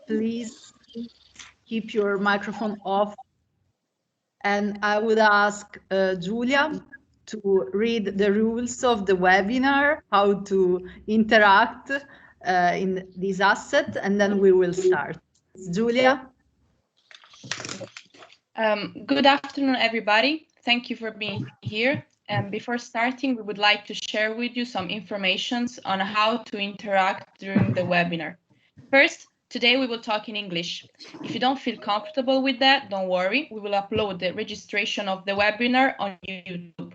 please keep your microphone off. And I would ask Giulia to read the rules of the webinar, how to interact in this asset, and then we will start. Giulia? Good afternoon, everybody. Thank you for being here. Before starting, we would like to share with you some information on how to interact during the webinar. First, today we will talk in English. If you don't feel comfortable with that, don't worry. We will upload the registration of the webinar on YouTube.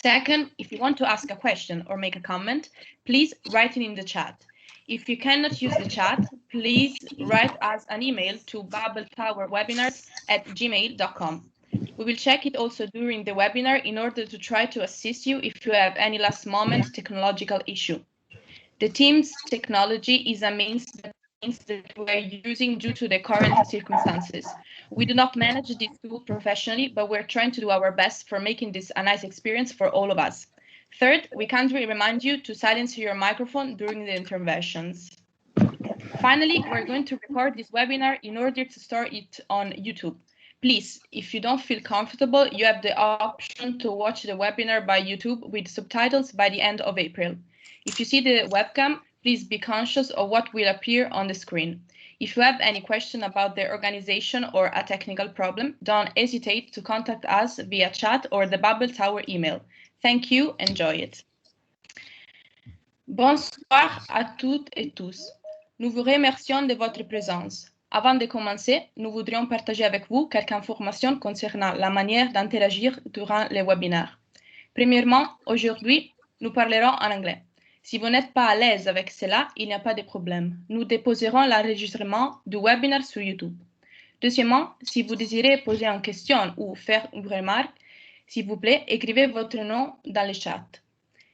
Second, if you want to ask a question or make a comment, please write it in the chat. If you cannot use the chat, please write us an email to babbletowerwebinars@gmail.com. We will check it also during the webinar in order to try to assist you if you have any last-moment technological issue. The Teams technology is a means that we are using due to the current circumstances. We do not manage this tool professionally, but we're trying to do our best for making this a nice experience for all of us. Third, we kindly remind you to silence your microphone during the interventions. Finally, we're going to record this webinar in order to store it on YouTube. Please, if you don't feel comfortable, you have the option to watch the webinar by YouTube with subtitles by the end of April. If you see the webcam, please be conscious of what will appear on the screen. If you have any question about the organization or a technical problem, don't hesitate to contact us via chat or the Babel Tower email. Thank you, enjoy it. Bonsoir à toutes et tous. Nous vous remercions de votre présence. Avant de commencer, nous voudrions partager avec vous quelques informations concernant la manière d'interagir durant les webinaires. Premièrement, aujourd'hui, nous parlerons en anglais. Si vous n'êtes pas à l'aise avec cela, il n'y a pas de problème. Nous déposerons l'enregistrement du webinaire sur YouTube. Deuxièmement, si vous désirez poser une question ou faire une remarque, s'il vous plaît, écrivez votre nom dans le chat.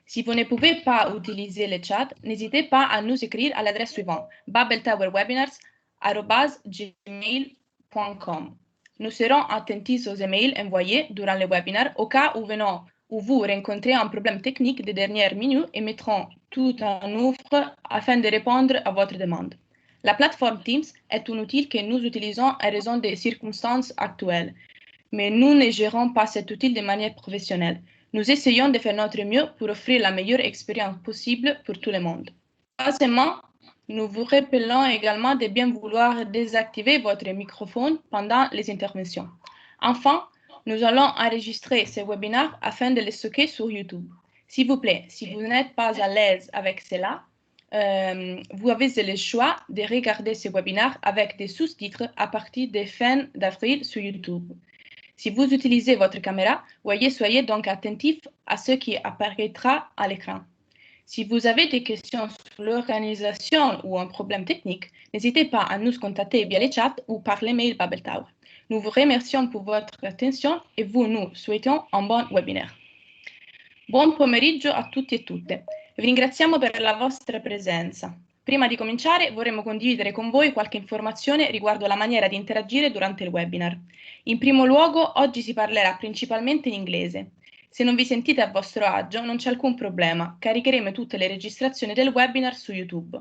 Si vous ne pouvez pas utiliser le chat, n'hésitez pas à nous écrire à l'adresse suivante, babbletowerwebinars@gmail.com. Nous serons attentifs aux emails envoyés durant le webinaire au cas où vous rencontrez un problème technique de dernière minute et mettrons tout en œuvre afin de répondre à votre demande. La plateforme Teams est un outil que nous utilisons en raison des circonstances actuelles, mais nous ne gérons pas cet outil de manière professionnelle. Nous essayons de faire notre mieux pour offrir la meilleure expérience possible pour tout le monde. Troisièmement, nous vous rappelons également de bien vouloir désactiver votre microphone pendant les interventions. Enfin, nous allons enregistrer ce webinaire afin de le stocker sur YouTube. S'il vous plaît, si vous n'êtes pas à l'aise avec cela, vous avez le choix de regarder ce webinaire avec des sous-titres à partir de fin d'avril sur YouTube. Si vous utilisez votre caméra, soyez donc attentif à ce qui apparaîtra à l'écran. Si vous avez des questions sur l'organisation ou un problème technique, n'hésitez pas à nous contacter via le chat ou par l'email Babel Tower. Nous vous remercions pour votre attention e nous souhaitons un buon webinaire. Buon pomeriggio a tutti e tutte. Vi ringraziamo per la vostra presenza. Prima di cominciare vorremmo condividere con voi qualche informazione riguardo alla maniera di interagire durante il webinar. In primo luogo, oggi si parlerà principalmente in inglese. Se non vi sentite a vostro agio, non c'è alcun problema, caricheremo tutte le registrazioni del webinar su YouTube.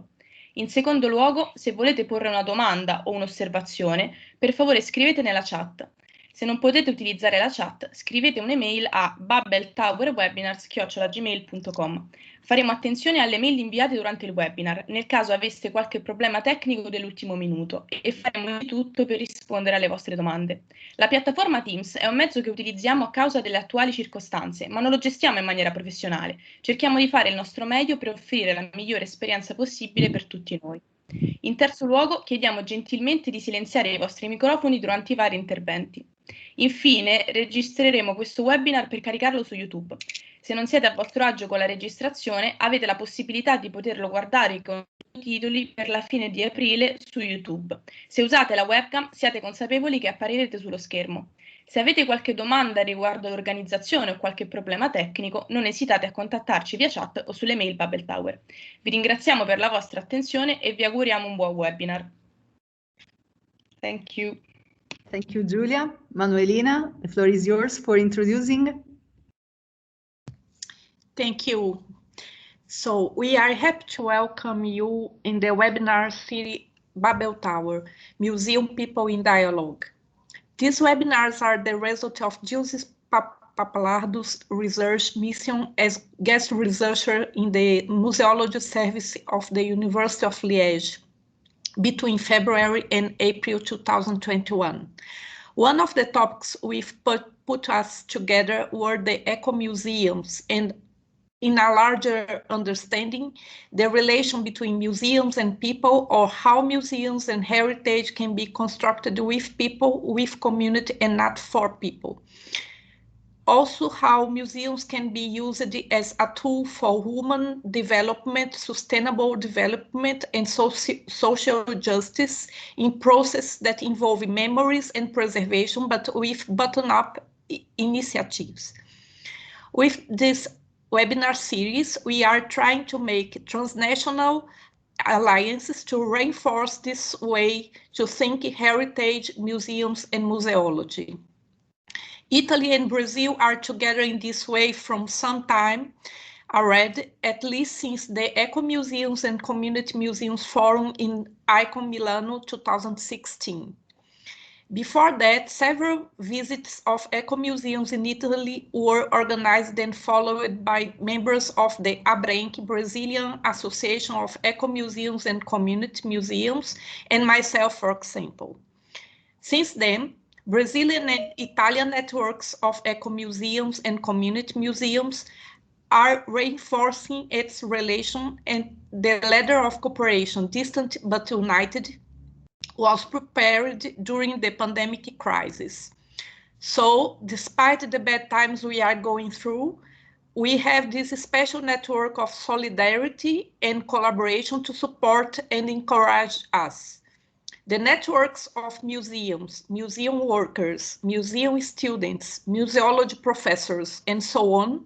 In secondo luogo, se volete porre una domanda o un'osservazione, per favore scrivete nella chat. Se non potete utilizzare la chat, scrivete un'email a babbletowerwebinars@gmail.com. Faremo attenzione alle mail inviate durante il webinar, nel caso aveste qualche problema tecnico dell'ultimo minuto, e faremo di tutto per rispondere alle vostre domande. La piattaforma Teams è un mezzo che utilizziamo a causa delle attuali circostanze, ma non lo gestiamo in maniera professionale. Cerchiamo di fare il nostro meglio per offrire la migliore esperienza possibile per tutti noi. In terzo luogo, chiediamo gentilmente di silenziare i vostri microfoni durante i vari interventi. Infine, registreremo questo webinar per caricarlo su YouTube. Se non siete a vostro agio con la registrazione, avete la possibilità di poterlo guardare con i titoli per la fine di aprile su YouTube. Se usate la webcam, siate consapevoli che apparirete sullo schermo. Se avete qualche domanda riguardo l'organizzazione o qualche problema tecnico, non esitate a contattarci via chat o sulle mail Babel Tower. Vi ringraziamo per la vostra attenzione e vi auguriamo un buon webinar. Thank you. Thank you, Giulia. Manuelina, the floor is yours for introducing. Thank you. So we are happy to welcome you in the webinar series Babel Tower, Museum People in Dialogue. These webinars are the result of Giusy Pappalardo's research mission as guest researcher in the Museology Service of the University of Liège between February and April 2021. One of the topics we've put us together were the ecomuseums, and in a larger understanding, the relation between museums and people, or how museums and heritage can be constructed with people, with community, and not for people. Also, how museums can be used as a tool for human development, sustainable development, and social justice in processes that involve memories and preservation, but with bottom-up initiatives. With this webinar series, we are trying to make transnational alliances to reinforce this way to think heritage, museums, and museology. Italy and Brazil are together in this way from some time already, at least since the Ecomuseums and Community Museums Forum in Icon Milano 2016. Before that, several visits of ecomuseums in Italy were organized and followed by members of the ABRENC, Brazilian Association of Ecomuseums and Community Museums, and myself, for example. Since then, Brazilian and Italian networks of ecomuseums and community museums are reinforcing its relation, and the ladder of cooperation, distant but united, was prepared during the pandemic crisis. So, despite the bad times we are going through, we have this special network of solidarity and collaboration to support and encourage us. The networks of museums, museum workers, museum students, museology professors, and so on,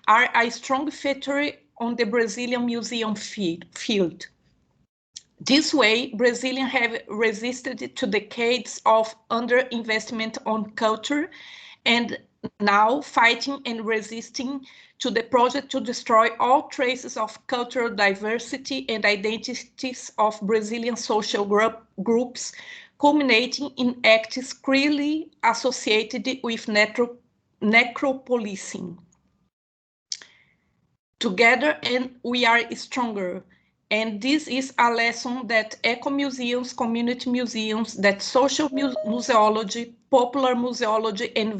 are a strong feature on the Brazilian museum field. This way, Brazilians have resisted to decades of underinvestment on culture, and now fighting and resisting to the project to destroy all traces of cultural diversity and identities of Brazilian social groups, culminating in acts clearly associated with necropolicing. Together, and we are stronger. And this is a lesson that ecomuseums, community museums, that social museology, popular museology, and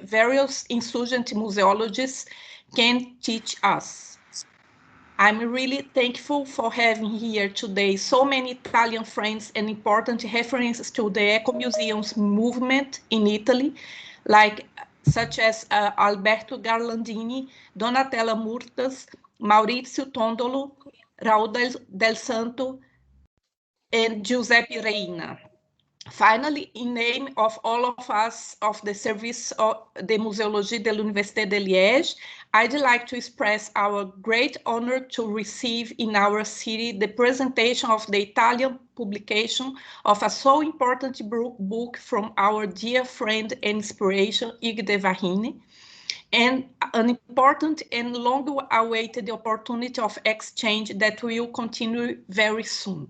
various insurgent museologists can teach us. I'm really thankful for having here today so many Italian friends and important references to the ecomuseums movement in Italy, such as Alberto Garlandini, Donatella Murtas, Maurizio Tondolo, Raul del Santo, and Giuseppe Reina. Finally, in name of all of us of the Service de Museologie de l'Université de Liège, I'd like to express our great honor to receive in our city the presentation of the Italian publication of a so important book from our dear friend and inspiration, Hugues De Varine, and an important and long-awaited opportunity of exchange that will continue very soon.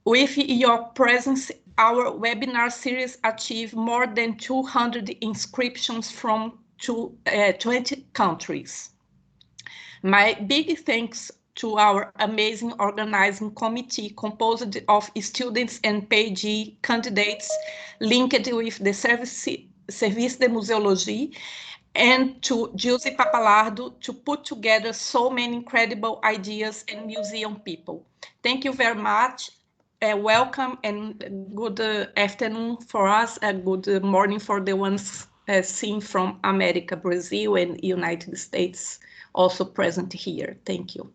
With your presence, our webinar series achieved more than 200 inscriptions from 20 countries. My big thanks to our amazing organizing committee composed of students and PhD candidates linked with the Service de Museologie, and to Giusy Pappalardo to put together so many incredible ideas and museum people. Thank you very much. Welcome and good afternoon for us, and good morning for the ones seen from America, Brazil, and United States also present here. Thank you.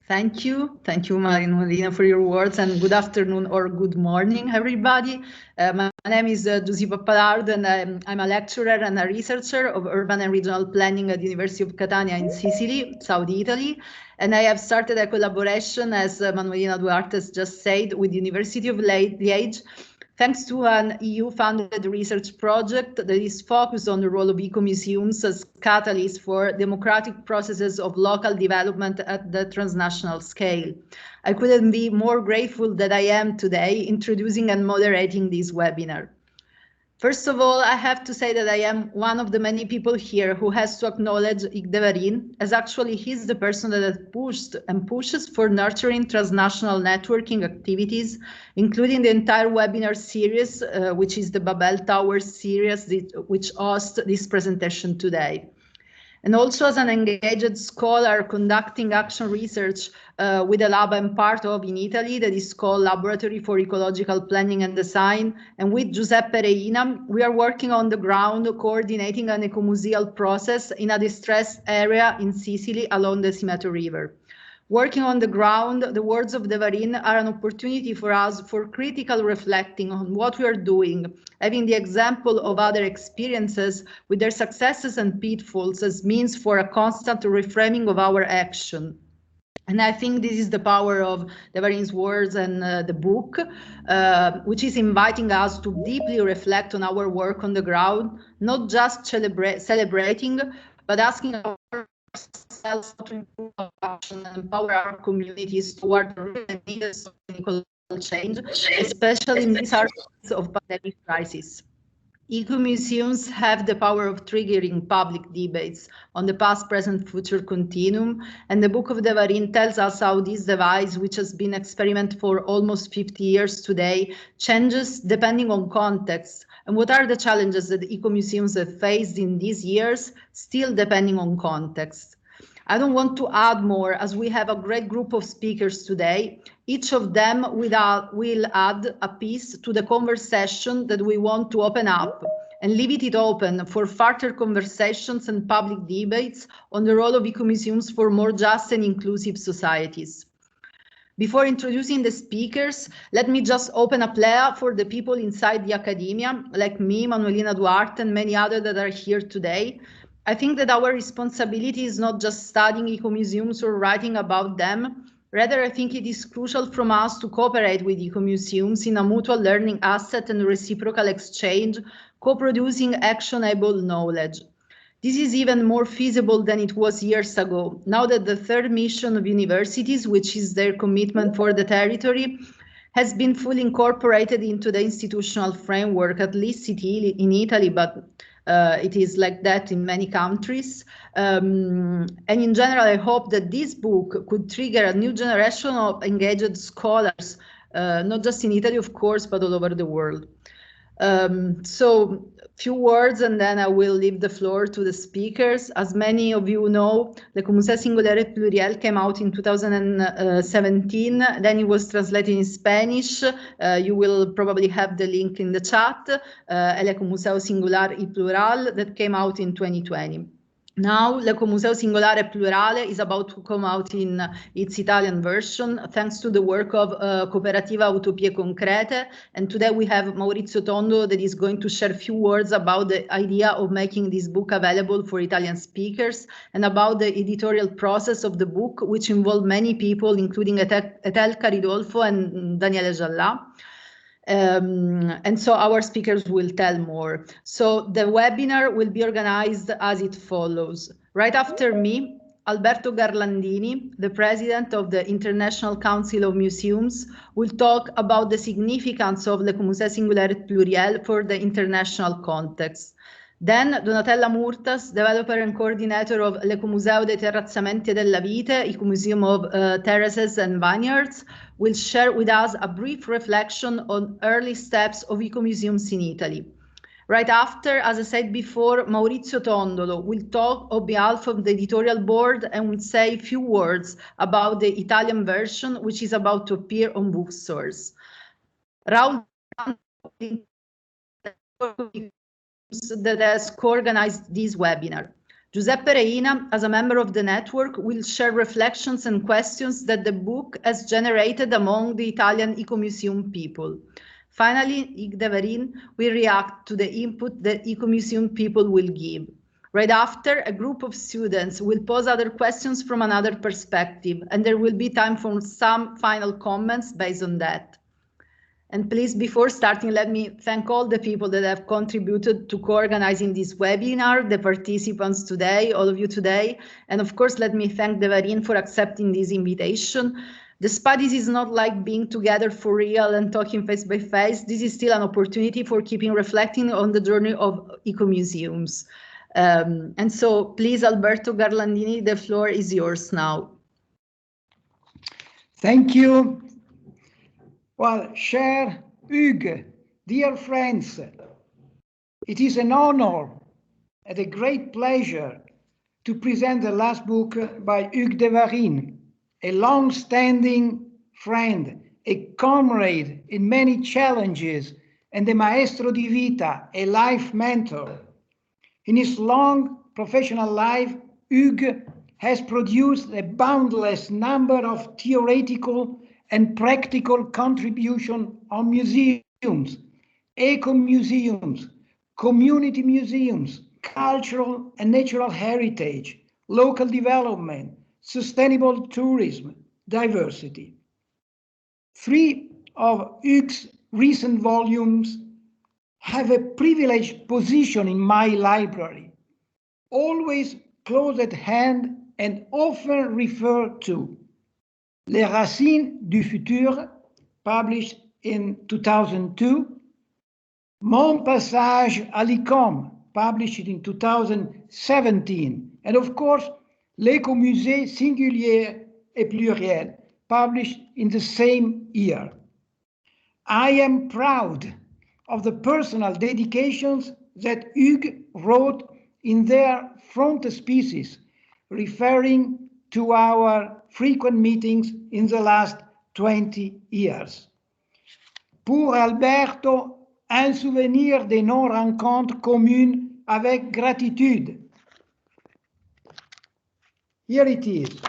Thank you, Manuelina, for your words, and good afternoon or good morning, everybody. My name is Giusy Pappalardo, and I'm a lecturer and a researcher of urban and regional planning at the University of Catania in Sicily, South Italy. And I have started a collaboration, as Manuelina Duarte has just said, with the University of Liège thanks to an EU-funded research project that is focused on the role of ecomuseums as catalysts for democratic processes of local development at the transnational scale. I couldn't be more grateful than I am today introducing and moderating this webinar. First of all, I have to say that I am one of the many people here who has to acknowledge Hugues De Varine, as actually he's the person that has pushed and pushes for nurturing transnational networking activities, including the entire webinar series, which is the Babel Tower series, which hosts this presentation today. And also as an engaged scholar conducting action research with a lab I'm part of in Italy that is called Laboratory for Ecological Planning and Design. And with Giuseppe Reina, we are working on the ground coordinating an ecomuseal process in a distressed area in Sicily along the Simeto River. Working on the ground, the words of De Varine are an opportunity for us for critical reflecting on what we are doing, having the example of other experiences with their successes and pitfalls as means for a constant reframing of our action. And I think this is the power of De Varine's words and the book, which is inviting us to deeply reflect on our work on the ground, not just celebrating, but asking ourselves to improve our action and empower our communities toward the real needs of ecological change, especially in these times of pandemic crisis. Ecomuseums have the power of triggering public debates on the past, present, future continuum, and the book of De Varine tells us how this device, which has been experimented for almost 50 years today, changes depending on context, and what are the challenges that ecomuseums have faced in these years, still depending on context. I don't want to add more, as we have a great group of speakers today. Each of them will add a piece to the conversation that we want to open up and leave it open for further conversations and public debates on the role of ecomuseums for more just and inclusive societies. Before introducing the speakers, let me just open a plea for the people inside the academia, like me, Manuelina, Duarte, and many others that are here today. I think that our responsibility is not just studying ecomuseums or writing about them. Rather, I think it is crucial from us to cooperate with ecomuseums in a mutual learning asset and reciprocal exchange, co-producing actionable knowledge. This is even more feasible than it was years ago, now that the third mission of universities, which is their commitment for the territory, has been fully incorporated into the institutional framework, at least in Italy, but it is like that in many countries. And in general, I hope that this book could trigger a new generation of engaged scholars, not just in Italy, of course, but all over the world. So few words and then I will leave the floor to the speakers. As many of you know, Ecomuseum Singulier Pluriel came out in 2017. Then it was translated in Spanish. You will probably have the link in the chat. Ecomuseum Singular y Plural that came out in 2020. Now, Ecomuseum Singolare Plurale is about to come out in its Italian version, thanks to the work of Cooperativa Utopie Concrete. And today we have Maurizio Tondolo that is going to share a few words about the idea of making this book available for Italian speakers and about the editorial process of the book, which involved many people, including Etelka Ridolfo and Daniele Giallà. And so our speakers will tell more. So the webinar will be organized as it follows. Right after me, Alberto Garlandini, the president of the International Council of Museums, will talk about the significance of Ecomuseum Singulier Pluriel for the international context. Then Donatella Murtas, developer and coordinator of l'Ecomuseo dei Terrazzamenti della Vite, Ecomuseum of Terraces and Vineyards, will share with us a brief reflection on early steps of ecomuseums in Italy. Right after, as I said before, Maurizio Tondolo will talk on behalf of the editorial board and will say a few words about the Italian version, which is about to appear on bookstores. Raul that has co-organized this webinar. Giuseppe Reina, as a member of the network, will share reflections and questions that the book has generated among the Italian ecomuseum people. Finally, Hugues De Varine will react to the input that ecomuseum people will give. Right after, a group of students will pose other questions from another perspective, and there will be time for some final comments based on that. And please, before starting, let me thank all the people that have contributed to co-organizing this webinar, the participants today, all of you today. And of course, let me thank De Varine for accepting this invitation. Despite this is not like being together for real and talking face by face, this is still an opportunity for keeping reflecting on the journey of ecomuseums. And so please, Alberto Garlandini, the floor is yours now. Thank you. Well, cher Hugues, dear friends, it is an honor and a great pleasure to present the last book by Hugues De Varine, a long-standing friend, a comrade in many challenges, and a maestro di vita, a life mentor. In his long professional life, Hugues has produced a boundless number of theoretical and practical contributions on museums, eco-museums, community museums, cultural and natural heritage, local development, sustainable tourism, diversity. 3 of Hugues' recent volumes have a privileged position in my library, always close at hand and often referred to. Les Racines du Futur, published in 2002, Mon Passage à l'Icôme, published in 2017, and of course, L'Ecomuseum singulier et pluriel, published in the same year. I am proud of the personal dedications that Hugues wrote in their frontispieces, referring to our frequent meetings in the last 20 years. Pour Alberto, un souvenir de nos rencontres communes avec gratitude. Here it is.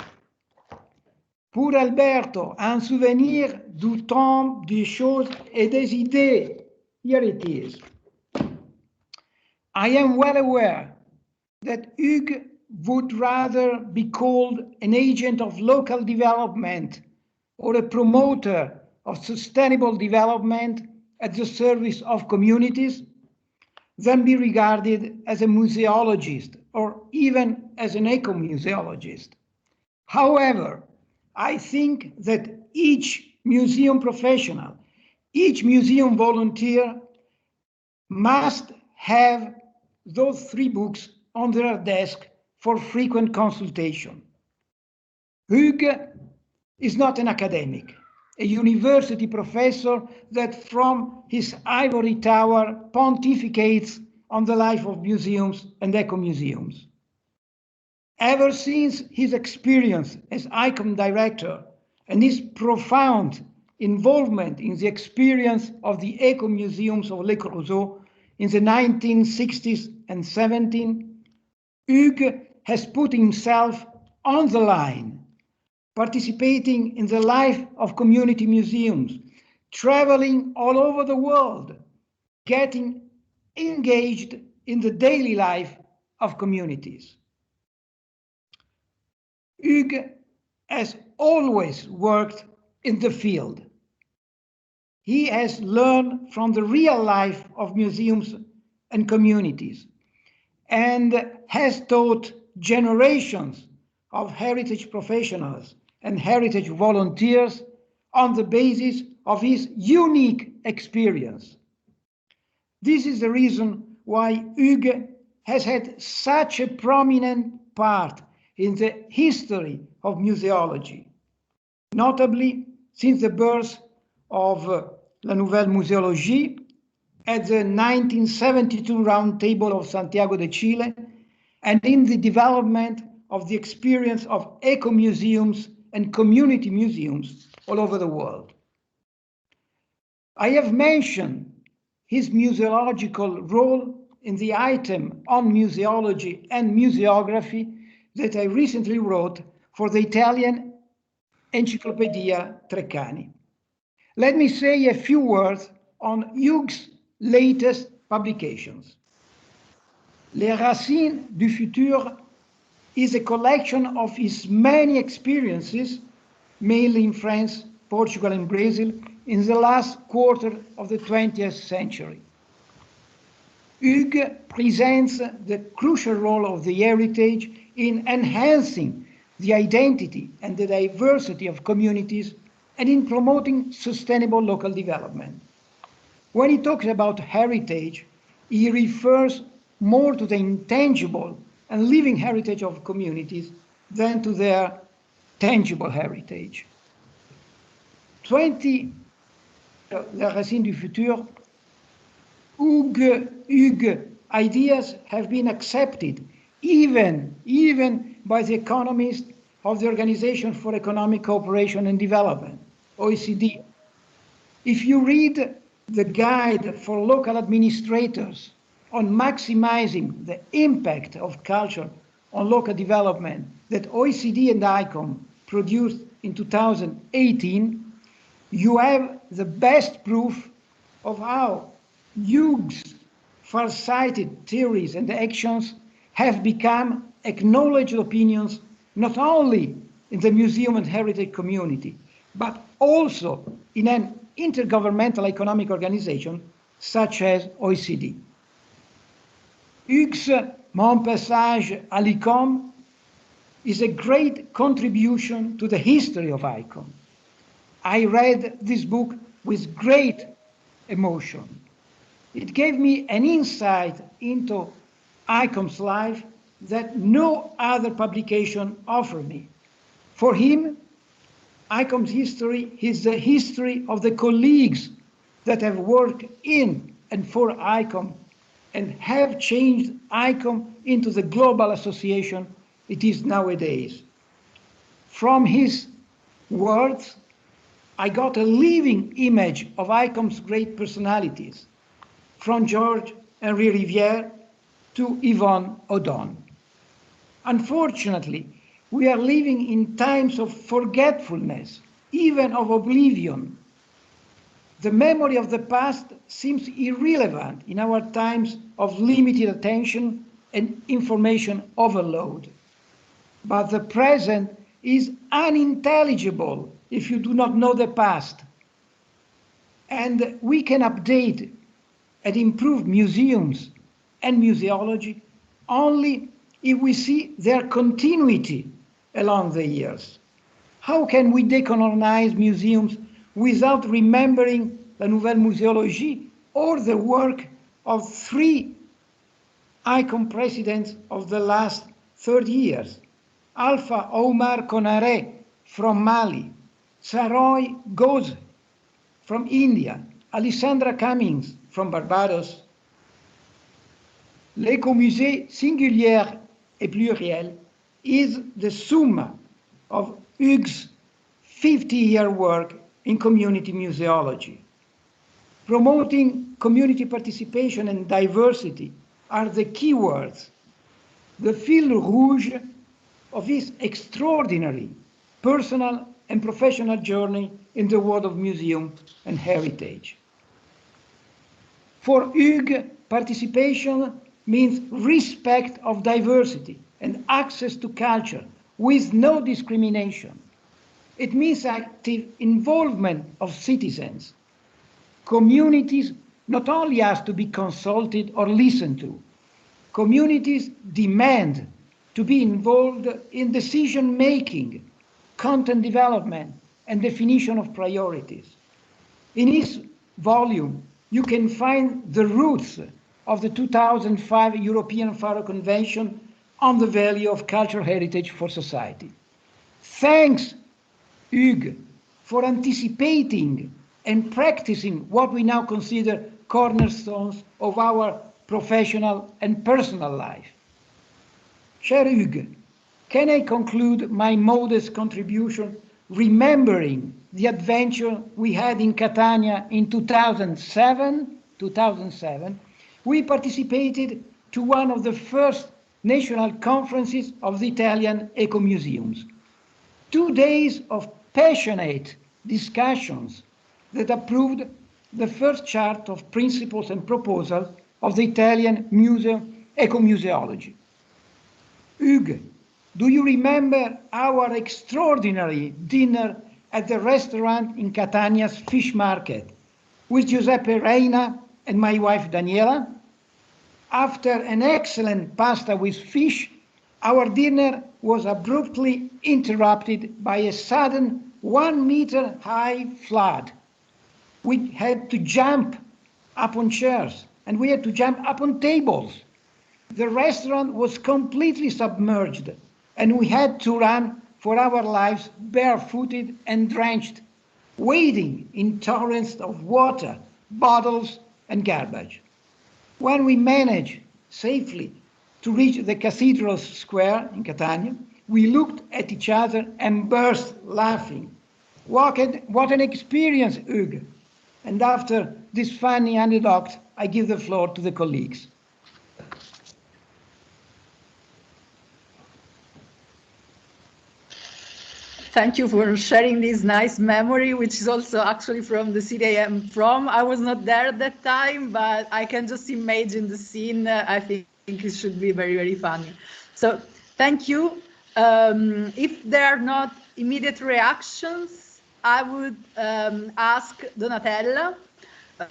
Pour Alberto, un souvenir du temps, des choses et des idées. Here it is. I am well aware that Hugues would rather be called an agent of local development or a promoter of sustainable development at the service of communities than be regarded as a museologist or even as an ecomuseologist. However, I think that each museum professional, each museum volunteer must have those 3 books on their desk for frequent consultation. Hugues is not an academic, a university professor that from his ivory tower pontificates on the life of museums and ecomuseums. Ever since his experience as ICOM director and his profound involvement in the experience of the ecomuseums of Le Creusot in the 1960s and 70s, Hugues has put himself on the line, participating in the life of community museums, traveling all over the world, getting engaged in the daily life of communities. Hugues has always worked in the field. He has learned from the real life of museums and communities and has taught generations of heritage professionals and heritage volunteers on the basis of his unique experience. This is the reason why Hugues has had such a prominent part in the history of museology, notably since the birth of La Nouvelle Muséologie at the 1972 Roundtable of Santiago de Chile, and in the development of the experience of eco-museums and community museums all over the world. I have mentioned his museological role in the item on museology and museography that I recently wrote for the Italian Encyclopedia Treccani. Let me say a few words on Hugues' latest publications. Les Racines du Futur is a collection of his many experiences, mainly in France, Portugal, and Brazil, in the last quarter of the 20th century. Hugues presents the crucial role of the heritage in enhancing the identity and the diversity of communities and in promoting sustainable local development. When he talks about heritage, he refers more to the intangible and living heritage of communities than to their tangible heritage. 20 La Racine du Futur, Hugues' ideas have been accepted even by the economists of the Organization for Economic Cooperation and Development, OECD. If you read the guide for local administrators on maximizing the impact of culture on local development that OECD and ICOM produced in 2018, you have the best proof of how Hugues' far-sighted theories and actions have become acknowledged opinions not only in the museum and heritage community, but also in an intergovernmental economic organization such as OECD. Hugues' Mon Passage à l'ICOM is a great contribution to the history of ICOM. I read this book with great emotion. It gave me an insight into ICOM's life that no other publication offered me. For him, ICOM's history is the history of the colleagues that have worked in and for ICOM and have changed ICOM into the global association it is nowadays. From his words, I got a living image of ICOM's great personalities, from Georges-Henri Rivière to Yvonne Odon. Unfortunately, we are living in times of forgetfulness, even of oblivion. The memory of the past seems irrelevant in our times of limited attention and information overload. But the present is unintelligible if you do not know the past. And we can update and improve museums and museology only if we see their continuity along the years. How can we decolonize museums without remembering la Nouvelle Muséologie or the work of 3 ICOM presidents of the last 30 years? Alpha Omar Konaré from Mali, Saroy Ghosh from India, Alessandra Cummings from Barbados. L'Ecomuseum singulier et pluriel is the sum of Hugues' 50-year work in community museology. Promoting community participation and diversity are the key words, the fil rouge of his extraordinary personal and professional journey in the world of museum and heritage. For Hugues, participation means respect of diversity and access to culture with no discrimination. It means active involvement of citizens. Communities not only have to be consulted or listened to, communities demand to be involved in decision-making, content development, and definition of priorities. In his volume, you can find the roots of the 2005 European Faro Convention on the value of cultural heritage for society. Thanks, Hugues, for anticipating and practicing what we now consider cornerstones of our professional and personal life. Cher Hugues, can I conclude my modest contribution remembering the adventure we had in Catania in 2007? We participated to one of the first national conferences of the Italian Ecomuseums. 2 days of passionate discussions that approved the first chart of principles and proposals of the Italian Ecomuseology. Hugues, do you remember our extraordinary dinner at the restaurant in Catania's fish market with Giuseppe Reina and my wife Daniela. After an excellent pasta with fish, our dinner was abruptly interrupted by a sudden 1 meter high flood. We had to jump up on chairs and we had to jump up on tables. The restaurant was completely submerged and we had to run for our lives barefooted and drenched, wading in torrents of water, bottles and garbage. When we managed safely to reach the cathedral square in Catania, we looked at each other and burst laughing. What an experience, Hugues. And after this funny anecdote, I give the floor to the colleagues. Thank you for sharing this nice memory, which is also actually from the city I am from. I was not there at that time, but I can just imagine the scene. I think it should be very, very funny. So thank you. If there are not immediate reactions, I would ask Donatella to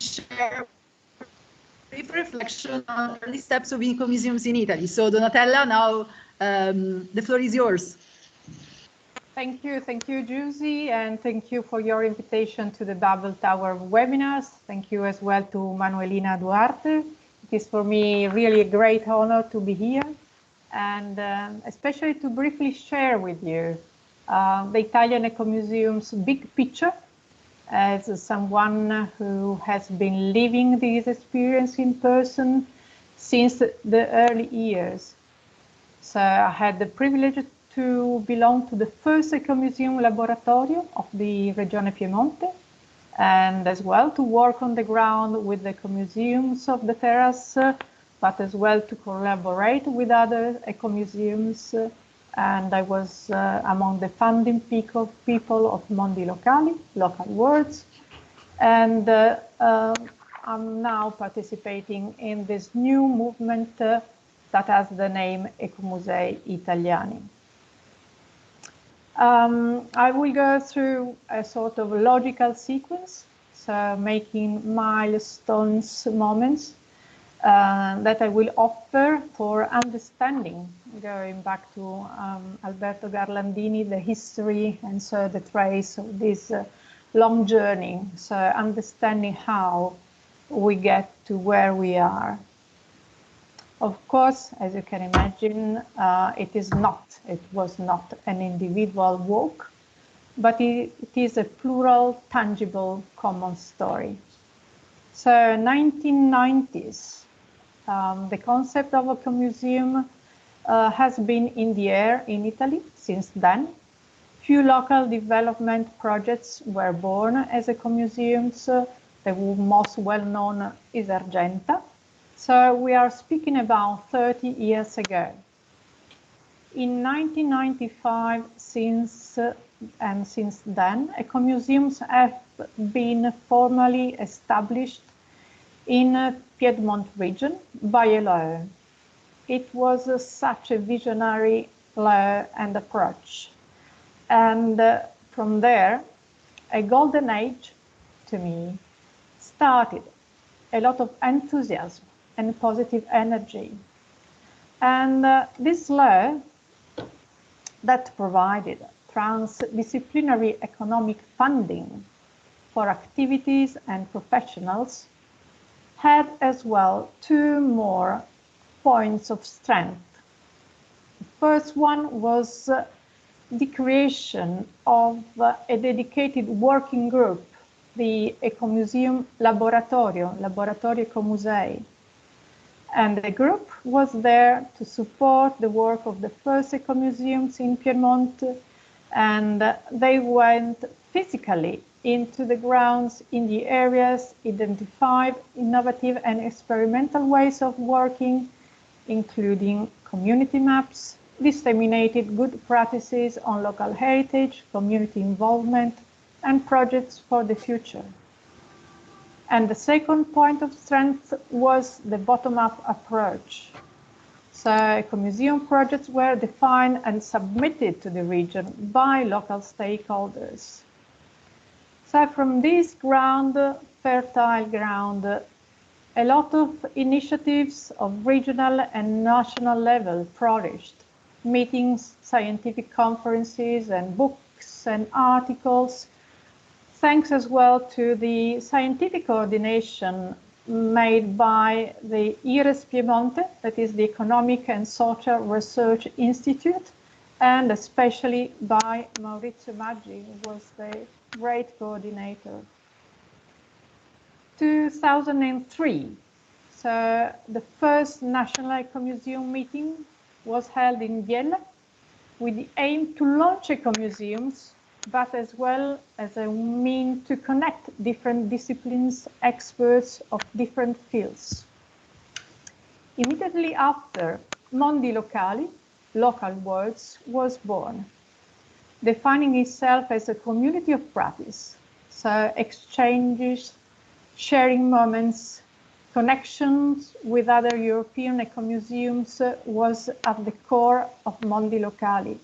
share a brief reflection on early steps of Ecomuseums in Italy. So Donatella, now the floor is yours. Thank you, Giusy, and thank you for your invitation to the Double Tower webinars. Thank you as well to Manuelina Duarte. It is for me really a great honor to be here and especially to briefly share with you the Italian Ecomuseum's big picture as someone who has been living this experience in person since the early years. So I had the privilege to belong to the first Ecomuseum Laboratorio of the Regione Piemonte, and as well to work on the ground with the Ecomuseums of the Terras, but as well to collaborate with other Ecomuseums. And I was among the founding people of Mondi Locali, Local Words, and I'm now participating in this new movement that has the name Ecomusei Italiani. I will go through a sort of logical sequence, so making milestones moments that I will offer for understanding, going back to Alberto Garlandini, the history and so the trace of this long journey, so understanding how we get to where we are. Of course, as you can imagine, it was not an individual walk, but it is a plural, tangible, common story. So 1990s, the concept of Ecomuseum has been in the air in Italy since then. Few local development projects were born as Ecomuseums. The most well-known is Argenta. So we are speaking about 30 years ago. In 1995, since then, Ecomuseums have been formally established in Piedmont region by a law. It was such a visionary law and approach. And from there, a golden age, to me, started. A lot of enthusiasm and positive energy. And this law that provided transdisciplinary economic funding for activities and professionals had as well two more points of strength. The first one was the creation of a dedicated working group, the Ecomuseum Laboratorio Ecomusei. And the group was there to support the work of the first Ecomuseums in Piedmont, and they went physically into the grounds in the areas, identified innovative and experimental ways of working, including community maps, disseminated good practices on local heritage, community involvement, and projects for the future. And the second point of strength was the bottom-up approach. So Ecomuseum projects were defined and submitted to the region by local stakeholders. So from this ground, fertile ground, a lot of initiatives of regional and national level flourished. Meetings, scientific conferences, and books and articles, thanks as well to the scientific coordination made by the IRES Piemonte, that is the Economic and Social Research Institute, and especially by Maurizio Maggi, who was the great coordinator. 2003, so the first National Ecomuseum meeting was held in Biella with the aim to launch ecomuseums, but as well as a means to connect different disciplines, experts of different fields. Immediately after, Mondi Locali, local worlds, was born, defining itself as a community of practice, so exchanges, sharing moments, connections with other European ecomuseums was at the core of Mondi Locali.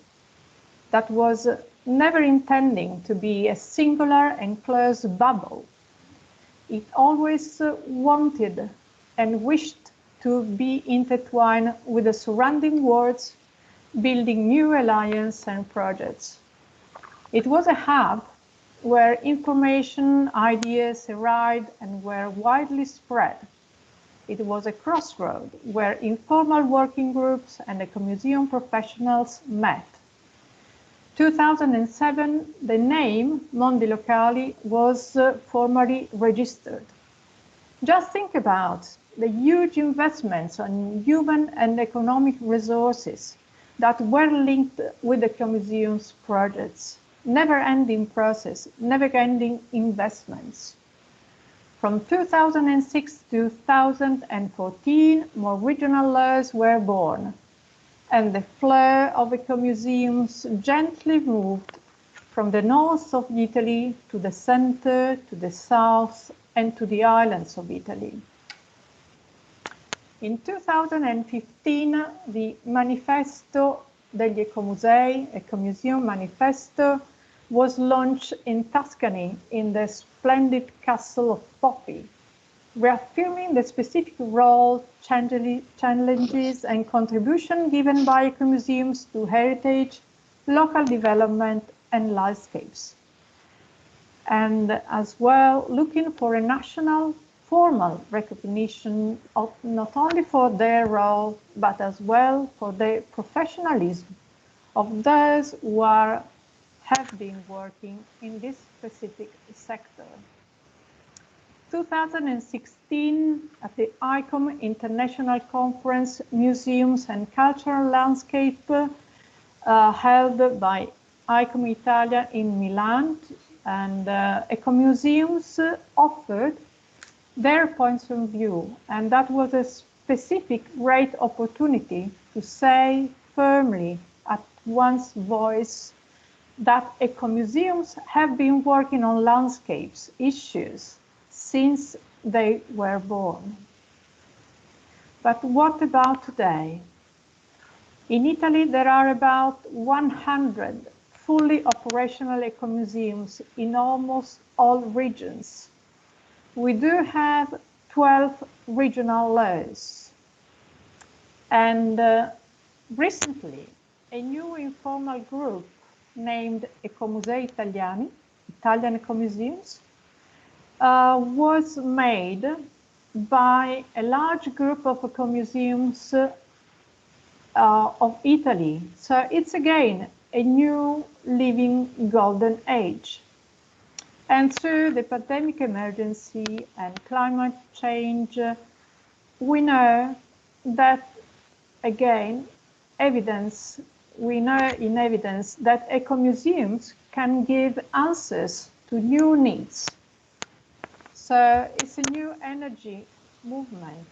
That was never intending to be a singular and closed bubble. It always wanted and wished to be intertwined with the surrounding worlds, building new alliances and projects. It was a hub where information, ideas arrived and were widely spread. It was a crossroad where informal working groups and ecomuseum professionals met. 2007, the name Mondi Locali was formally registered. Just think about the huge investments on human and economic resources that were linked with the Ecomuseum's projects. Never-ending process, never-ending investments. From 2006 to 2014, more regional laws were born, and the flow of ecomuseums gently moved from the north of Italy to the center, to the south, and to the islands of Italy. In 2015, the Manifesto degli Ecomusei, Ecomuseum Manifesto, was launched in Tuscany in the splendid castle of Poppi, reaffirming the specific role, challenges, and contribution given by ecomuseums to heritage, local development, and landscapes. And as well, looking for a national formal recognition of not only for their role, but as well for the professionalism of those who have been working in this specific sector. 2016, at the ICOM International Conference, Museums and Cultural Landscape, held by ICOM Italia in Milan, and Ecomuseums offered their points of view, and that was a specific great opportunity to say firmly at one's voice that ecomuseums have been working on landscapes issues since they were born. But what about today? In Italy, there are about 100 fully operational ecomuseums in almost all regions. We do have 12 regional laws. And recently, a new informal group named Ecomusei Italiani, Italian Ecomuseums, was made by a large group of ecomuseums of Italy. So it's again a new living golden age. And through the pandemic emergency and climate change, we know that, again, we know in evidence that ecomuseums can give answers to new needs. So it's a new energy movement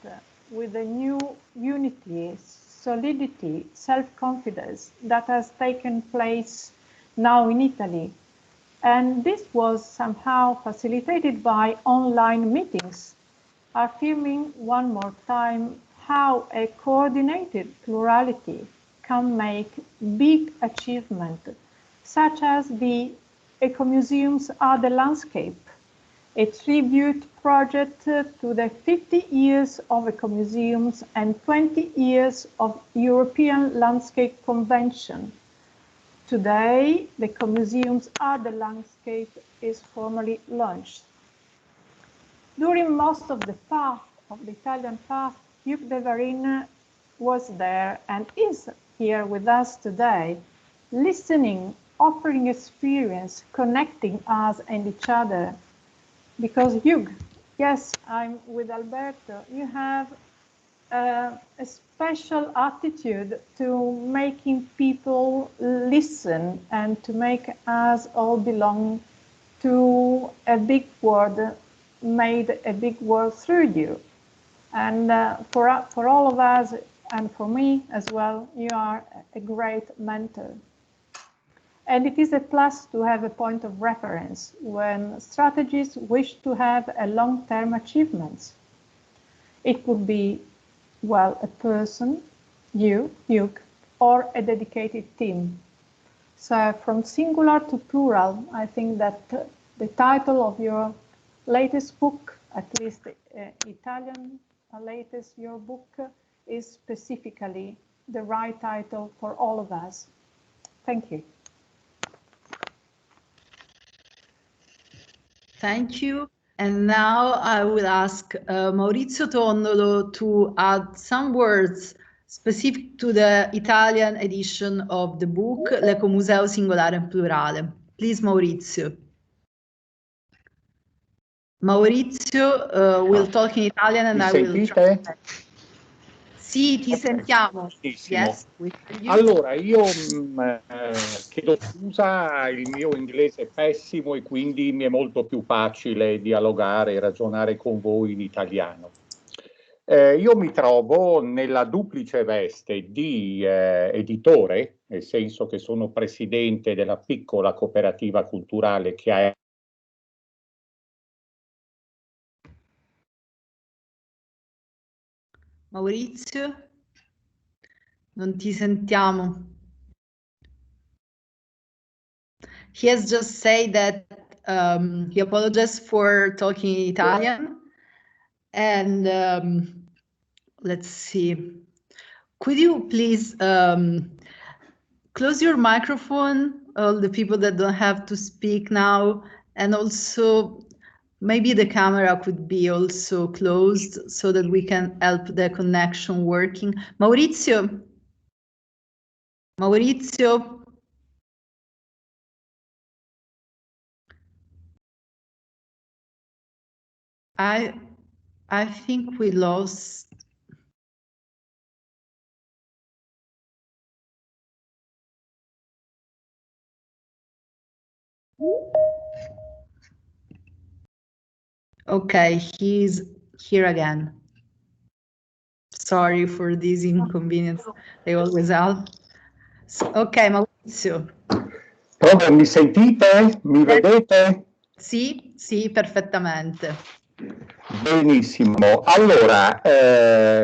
with a new unity, solidity, self-confidence that has taken place now in Italy. And this was somehow facilitated by online meetings, affirming one more time how a coordinated plurality can make big achievements, such as the Ecomuseum's Art the Landscape, a tribute project to the 50 years of Ecomuseums and 20 years of European Landscape Convention. Today, the Ecomuseum's Art the Landscape is formally launched. During most of the path, of the Italian path, Hugues De Varine was there and is here with us today, listening, offering experience, connecting us and each other. Because Hugues, yes, I'm with Alberto, you have a special attitude to making people listen and to make us all belong to a big world, made a big world through you. And for all of us, and for me as well, you are a great mentor. And it is a plus to have a point of reference when strategists wish to have a long-term achievements. It could be, well, a person, you, Hugues, or a dedicated team. So from singular to plural, I think that the title of your latest book, at least Italian latest, your book, is specifically the right title for all of us. Thank you. Thank you. And now I will ask Maurizio Tondolo to add some words specific to the Italian edition of the book, L'Ecomuseo singolare e plurale. Please, Maurizio. Maurizio will talk in Italian and I will translate. Sì, ti sentiamo. Yes, allora, io chiedo scusa, il mio inglese è pessimo e quindi mi è molto più facile dialogare e ragionare con voi in italiano. Io mi trovo nella duplice veste di editore, nel senso che sono presidente della piccola cooperativa culturale che ha Maurizio, non ti sentiamo. He has just said that he apologized for talking in Italian. And let's see. Could you please close your microphone, all the people that don't have to speak now, and also maybe the camera could be also closed so that we can help the connection working. Maurizio? Maurizio? I think we lost. Okay, he's here again. Sorry for this inconvenience. They always have. Ok, Maurizio. Pronto, mi sentite? Mi vedete? Sì, sì, perfettamente. Benissimo. Allora,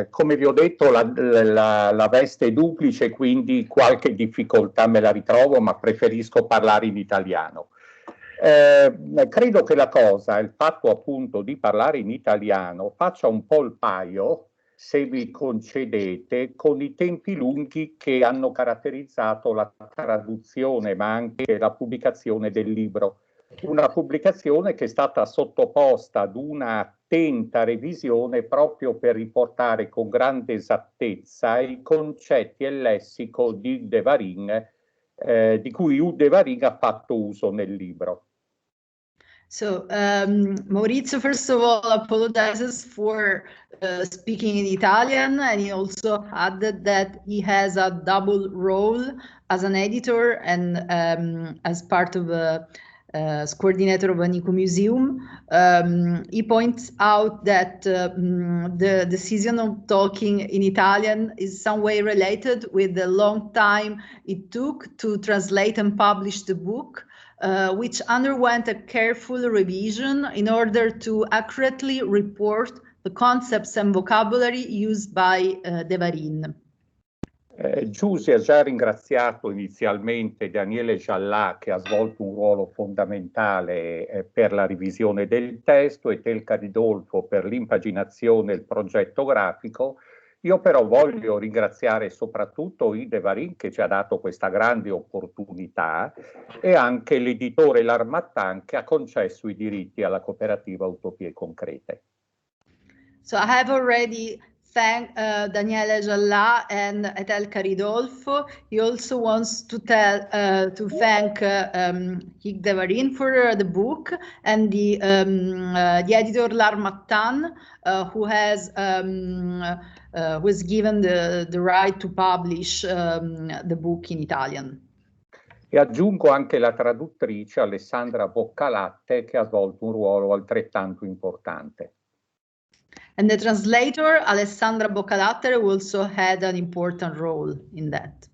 come vi ho detto, la veste è duplice, quindi qualche difficoltà me la ritrovo, ma preferisco parlare in italiano. Credo che la cosa, il fatto appunto di parlare in italiano, faccia un po' il paio, se vi concedete, con i tempi lunghi che hanno caratterizzato la traduzione, ma anche la pubblicazione del libro. Una pubblicazione che è stata sottoposta ad una attenta revisione proprio per riportare con grande esattezza i concetti e il lessico di De Varine, di cui Hugues De Varine ha fatto uso nel libro. So Maurizio, first of all, apologizes for speaking in Italian, and he also added that he has a double role as an editor and as part of as coordinator of an Ecomuseum. He points out that the decision of talking in Italian is some way related with the long time it took to translate and publish the book, which underwent a careful revision in order to accurately report the concepts and vocabulary used by De Varine. Giusy ha già ringraziato inizialmente Daniele Giallà, che ha svolto un ruolo fondamentale per la revisione del testo, e Telca Ridolfo per l'impaginazione e il progetto grafico. Io però voglio ringraziare soprattutto Hugues De Varine, che ci ha dato questa grande opportunità, e anche l'editore L'Harmattan, che ha concesso i diritti alla cooperativa Utopie Concrete. So I have already thanked Daniele Giallà and Telca Ridolfo. He also wants to thank Hugues De Varine for the book, and the editor L'Harmattan, who was given the right to publish the book in Italian. E aggiungo anche la traduttrice Alessandra Boccalatte, che ha svolto un ruolo altrettanto importante. And the translator, Alessandra Boccalatte, also had an important role in that.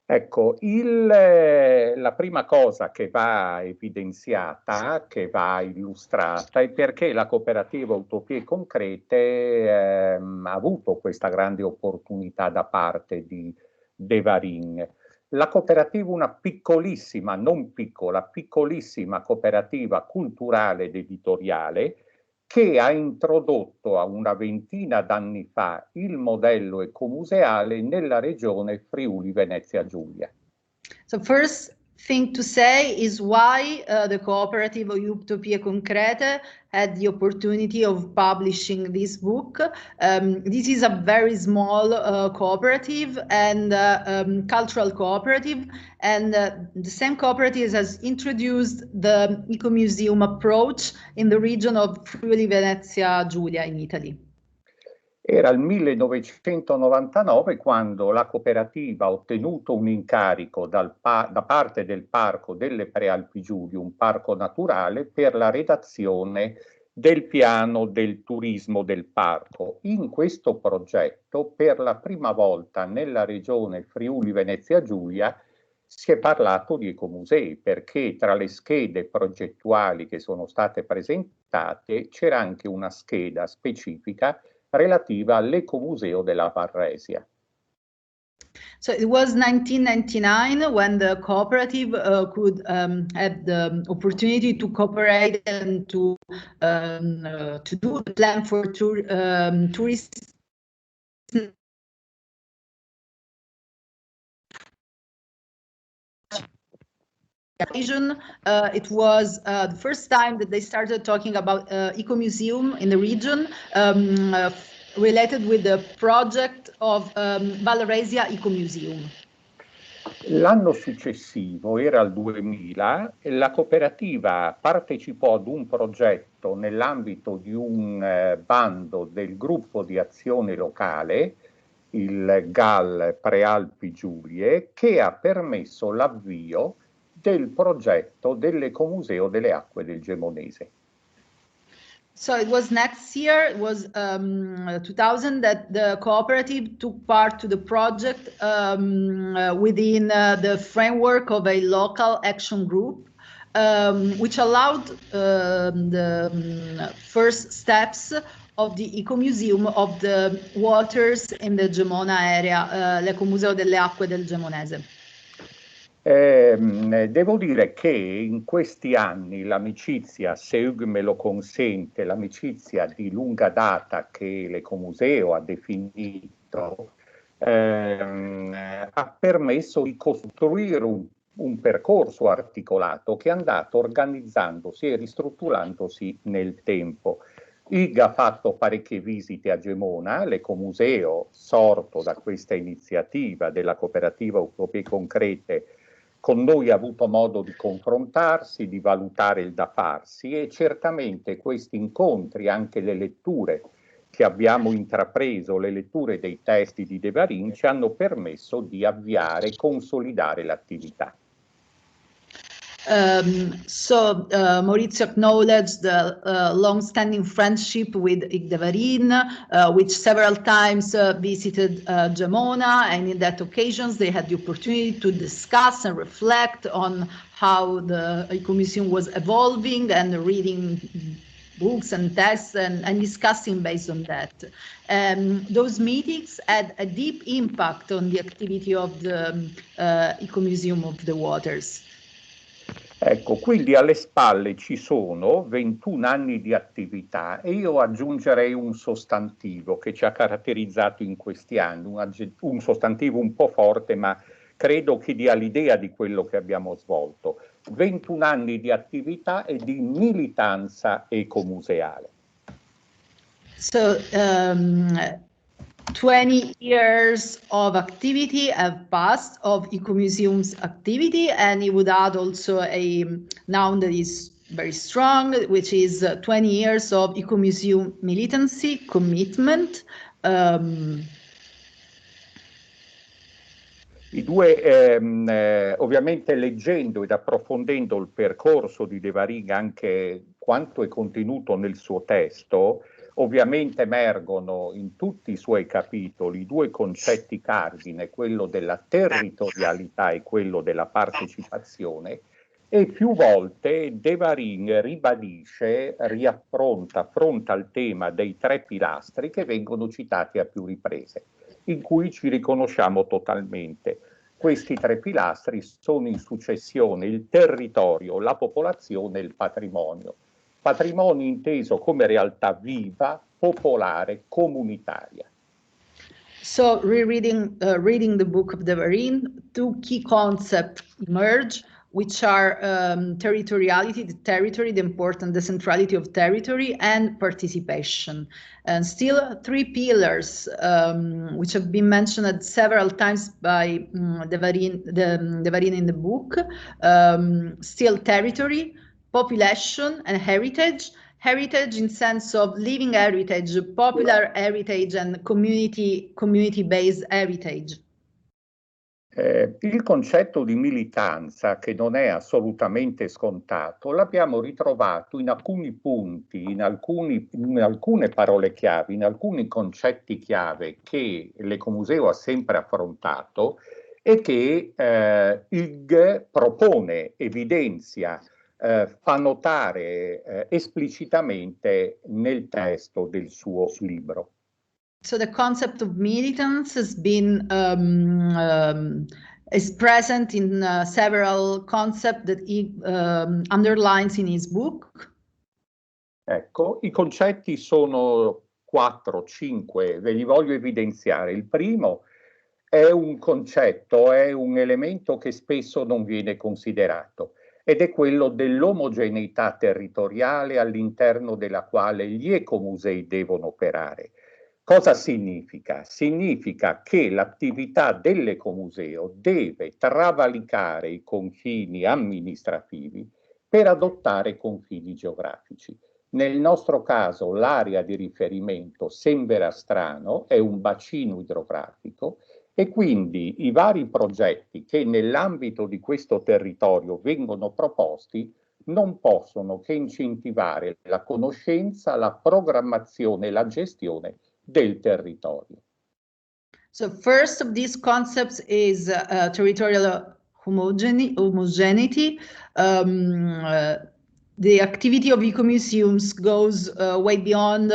Ecco, la prima cosa che va evidenziata, che va illustrata, è perché la cooperativa Utopie Concrete ha avuto questa grande opportunità da parte di De Varine. La cooperativa, una piccolissima, non piccola, piccolissima cooperativa culturale ed editoriale, che ha introdotto a una ventina d'anni fa il modello ecomuseale nella regione Friuli Venezia Giulia. So first thing to say is why the cooperative Utopie Concrete had the opportunity of publishing this book. This is a very small cooperative and cultural cooperative, and the same cooperative has introduced the Ecomuseum approach in the region of Friuli Venezia Giulia in Italy. Era il 1999 quando la cooperativa ha ottenuto un incarico da parte del Parco delle Prealpi Giulie, un parco naturale, per la redazione del piano del turismo del parco. In questo progetto, per la prima volta nella regione Friuli Venezia Giulia, si è parlato di ecomusei, perché tra le schede progettuali che sono state presentate c'era anche una scheda specifica relativa all'Ecomuseo della Varresia. So it was 1999 when the cooperative could have the opportunity to cooperate and to do the plan for tourists. It was the first time that they started talking about Ecomuseum in the region, related with the project of Varresia Ecomuseum. L'anno successivo, era il 2000, la cooperativa partecipò ad un progetto nell'ambito di un bando del gruppo di azione locale, il GAL Prealpi Giulie, che ha permesso l'avvio del progetto dell'Ecomuseo delle Acque del Gemonese. So it was next year, it was 2000, that the cooperative took part to the project within the framework of a local action group, which allowed the first steps of the Ecomuseum of the waters in the Gemona area, l'Ecomuseo delle Acque del Gemonese. Devo dire che in questi anni l'amicizia, se Hugues me lo consente, l'amicizia di lunga data che l'Ecomuseo ha definito, ha permesso di costruire un percorso articolato che è andato organizzandosi e ristrutturandosi nel tempo. Hugues ha fatto parecchie visite a Gemona, l'Ecomuseo, sorto da questa iniziativa della cooperativa Utopie Concrete, con noi ha avuto modo di confrontarsi, di valutare il da farsi, e certamente questi incontri, anche le letture che abbiamo intrapreso, le letture dei testi di De Varine, ci hanno permesso di avviare e consolidare l'attività. Maurizio acknowledged the long-standing friendship with Hugues De Varine, which several times visited Gemona, and in that occasions they had the opportunity to discuss and reflect on how the Ecomuseum was evolving and reading books and texts and discussing based on that. Those meetings had a deep impact on the activity of the Ecomuseum of the Waters. Ecco, quindi alle spalle ci sono 21 anni di attività e io aggiungerei un sostantivo che ci ha caratterizzato in questi anni, un sostantivo un po' forte, ma credo che dia l'idea di quello che abbiamo svolto. 21 anni di attività e di militanza ecomuseale. So, 20 years of activity have passed of Ecomuseum's activity, and he would add also a noun that is very strong, which is 20 years of Ecomuseum militancy, commitment. I due, ovviamente leggendo ed approfondendo il percorso di De Varine, anche quanto è contenuto nel suo testo, ovviamente emergono in tutti i suoi capitoli due concetti cardine, quello della territorialità e quello della partecipazione, e più volte De Varine ribadisce, affronta il tema dei tre pilastri che vengono citati a più riprese, in cui ci riconosciamo totalmente. Questi tre pilastri sono in successione il territorio, la popolazione e il patrimonio. Patrimonio inteso come realtà viva, popolare, comunitaria. So, reading the book of De Varine, two key concepts emerge, which are territoriality, the territory, the important centrality of territory, and participation. And still three pillars, which have been mentioned several times by De Varine in the book, still territory, population, and heritage. Heritage in sense of living heritage, popular heritage, and community-based heritage. Il concetto di militanza, che non è assolutamente scontato, l'abbiamo ritrovato in alcuni punti, in alcune parole chiave, in alcuni concetti chiave che l'Ecomuseo ha sempre affrontato e che Hugues propone, evidenzia, fa notare esplicitamente nel testo del suo libro. So the concept of militance has been is present in several concepts that he underlines in his book. Ecco, i concetti sono 4, 5, ve li voglio evidenziare. Il primo è un concetto, è un elemento che spesso non viene considerato, ed è quello dell'omogeneità territoriale all'interno della quale gli ecomusei devono operare. Cosa significa? Significa che l'attività dell'ecomuseo deve travalicare i confini amministrativi per adottare confini geografici. Nel nostro caso l'area di riferimento sembra strano, è un bacino idrografico e quindi i vari progetti che nell'ambito di questo territorio vengono proposti non possono che incentivare la conoscenza, la programmazione e la gestione del territorio. So first of these concepts is territorial homogeneity. The activity of ecomuseums goes way beyond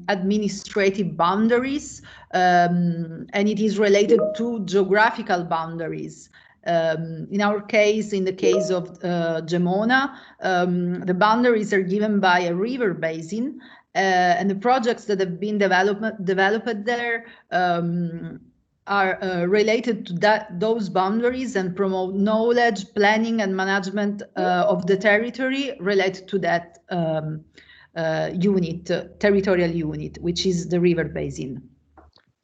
administrative boundaries, and it is related to geographical boundaries. In our case, in the case of Gemona, the boundaries are given by a river basin, and the projects that have been developed there are related to those boundaries and promote knowledge, planning, and management of the territory related to that territorial unit, which is the river basin.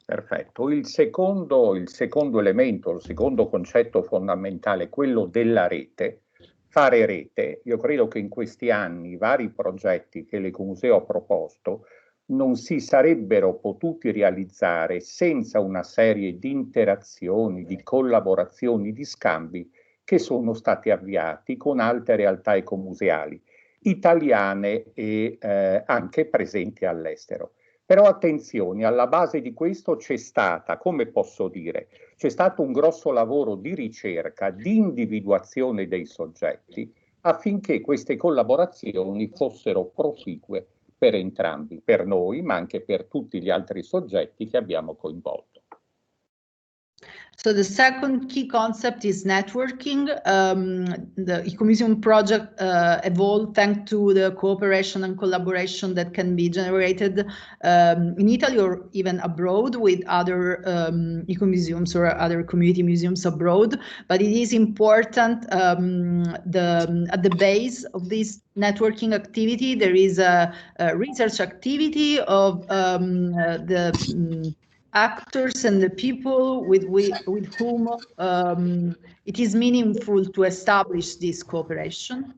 Perfetto. Il secondo elemento, il secondo concetto fondamentale, quello della rete. Fare rete, io credo che in questi anni i vari progetti che l'Ecomuseo ha proposto non si sarebbero potuti realizzare senza una serie di interazioni, di collaborazioni, di scambi che sono stati avviati con altre realtà ecomuseali, italiane e anche presenti all'estero. Però attenzione, alla base di questo c'è stata, come posso dire, c'è stato un grosso lavoro di ricerca, di individuazione dei soggetti, affinché queste collaborazioni fossero proficue per entrambi, per noi, ma anche per tutti gli altri soggetti che abbiamo coinvolto. So the second key concept is networking. The Ecomuseum project evolved thanks to the cooperation and collaboration that can be generated in Italy or even abroad with other ecomuseums or other community museums abroad. But it is important at the base of this networking activity, there is a research activity of the actors and the people with whom it is meaningful to establish this cooperation.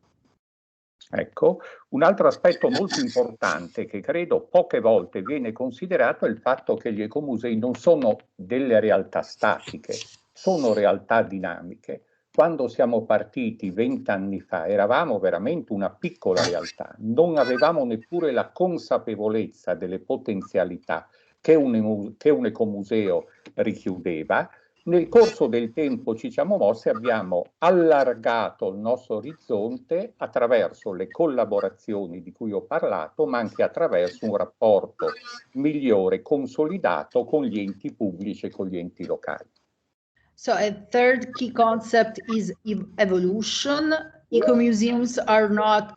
Ecco, un altro aspetto molto importante che credo poche volte viene considerato è il fatto che gli ecomusei non sono delle realtà statiche, sono realtà dinamiche. Quando siamo partiti 20 anni fa eravamo veramente una piccola realtà, non avevamo neppure la consapevolezza delle potenzialità che un ecomuseo richiudeva. Nel corso del tempo ci siamo mossi e abbiamo allargato il nostro orizzonte attraverso le collaborazioni di cui ho parlato, ma anche attraverso un rapporto migliore, consolidato con gli enti pubblici e con gli enti locali. So a third key concept is evolution. Ecomuseums are not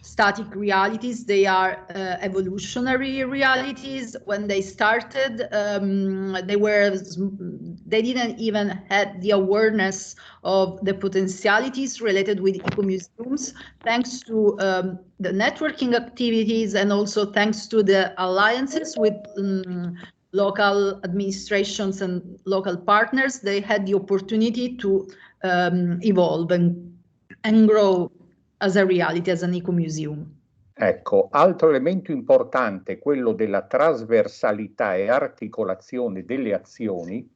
static realities, they are evolutionary realities. When they started, they didn't even have the awareness of the potentialities related with ecomuseums. Thanks to the networking activities and also thanks to the alliances with local administrations and local partners, they had the opportunity to evolve and grow as a reality, as an ecomuseum. Ecco, altro elemento importante, quello della trasversalità e articolazione delle azioni.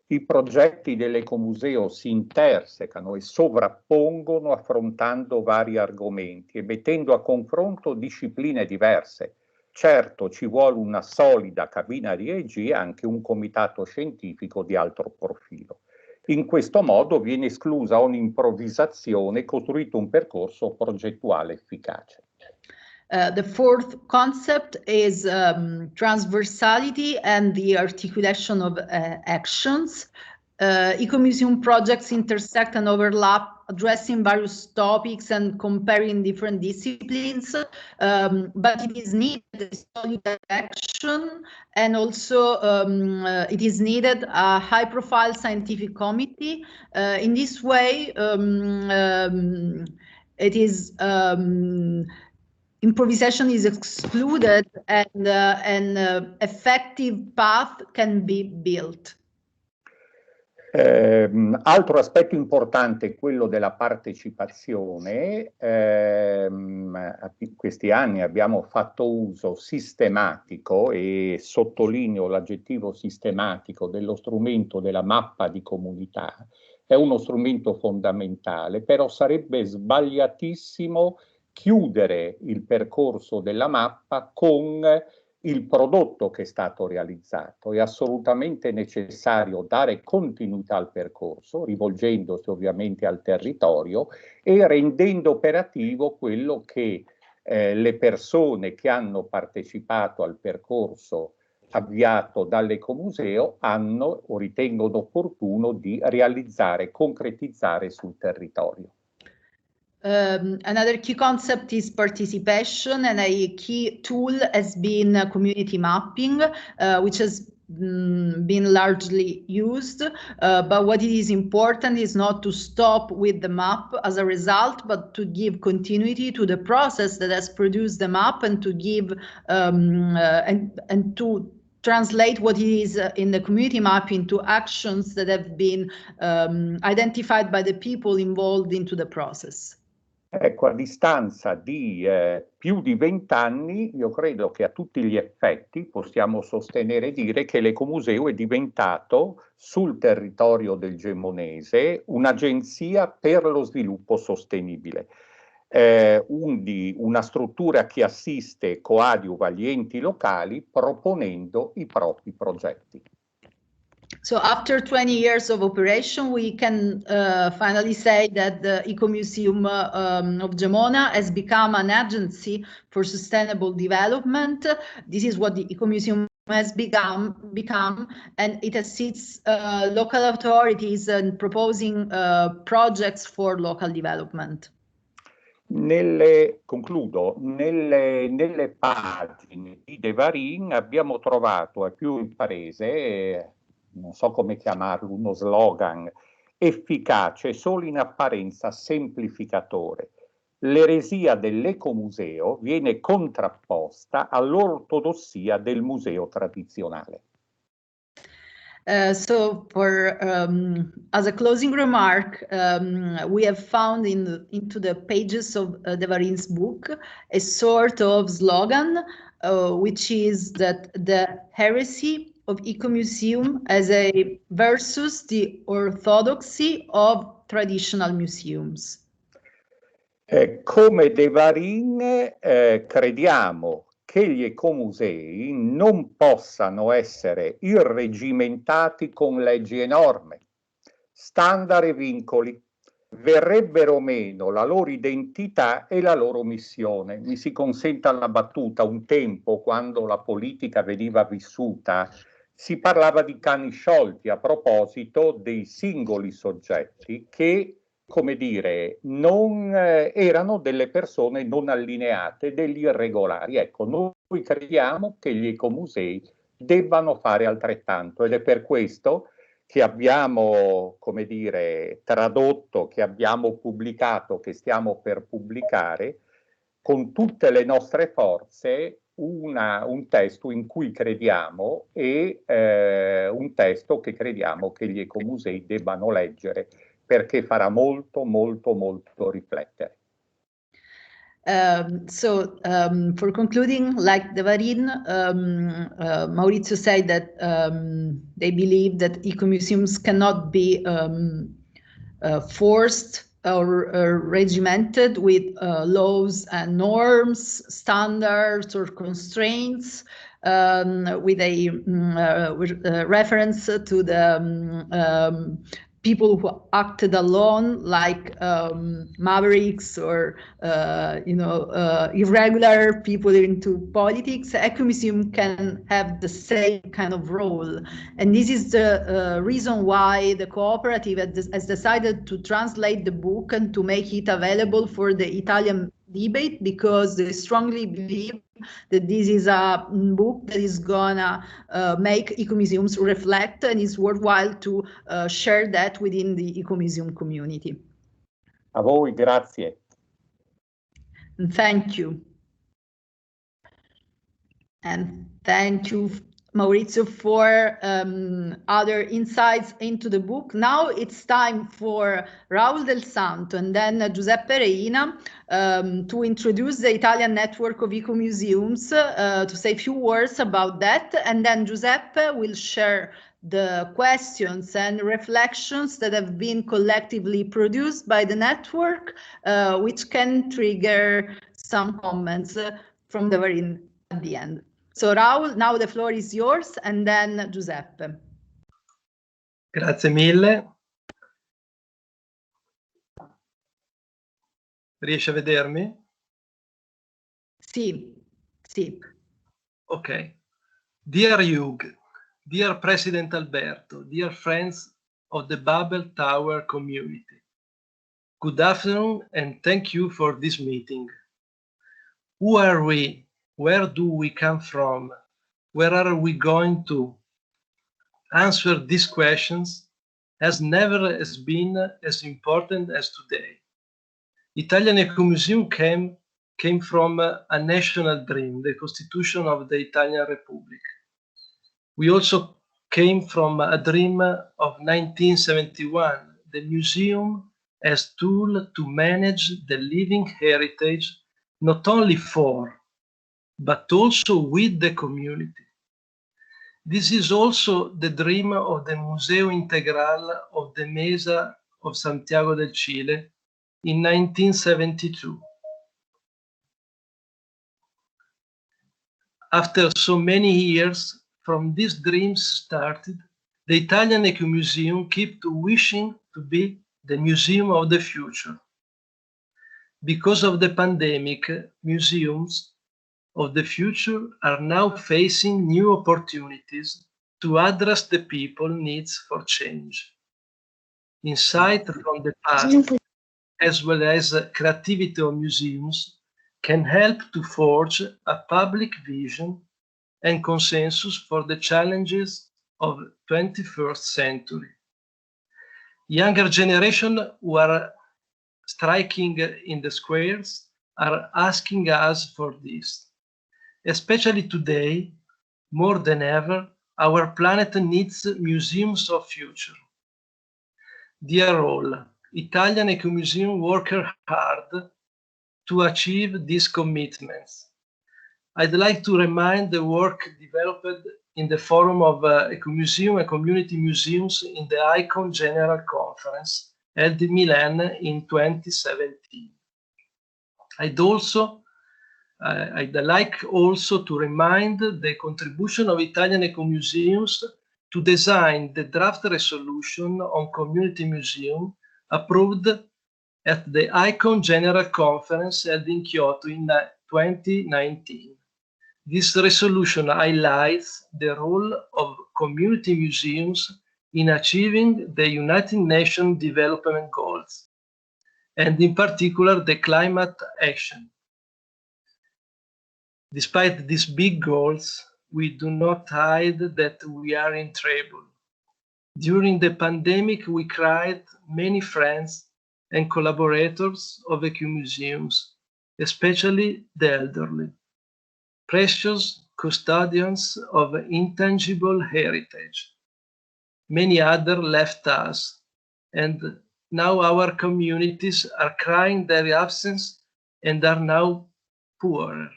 I progetti dell'Ecomuseo si intersecano e sovrappongono affrontando vari argomenti e mettendo a confronto discipline diverse. Certo, ci vuole una solida cabina di regia e anche un comitato scientifico di alto profilo. In questo modo viene esclusa ogni improvvisazione e costruito un percorso progettuale efficace. The fourth concept is transversality and the articulation of actions. Ecomuseum projects intersect and overlap, addressing various topics and comparing different disciplines, but it is needed solid action, and also it is needed a high-profile scientific committee. In this way, improvisation is excluded and an effective path can be built. Altro aspetto importante è quello della partecipazione. In questi anni abbiamo fatto uso sistematico, e sottolineo l'aggettivo sistematico, dello strumento della mappa di comunità. È uno strumento fondamentale, però sarebbe sbagliatissimo chiudere il percorso della mappa con il prodotto che è stato realizzato. È assolutamente necessario dare continuità al percorso, rivolgendosi ovviamente al territorio e rendendo operativo quello che le persone che hanno partecipato al percorso avviato dall'Ecomuseo hanno o ritengono opportuno di realizzare, concretizzare sul territorio. Another key concept is participation, and a key tool has been community mapping, which has been largely used, but what is important is not to stop with the map as a result, but to give continuity to the process that has produced the map, and to give and to translate what is in the community map into actions that have been identified by the people involved into the process. Ecco, a distanza di più di 20 anni, io credo che a tutti gli effetti possiamo sostenere e dire che l'Ecomuseo è diventato, sul territorio del Gemonese, un'agenzia per lo sviluppo sostenibile. Una struttura che assiste e coadiuva gli enti locali proponendo i propri progetti. So after 20 years of operation, we can finally say that the Ecomuseum of Gemona has become an agency for sustainable development. This is what the Ecomuseum has become, and it assists local authorities in proposing projects for local development. Concludo, nelle pagine di De Varine abbiamo trovato a più riprese, non so come chiamarlo, uno slogan efficace solo in apparenza semplificatore. L'eresia dell'Ecomuseo viene contrapposta all'ortodossia del museo tradizionale. So for as a closing remark, we have found into the pages of De Varine's book a sort of slogan, which is that the heresy of Ecomuseum as a versus the orthodoxy of traditional museums. Come De Varine crediamo che gli ecomusei non possano essere irregimentati con leggi e norme, standard e vincoli. Verrebbero meno la loro identità e la loro missione. Mi si consenta la battuta, un tempo quando la politica veniva vissuta si parlava di cani sciolti a proposito dei singoli soggetti che, come dire, non erano delle persone non allineate, degli irregolari. Ecco, noi crediamo che gli ecomusei debbano fare altrettanto ed è per questo che abbiamo, come dire, tradotto, che abbiamo pubblicato, che stiamo per pubblicare con tutte le nostre forze un testo in cui crediamo e un testo che crediamo che gli ecomusei debbano leggere perché farà molto, molto, molto riflettere. For concluding, like De Varine, Maurizio said that they believe that ecomuseums cannot be forced or regimented with laws and norms, standards or constraints, with a reference to the people who acted alone, like mavericks or irregular people into politics. Ecomuseum can have the same kind of role, and this is the reason why the cooperative has decided to translate the book and to make it available for the Italian debate, because they strongly believe that this is a book that is gonna make ecomuseums reflect, and it's worthwhile to share that within the ecomuseum community. A voi, grazie. And thank you. And thank you, Maurizio, for other insights into the book. Now it's time for Raul del Santo and then Giuseppe Reina to introduce the Italian network of ecomuseums, to say a few words about that, and then Giuseppe will share the questions and reflections that have been collectively produced by the network, which can trigger some comments from De Varine at the end. So Raul, now the floor is yours, and then Giuseppe. Grazie mille. Riesci a vedermi? Sì, sì. Ok. Dear Hugues, dear President Alberto, dear friends of the Babel Tower community, good afternoon and thank you for this meeting. Who are we? Where do we come from? Where are we going to? Answer these questions has never been as important as today. Italian Ecomuseum came from a national dream, the Constitution of the Italian Republic. We also came from a dream of 1971, the museum as tool to manage the living heritage, not only for, but also with the community. This is also the dream of the Museo Integral of the Mesa of Santiago del Chile in 1972. After so many years from these dreams started, The Italian Ecomuseum keeps wishing to be the museum of the future. Because of the pandemic, museums of the future are now facing new opportunities to address the people's needs for change. Insight from the past, as well as creativity of museums, can help to forge a public vision and consensus for the challenges of the 21st century. Younger generations who are striking in the squares are asking us for this. Especially today, more than ever, our planet needs museums of future. Dear all, Italian Ecomuseum worked hard to achieve these commitments. I'd like to remind the work developed in the Forum of Ecomuseum and Community Museums in the ICON General Conference held in Milan in 2017. I'd like also to remind the contribution of Italian Ecomuseums to design the draft resolution on community museum approved at the ICON General Conference held in Kyoto in 2019. This resolution highlights the role of community museums in achieving the United Nations Development Goals, and in particular the climate action. Despite these big goals, we do not hide that we are in trouble. During the pandemic, we cried many friends and collaborators of Ecomuseums, especially the elderly, precious custodians of intangible heritage. Many others left us, and now our communities are crying their absence and are now poorer.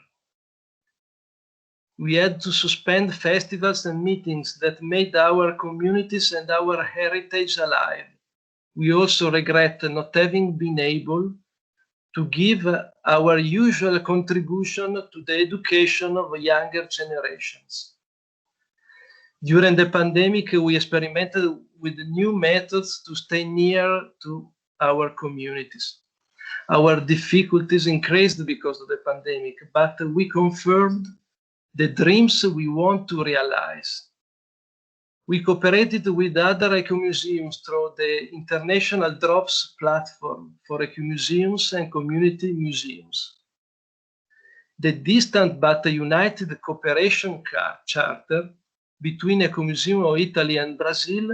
We had to suspend festivals and meetings that made our communities and our heritage alive. We also regret not having been able to give our usual contribution to the education of younger generations. During the pandemic, we experimented with new methods to stay near to our communities. Our difficulties increased because of the pandemic, but we confirmed the dreams we want to realize. We cooperated with other ecomuseums through the International Drops platform for ecomuseums and community museums. The distant but united cooperation charter between Ecomuseum of Italy and Brazil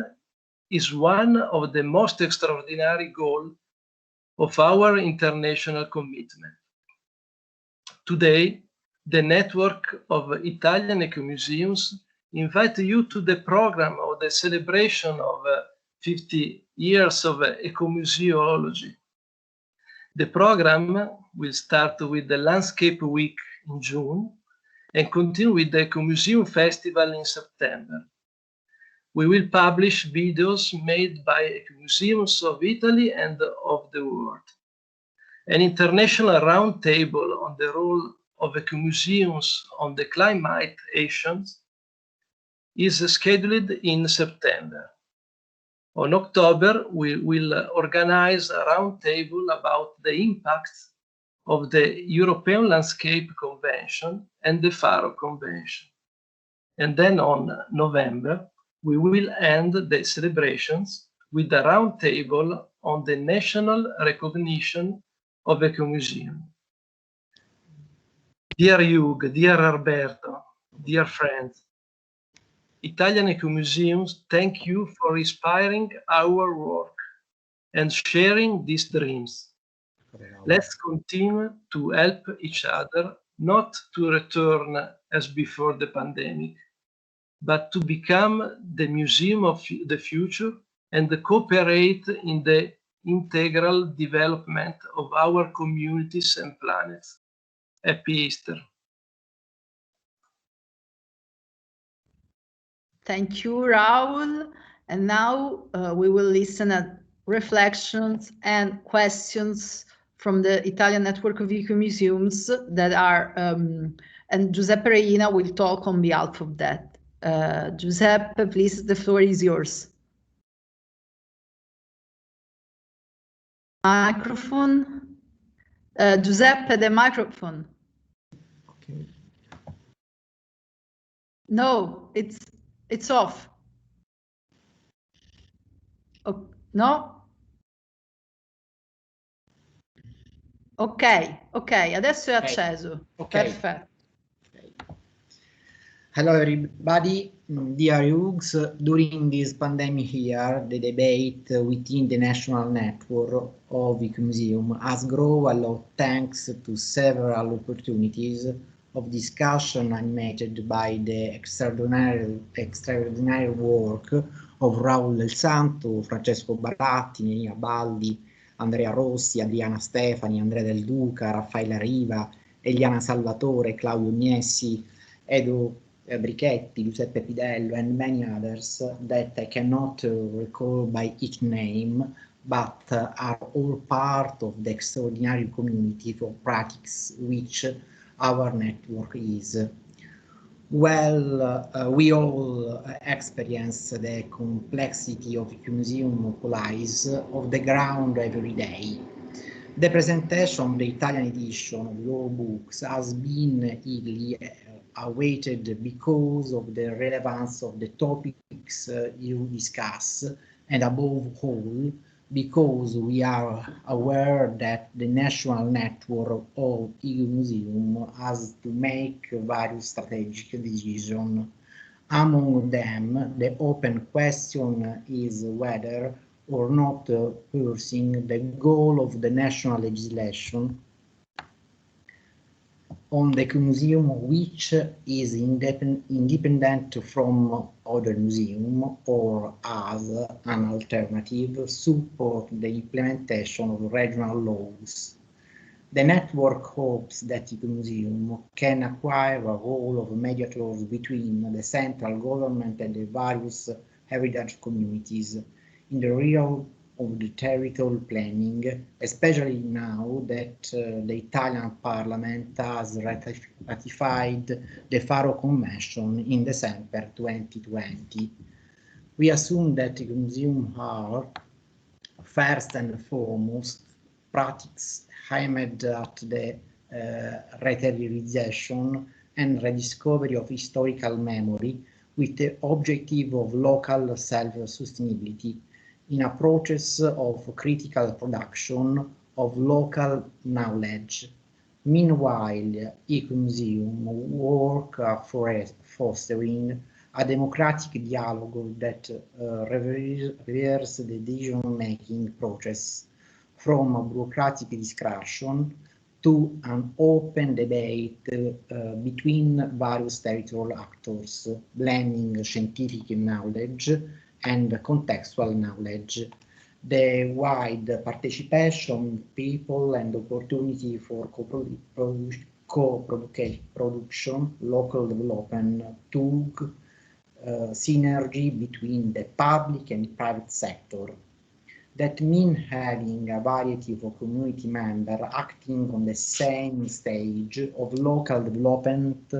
is one of the most extraordinary goals of our international commitment. Today, the network of Italian ecomuseums invite you to the program of the celebration of 50 years of ecomuseology. The program will start with the Landscape Week in June and continue with the Ecomuseum Festival in September. We will publish videos made by ecomuseums of Italy and of the world. An international roundtable on the role of ecomuseums on the climate actions is scheduled in September. On October, we will organize a roundtable about the impacts of the European Landscape Convention and the Faro Convention. And then on November, we will end the celebrations with a roundtable on the national recognition of Ecomuseum. Dear Hugues, dear Alberto, dear friends, Italian Ecomuseums thank you for inspiring our work and sharing these dreams. Let's continue to help each other not to return as before the pandemic, but to become the museum of the future and cooperate in the integral development of our communities and planets. Happy Easter. Thank you, Raul. And now we will listen at reflections and questions from the Italian Network of Ecomuseums that are, and Giuseppe Reina will talk on behalf of that Giuseppe, please, the floor is yours. Microphone. Giuseppe, the microphone. Okay. No, it's off. Oh, no? Ok, adesso è acceso. Okay. Perfetto. Hello everybody, dear Hugues. During this pandemic year, the debate within the national network of Ecomuseum has grown a lot thanks to several opportunities of discussion animated by the extraordinary work of Raul del Santo, Francesco Baratti, Nina Baldi, Andrea Rossi, Adriana Stefani, Andrea Del Duca, Raffaella Riva, Eliana Salvatore, Claudio Niessi, Edo Brichetti, Giuseppe Pidello, and many others that I cannot recall by each name, but are all part of the extraordinary community for practice which our network is. Well, we all experience the complexity of Ecomuseum police of the ground every day. The presentation of the Italian edition of your books has been eagerly awaited because of the relevance of the topics you discuss, and above all, because we are aware that the national network of Ecomuseum has to make various strategic decisions. Among them, the open question is whether or not pursuing the goal of the national legislation on the museum, which is independent from other museums, or as an alternative, support the implementation of regional laws. The network hopes that the museum can acquire a role of mediators between the central government and the various heritage communities in the realm of the territorial planning, especially now that the Italian Parliament has ratified the Faro Convention in December 2020. We assume that the museum are, first and foremost, practices aimed at the revitalization and rediscovery of historical memory with the objective of local self-sustainability in approaches of critical production of local knowledge. Meanwhile, Ecomuseum work for fostering a democratic dialogue that reverses the decision-making process from a bureaucratic discussion to an open debate between various territorial actors, blending scientific knowledge and contextual knowledge. The wide participation of people and opportunity for co-production, local development, to synergy between the public and private sector. That means having a variety of community members acting on the same stage of local development,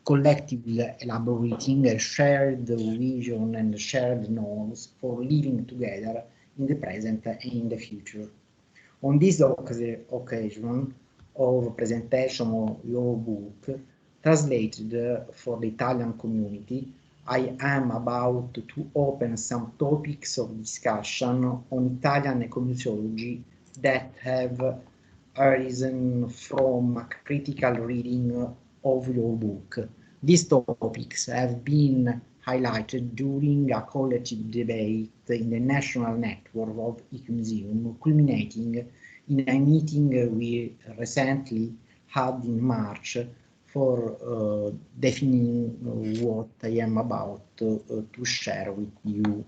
collectively elaborating a shared vision and shared norms for living together in the present and in the future. On this occasion of presentation of your book, translated for the Italian community, I am about to open some topics of discussion on Italian ecomuseology that have arisen from a critical reading of your book. These topics have been highlighted during a collective debate in the national network of Ecomuseum, culminating in a meeting we recently had in March for defining what I am about to share with you.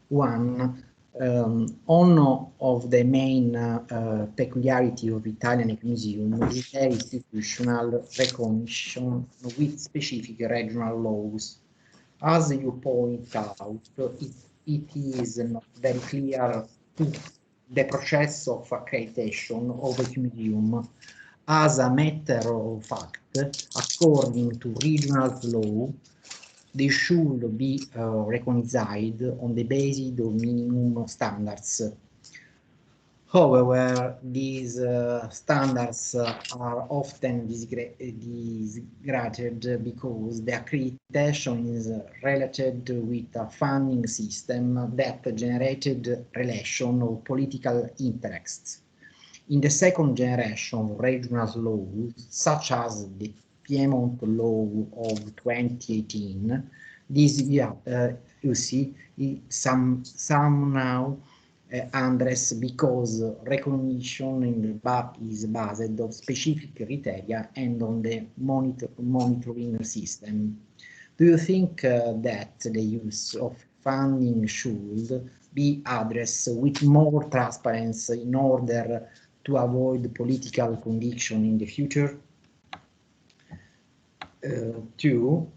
One of the main peculiarity of Italian Ecomuseum is their institutional recognition with specific regional laws. As you point out, it is not very clear the process of accreditation of Ecomuseum. As a matter of fact, according to regional law, they should be recognized on the basis of minimum standards. However, these standards are often disgraded because the accreditation is related with a funding system that generated relation of political interests. In the second generation of regional laws, such as the Piedmont Law of 2018, this you see somehow address because recognition is based on specific criteria and on the monitoring system. Do you think that the use of funding should be addressed with more transparency in order to avoid political condition in the future? 2.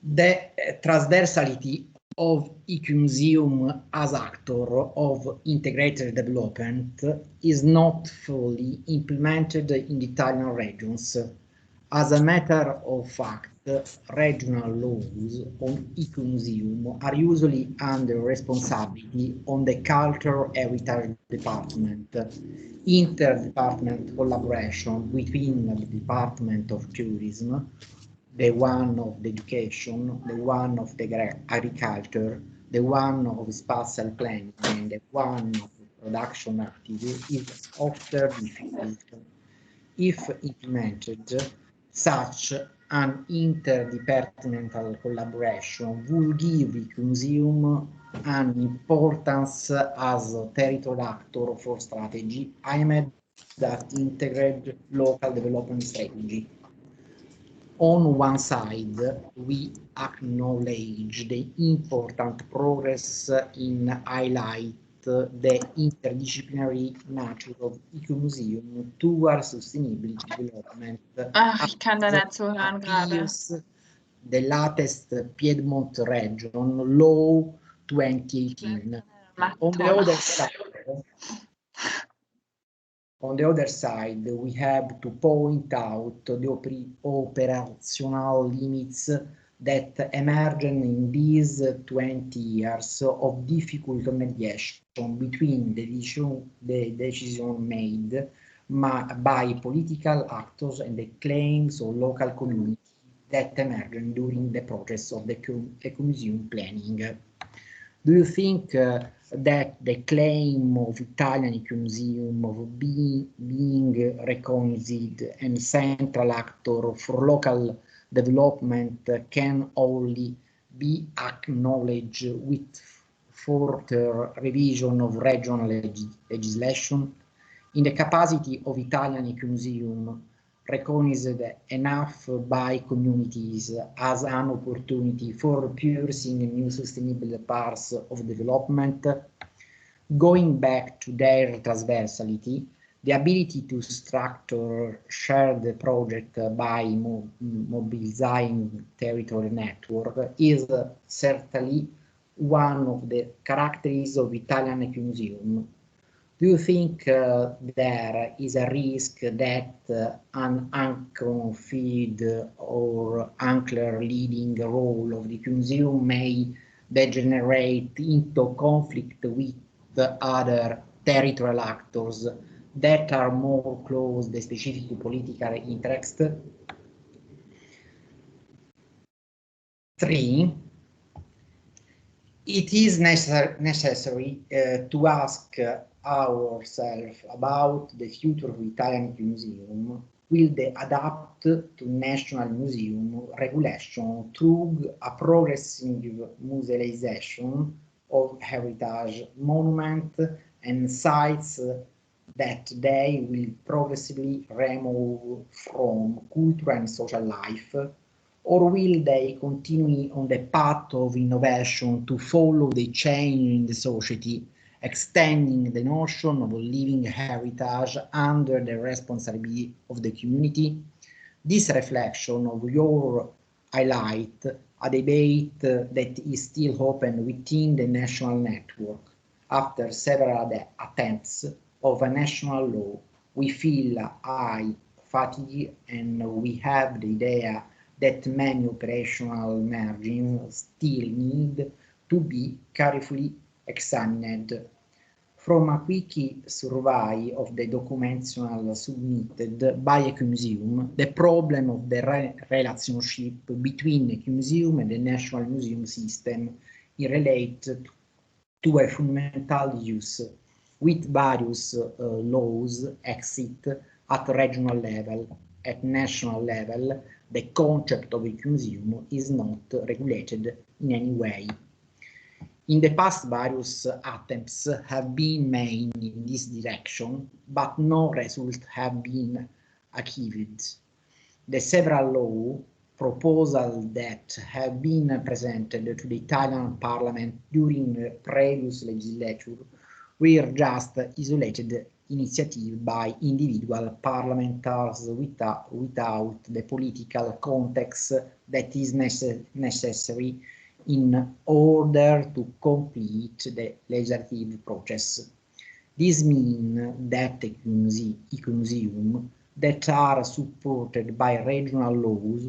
The transversality of Ecomuseum as actor of integrated development is not fully implemented in the Italian regions. As a matter of fact, regional laws on Ecomuseum are usually under responsibility on the Cultural Heritage Department. Inter-department collaboration between the Department of Tourism, the one of the education, the one of the agriculture, the one of spatial planning, and the one of production activity is often difficult. If implemented, such an interdepartmental collaboration will give the Ecomuseum an importance as a territorial actor for strategy aimed at integrated local development strategy. On one side, we acknowledge the important progress in highlight the interdisciplinary nature of Ecomuseum towards sustainable development. Ich kann da nicht zuhören gerade. The latest Piedmont Region Law 2018. On the other side, we have to point out the operational limits that emerged in these 20 years of difficult mediation between the decision made by political actors and the claims of local communities that emerged during the process of the Ecomuseum planning. Do you think that the claim of Italian Ecomuseum of being recognized and central actor for local development can only be acknowledged with further revision of regional legislation? In the capacity of Italian Ecomuseum recognized enough by communities as an opportunity for pursuing new sustainable paths of development, going back to their transversality, the ability to structure shared project by mobilizing territory network is certainly one of the characteristics of Italian Ecomuseum. Do you think there is a risk that an unconfirmed or unclear leading role of the Ecomuseum may degenerate into conflict with other territorial actors that are more close to the specific political interest? 3. It is necessary to ask ourselves about the future of Italian Museum. Will they adapt to national museum regulation through a progressive musealization of heritage monument and sites that they will progressively remove from cultural and social life? Or will they continue on the path of innovation to follow the change in the society, extending the notion of living heritage under the responsibility of the community? This reflection of your highlight a debate that is still open within the national network. After several attempts of a national law, we feel high fatigue and we have the idea that many operational margins still need to be carefully examined. From a quick survey of the documents submitted by Ecomuseum, the problem of the relationship between Ecomuseum and the National Museum system is related to a fundamental use, with various laws exist at regional level. At national level, the concept of Ecomuseum is not regulated in any way. In the past, various attempts have been made in this direction, but no results have been achieved. The several law proposals that have been presented to the Italian Parliament during the previous legislature were just isolated initiatives by individual parliamentarians without the political context that is necessary in order to complete the legislative process. This means that Ecomuseum that are supported by regional laws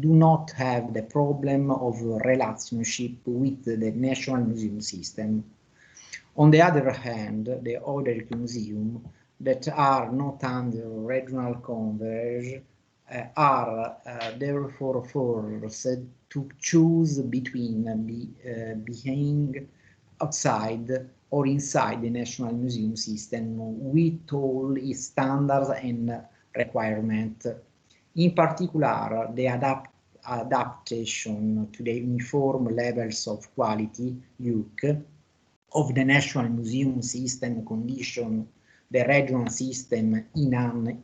do not have the problem of relationship with the National Museum system. On the other hand, the other Ecomuseum that are not under regional coverage are therefore forced to choose between being outside or inside the National Museum system with all its standards and requirements. In particular, the adaptation to the uniform levels of quality, UC, of the National Museum system condition the regional system in an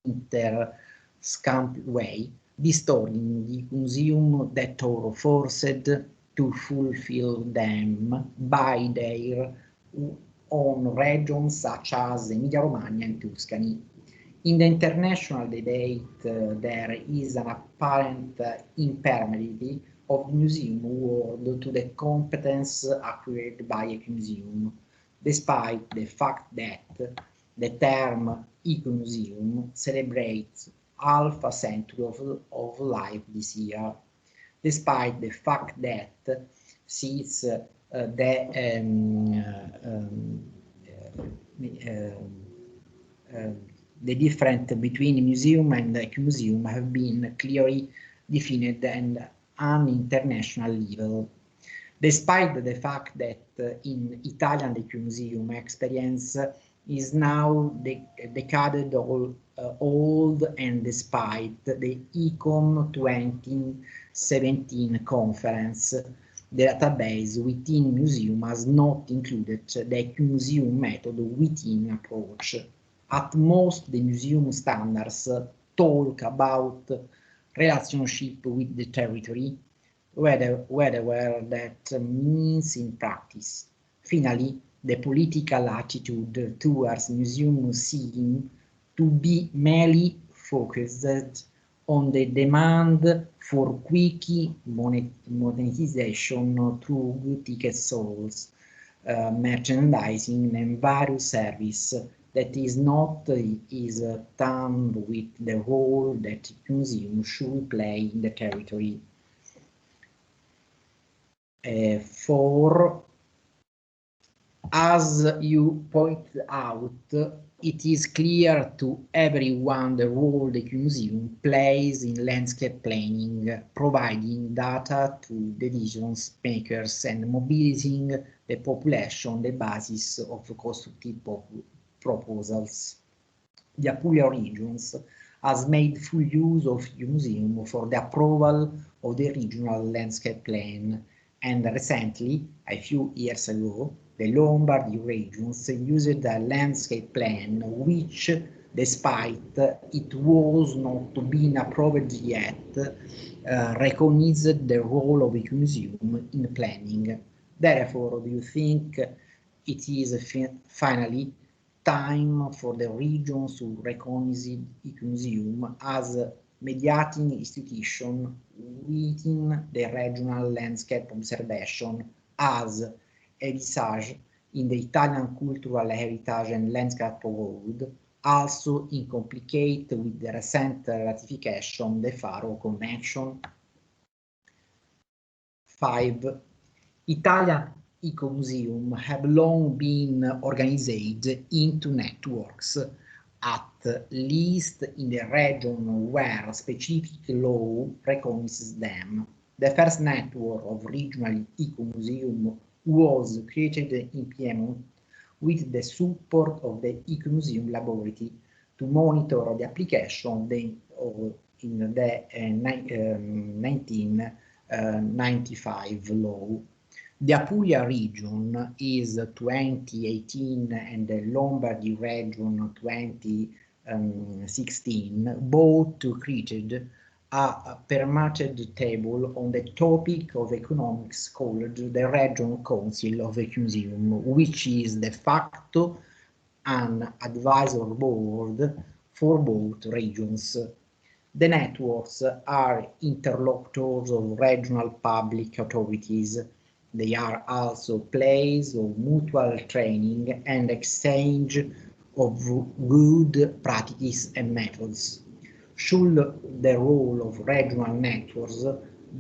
interscamp way, distorting the museum that are forced to fulfill them by their own regions such as Emilia-Romagna and Tuscany. In the international debate, there is an apparent impermeability of the museum world to the competence acquired by Ecomuseum, despite the fact that the term Ecomuseum celebrates half a century of life this year, despite the fact that since the difference between museum and Ecomuseum have been clearly defined and on international level. Despite the fact that in Italian Ecomuseum experience is now decaded old, and despite the Ecom 2017 conference, the database within museum has not included the Ecomuseum method within approach. At most, the museum standards talk about relationship with the territory, whether that means in practice. Finally, the political attitude towards museum seem to be merely focused on the demand for quick monetization through ticket sales, merchandising, and various services that is not done with the role that the museum should play in the territory. As you point out, it is clear to everyone the role the museum plays in landscape planning, providing data to decision makers and mobilizing the population, the basis of constructive proposals. The Apulia regions has made full use of the museum for the approval of the regional landscape plan, and recently, a few years ago, the Lombardy regions used a landscape plan which, despite it was not being approved yet, recognized the role of the museum in planning. Therefore, do you think it is finally time for the regions to recognize the museum as a mediating institution within the regional landscape observation as envisaged in the Italian Cultural Heritage and Landscape Road, also incomplicated with the recent ratification of the Faro Convention. 5. Italian Ecomuseum have long been organized into networks, at least in the region where specific law recognizes them. The first network of regional Ecomuseum was created in Piedmont with the support of the Ecomuseum Laboratory to monitor the application in the 1995 law. The Apulia region is 2018 and the Lombardy region 2016 both created a permanent table on the topic of economics called the Regional Council of Ecomuseum, which is de facto an advisory board for both regions. The networks are interlocutors of regional public authorities. They are also places of mutual training and exchange of good practices and methods. Should the role of regional networks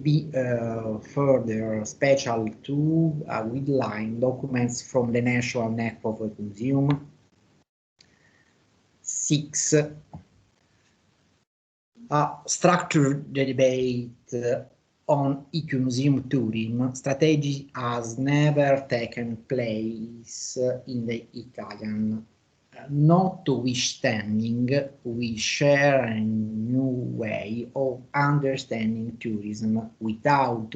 be further special to guideline documents from the National Network of Museum? 6. A structured debate on Ecomuseum tourism strategy has never taken place in the Italian. Notwithstanding, we share a new way of understanding tourism without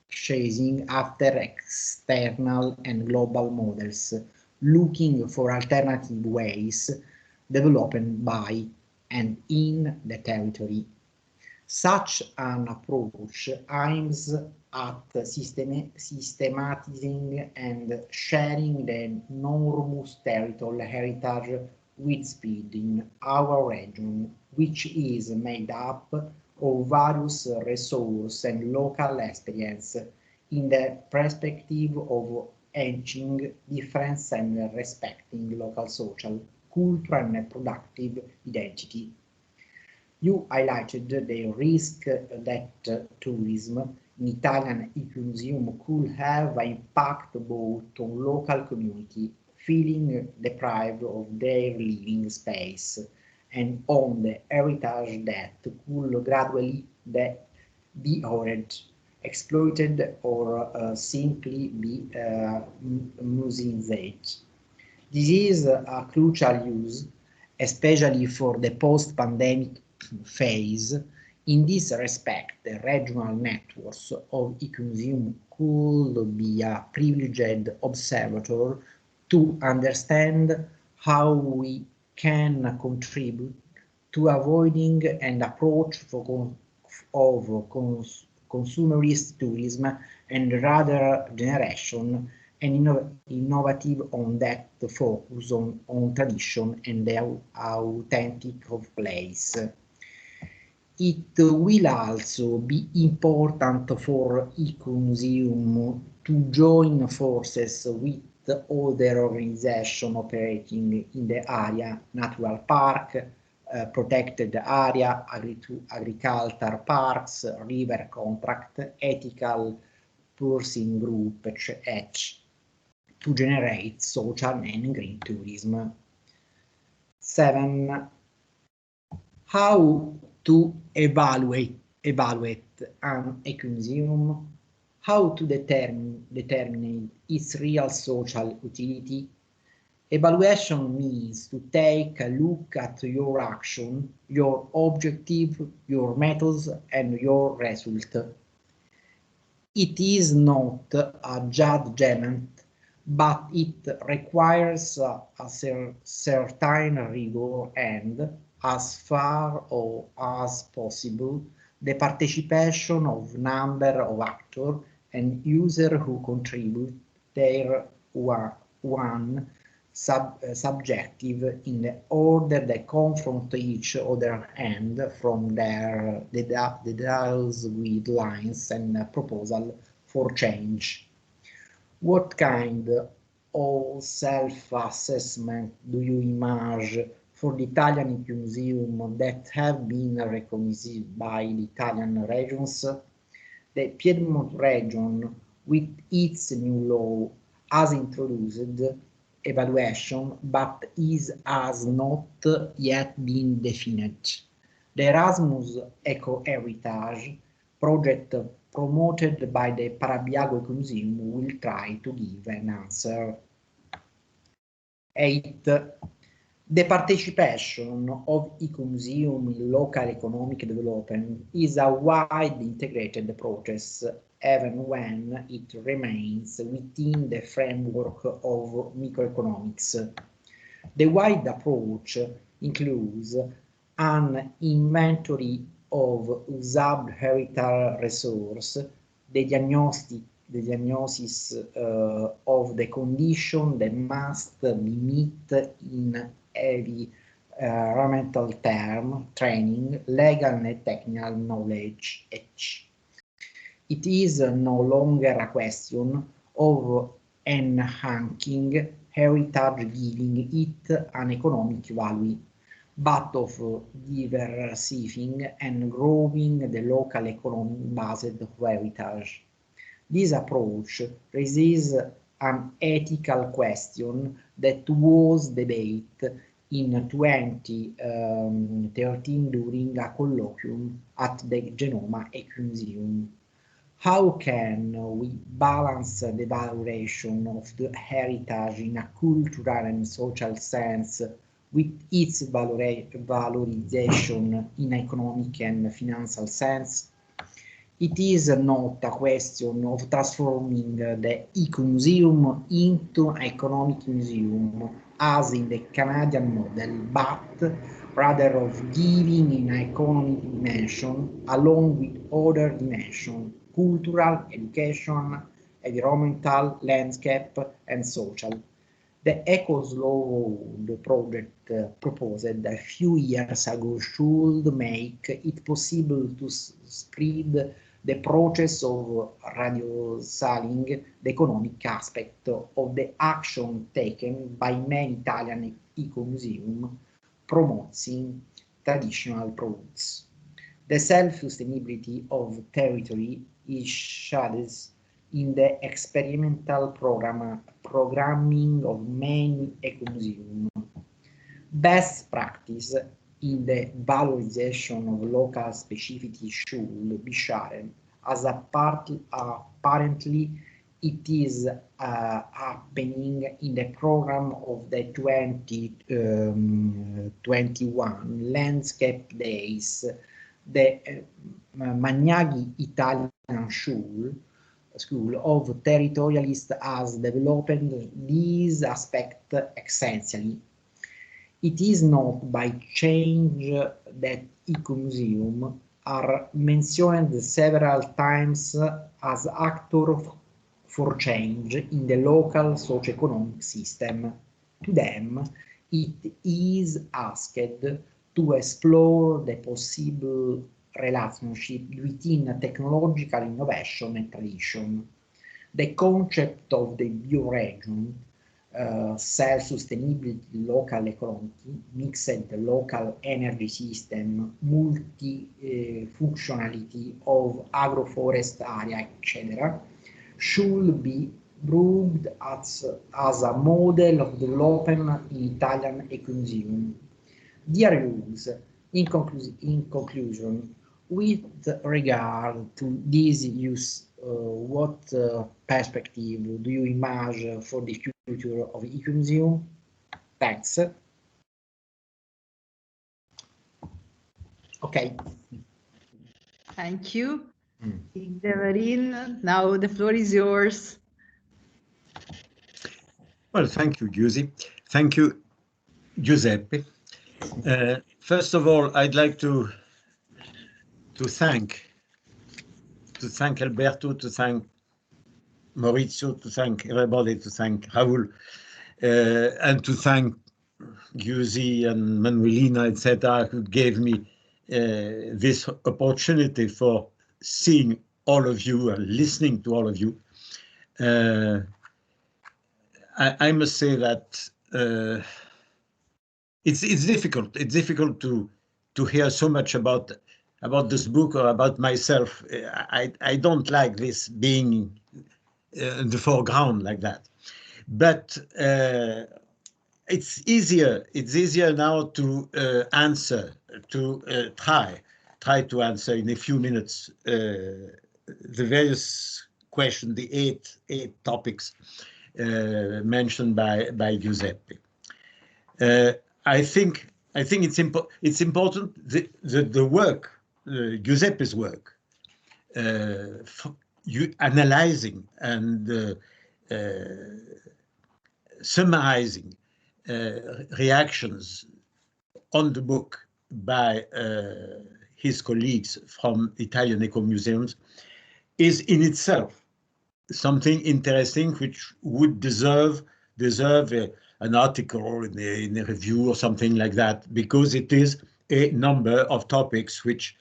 chasing after external and global models, looking for alternative ways developed by and in the territory. Such an approach aims at systematizing and sharing the enormous territorial heritage with speed in our region, which is made up of various resources and local experience in the perspective of enriching difference and respecting local social, cultural and productive identity. You highlighted the risk that tourism in Italian Ecomuseum could have an impact both on local community feeling deprived of their living space and on the heritage that could gradually be hoarded, exploited, or simply be museumized. This is a crucial use, especially for the post-pandemic phase. In this respect, the regional networks of Ecomuseum could be a privileged observer to understand how we can contribute to avoiding an approach of consumerist tourism and rather generation and innovative on that focus on tradition and the authentic of place. It will also be important for Ecomuseum to join forces with other organizations operating in the area, natural park, protected area, agricultural parks, river contract, ethical pursuing group, etc., to generate social and green tourism. 7. How to evaluate an Ecomuseum? How to determine its real social utility? Evaluation means to take a look at your action, your objective, your methods, and your result. It is not a judgment, but it requires a certain rigor and, as far as possible, the participation of number of actors and users who contribute their one subjective in order that confront each other and from their details with lines and proposal for change. What kind of self-assessment do you imagine for the Italian Ecomuseum that have been recognized by the Italian regions. The Piedmont region, with its new law, has introduced evaluation, but has not yet been defined. The Erasmus Eco-Heritage project promoted by the Parabiago Ecomuseum will try to give an answer. 8. The participation of Ecomuseum in local economic development is a wide integrated process, even when it remains within the framework of microeconomics. The wide approach includes an inventory of usable heritage resource, the diagnosis of the condition that must be met in every environmental term, training, legal and technical knowledge. It is no longer a question of enhancing heritage, giving it an economic value, but of diversifying and growing the local economy based on heritage. This approach raises an ethical question that was debated in 2013 during a colloquium at the Genoma Ecomuseum. How can we balance the valorization of the heritage in a cultural and social sense with its valorization in economic and financial sense? It is not a question of transforming the Ecomuseum into an economic museum, as in the Canadian model, but rather of giving an economic dimension along with other dimensions: cultural, education, environmental, landscape, and social. The Ecomuseum project proposed a few years ago should make it possible to spread the process of radicalizing the economic aspect of the action taken by many Italian ecomuseums promoting traditional products. The self-sustainability of territory is shadowed in the experimental programming of many ecomuseums. Best practice in the valorization of local specificity should be shared, as apparently it is happening in the program of the 2021 Landscape Days. The Magnaghi Italian School of Territorialists has developed this aspect extensively. It is not by change that Ecomuseum are mentioned several times as actor for change in the local socio-economic system. To them, it is asked to explore the possible relationship between technological innovation and tradition. The concept of the bioregion, self-sustainability, local economy, mixed local energy system, multi-functionality of agroforest area, etc., should be proved as a model of development in Italian ecomuseum. Dear Hugues, in conclusion, with regard to this use, what perspective do you imagine for the future of Ecomuseum? Thanks. Okay. Thank you. Hugues De Varine, now the floor is yours. Well, thank you, Giusy. Thank you, Giuseppe. First of all, I'd like to thank Alberto, to thank Maurizio, to thank everybody, to thank Raul, and to thank Giusy and Manuelina, etc., who gave me this opportunity for seeing all of you and listening to all of you. I must say that it's difficult. It's difficult to hear so much about this book or about myself. I don't like this being in the foreground like that. But it's easier. It's easier now to answer, to try to answer in a few minutes the various questions, the eight topics mentioned by Giuseppe. I think it's important the work, Giuseppe's work, analyzing and summarizing reactions on the book by his colleagues from Italian Ecomuseums is in itself something interesting, which would deserve an article in a review or something like that, because it is a number of topics which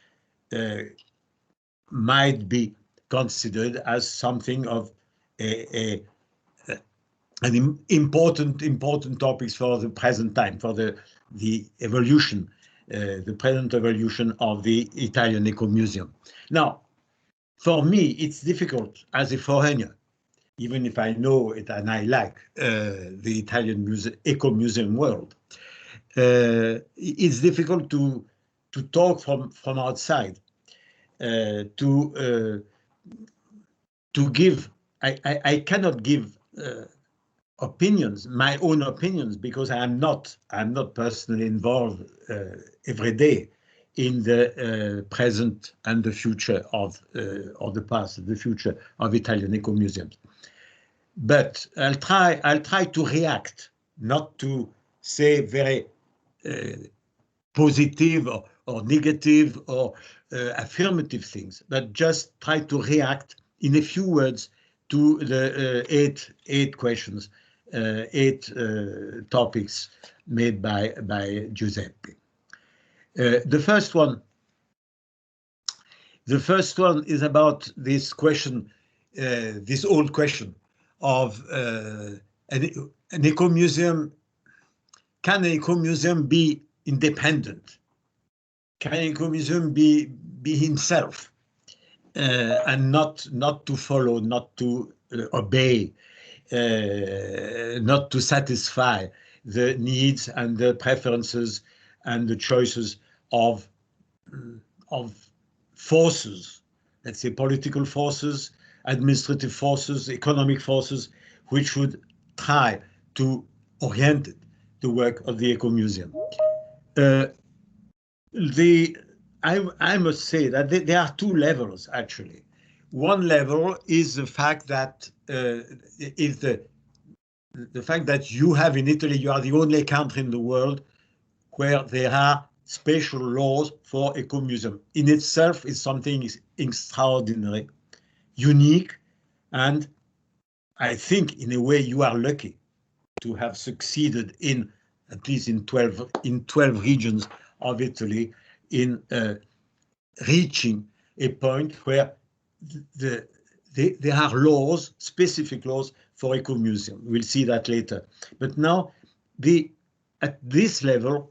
might be considered as something of an important topics for the present time, for the evolution, the present evolution of the Italian Ecomuseum. Now, for me, it's difficult as a foreigner, even if I know it and I like the Italian Ecomuseum world. It's difficult to talk from outside, to give. I cannot give opinions, my own opinions, because I'm not personally involved every day in the present and the future of or the past and the future of Italian Ecomuseums. But I'll try to react, not to say very positive or negative or affirmative things, but just try to react in a few words to the eight questions, eight topics made by Giuseppe. The first one is about this question, this old question of an ecomuseum. Can an ecomuseum be independent? Can an ecomuseum be himself and not to follow, not to obey, not to satisfy the needs and the preferences and the choices of forces, let's say political forces, administrative forces, economic forces, which would try to orient the work of the Ecomuseum. I must say that there are two levels, actually. One level is the fact that the fact that you have in Italy, you are the only country in the world where there are special laws for Ecomuseum. In itself is something extraordinary, unique, and I think in a way you are lucky to have succeeded in at least in 12 regions of Italy in reaching a point where there are laws, specific laws for Ecomuseum. We'll see that later. But now, at this level,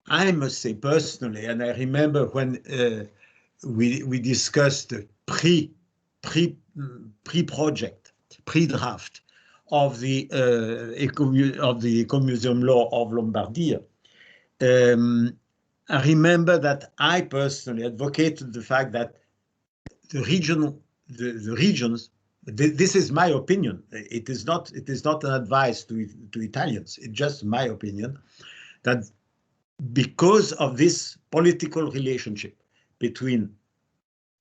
I must say personally, and I remember when we discussed the pre-project, pre-draft of the Ecomuseum law of Lombardia. I remember that I personally advocated the fact that the regions. This is my opinion. It is not an advice to Italians. It's just my opinion that because of this political relationship between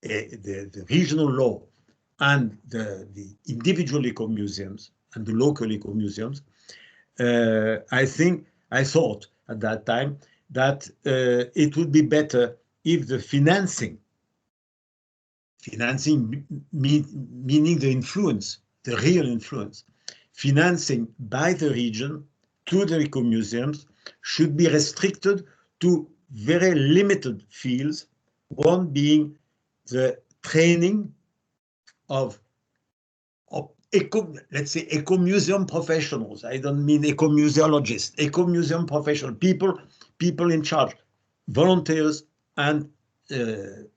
the regional law and the individual ecomuseums and the local ecomuseums, I thought at that time that it would be better if the financing meaning the influence, the real influence, financing by the region to the ecomuseums should be restricted to very limited fields, one being the training of let's say ecomuseum professionals. I don't mean ecomuseologists, ecomuseum professional people in charge, volunteers and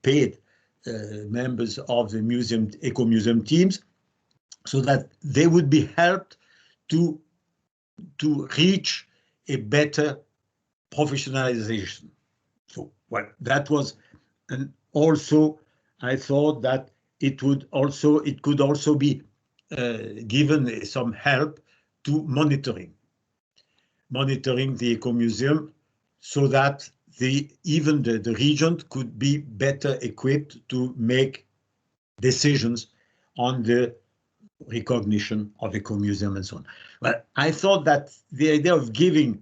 paid members of the ecomuseum teams, so that they would be helped to reach a better professionalization. So, well, that was, and also I thought that it could also be given some help to monitoring the Ecomuseum, so that even the region could be better equipped to make decisions on the recognition of Ecomuseum and so on. But I thought that the idea of giving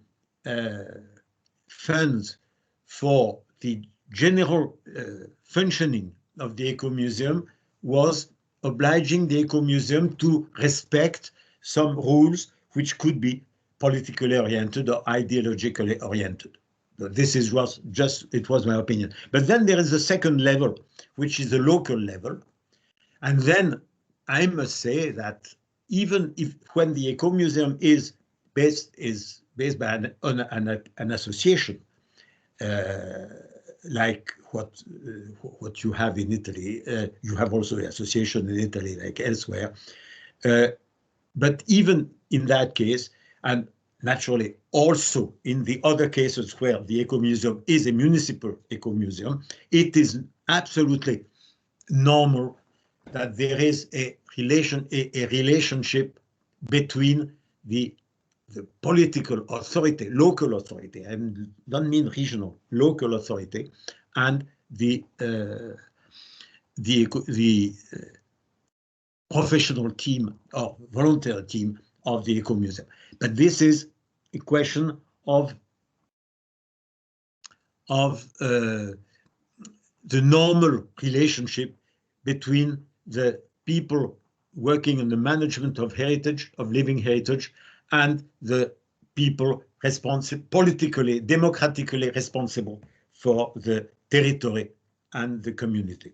funds for the general functioning of the Ecomuseum was obliging the Ecomuseum to respect some rules which could be politically oriented or ideologically oriented. So this was it was my opinion. But then there is a second level, which is the local level. And then I must say that even if when the Ecomuseum is based by an association, like what you have in Italy, you have also an association in Italy like elsewhere. But even in that case, and naturally also in the other cases where the Ecomuseum is a municipal Ecomuseum, it is absolutely normal that there is a relationship between the political authority, local authority, I don't mean regional, local authority, and the professional team or volunteer team of the Ecomuseum. But this is a question of the normal relationship between the people working on the management of heritage, of living heritage, and the people politically, democratically responsible for the territory and the community.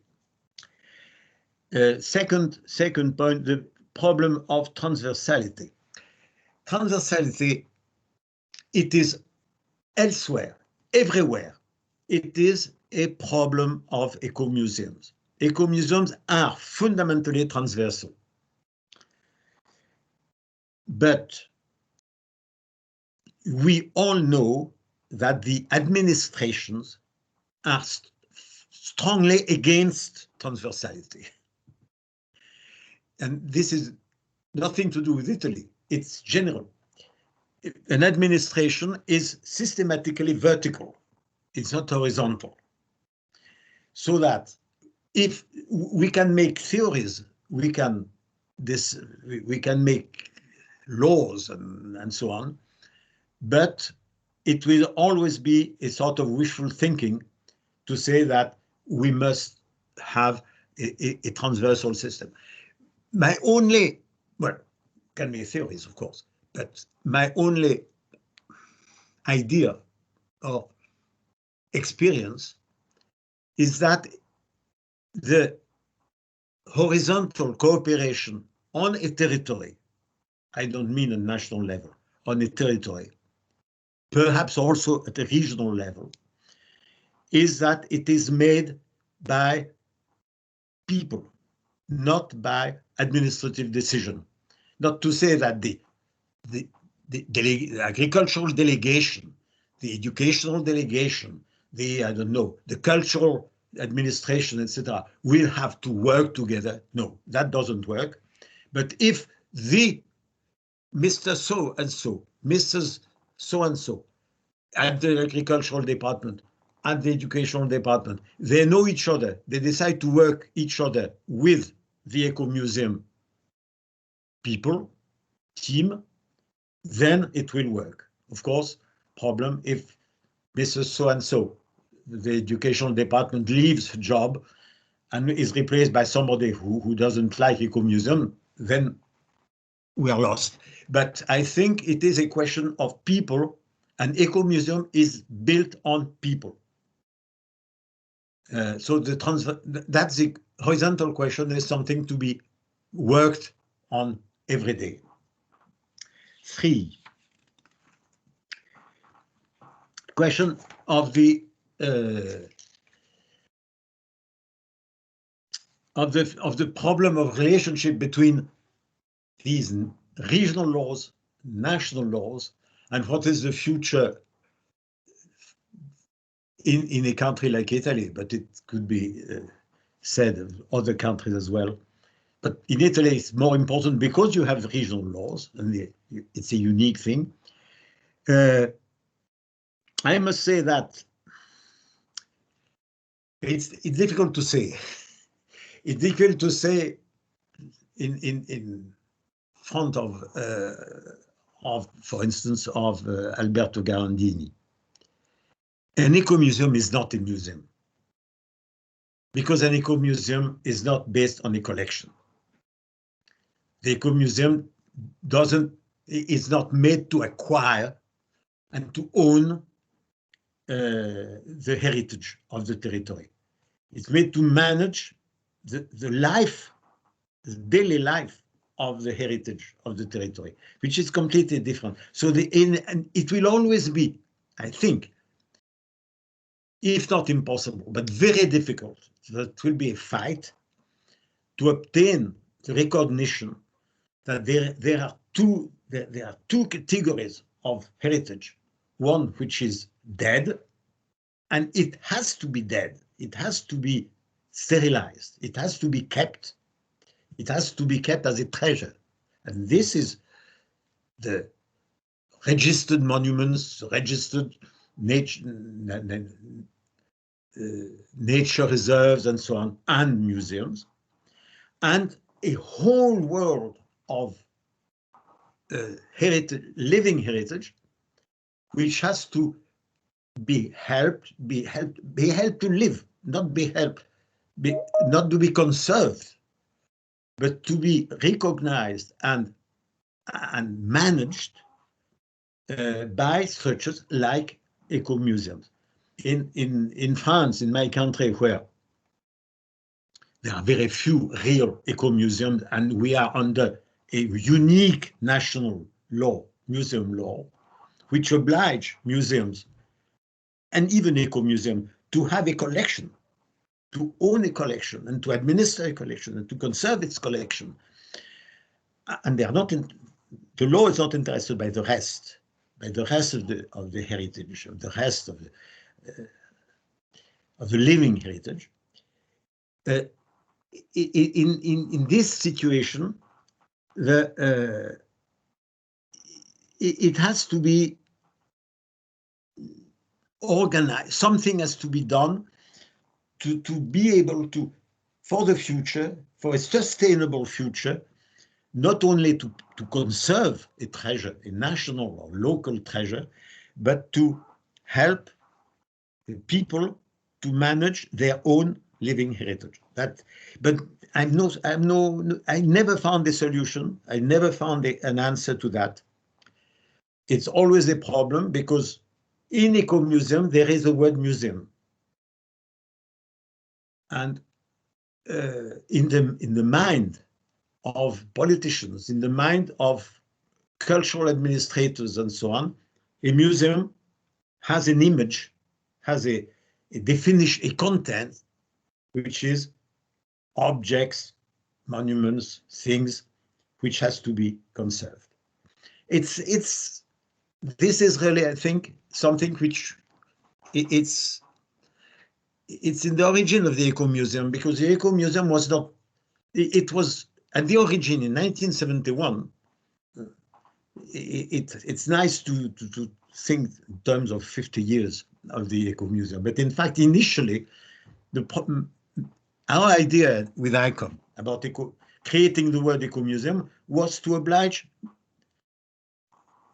Second point, the problem of transversality. Transversality, it is elsewhere, everywhere. It is a problem of ecomuseums. Ecomuseums are fundamentally transversal. But we all know that the administrations are strongly against transversality. And this is nothing to do with Italy, it's general. An administration is systematically vertical, it's not horizontal. So that if we can make theories, we can make laws and so on, but it will always be a sort of wishful thinking to say that we must have a transversal system. My only, well, can be theories, of course, but my only idea or experience is that the horizontal cooperation on a territory, I don't mean a national level, on a territory, perhaps also at a regional level, is that it is made by people, not by administrative decision. Not to say that the agricultural delegation, the educational delegation, the cultural administration, etc., will have to work together. No, that doesn't work. But if the Mr. So-and-so, Mrs. So-and-so at the agricultural department, at the educational department, they know each other, they decide to work each other with the Ecomuseum people, team, then it will work. Of course, problem if Mrs. So-and-so, the educational department, leaves her job and is replaced by somebody who doesn't like Ecomuseum, then we are lost. But I think it is a question of people, and Ecomuseum is built on people. So that's the horizontal question, is something to be worked on every day. 3. Question of the problem of relationship between these regional laws, national laws, and what is the future in a country like Italy, but it could be said of other countries as well. But in Italy, it's more important because you have regional laws, and it's a unique thing. I must say that it's difficult to say. It's difficult to say in front of for instance, of Alberto Garlandini. An ecomuseum is not a museum, because an ecomuseum is not based on a collection. The ecomuseum is not made to acquire and to own the heritage of the territory. It's made to manage the life, the daily life of the heritage of the territory, which is completely different. So and it will always be, I think, if not impossible, but very difficult. That will be a fight to obtain the recognition that there are two categories of heritage. One which is dead, and it has to be dead. It has to be sterilized. It has to be kept. It has to be kept as a treasure. And this is the registered monuments, registered nature reserves and so on, and museums, and a whole world of living heritage, which has to be helped to live, not to be conserved, but to be recognized and managed by structures like ecomuseums. In France, in my country, where there are very few real ecomuseums, and we are under a unique national law, museum law, which oblige museums and even ecomuseum to have a collection, to own a collection, and to administer a collection, and to conserve its collection. And they are not the law is not interested by the rest of the heritage, of the rest of the living heritage. In this situation, it has to be organized. Something has to be done to be able to, for the future, for a sustainable future, not only to conserve a treasure, a national or local treasure, but to help the people to manage their own living heritage. But I never found a solution. I never found an answer to that. It's always a problem, because in ecomuseum there is the word museum, and in the mind of politicians, in the mind of cultural administrators and so on, a museum has an image, has a definition, a content, which is objects, monuments, things, which has to be conserved. This is really, I think, something which it's in the origin of the Ecomuseum, because the Ecomuseum was not, it was at the origin in 1971. It's nice to think in terms of 50 years of the Ecomuseum, but in fact, initially, our idea with ICOM about creating the word Ecomuseum was to oblige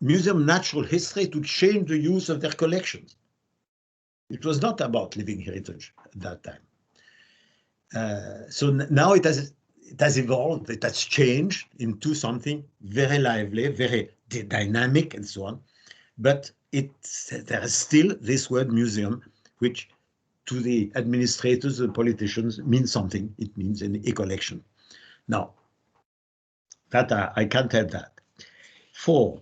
Museum Natural History to change the use of their collections. It was not about living heritage at that time. So now it has evolved, it has changed into something very lively, very dynamic, and so on. But there is still this word museum, which to the administrators and politicians means something. It means a collection. Now, That I can't help that. 4,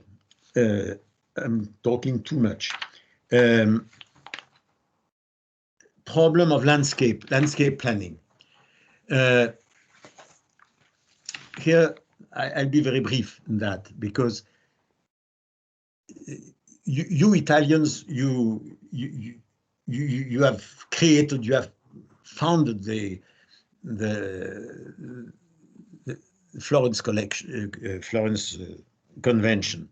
I'm talking too much. Problem of landscape planning. Here, I'll be very brief in that, because you Italians, you have created, you have founded the Florence Convention.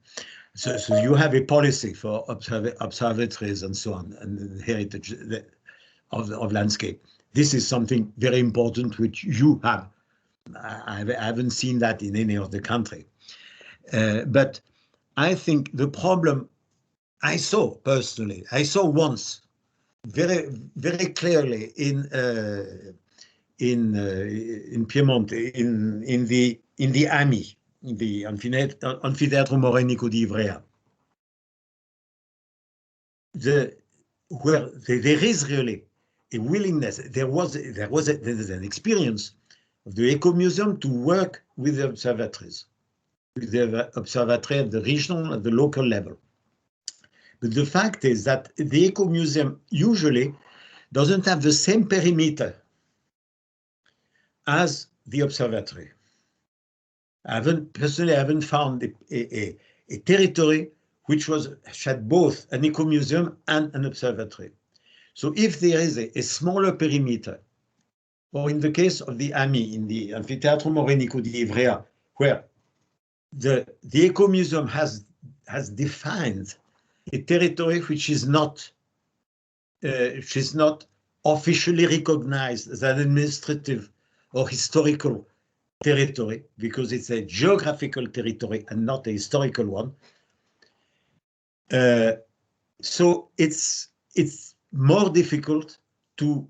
So you have a policy for observatories and so on, and heritage of landscape. This is something very important which you have. I haven't seen that in any other country. But I think the problem I saw personally, I saw once very, very clearly in Piemonte, in the AMI, the Anfiteatro Morenico di Ivrea, where there is really a willingness. There's an experience of the Ecomuseum to work with the observatories, with the observatory at the regional and the local level. But the fact is that the Ecomuseum usually doesn't have the same perimeter as the observatory. Personally, I haven't found a territory which had both an Ecomuseum and an observatory. So if there is a smaller perimeter, or in the case of the AMI, in the Anfiteatro Morenico di Ivrea, where the Ecomuseum has defined a territory which is not officially recognized as an administrative or historical territory, because it's a geographical territory and not a historical one. So it's more difficult to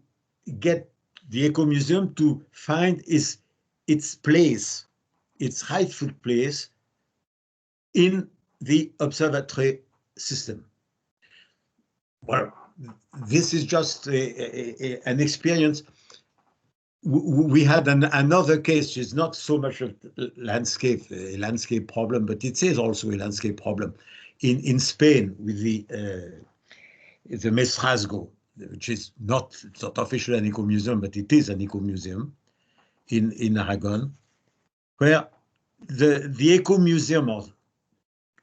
get the Ecomuseum to find its place, its rightful place in the observatory system. Well, this is just an experience. We had another case, which is not so much a landscape problem, but it is also a landscape problem in Spain with the Maestrazgo, which is it's not officially an Ecomuseum, but it is an Ecomuseum in Aragon, where the Ecomuseum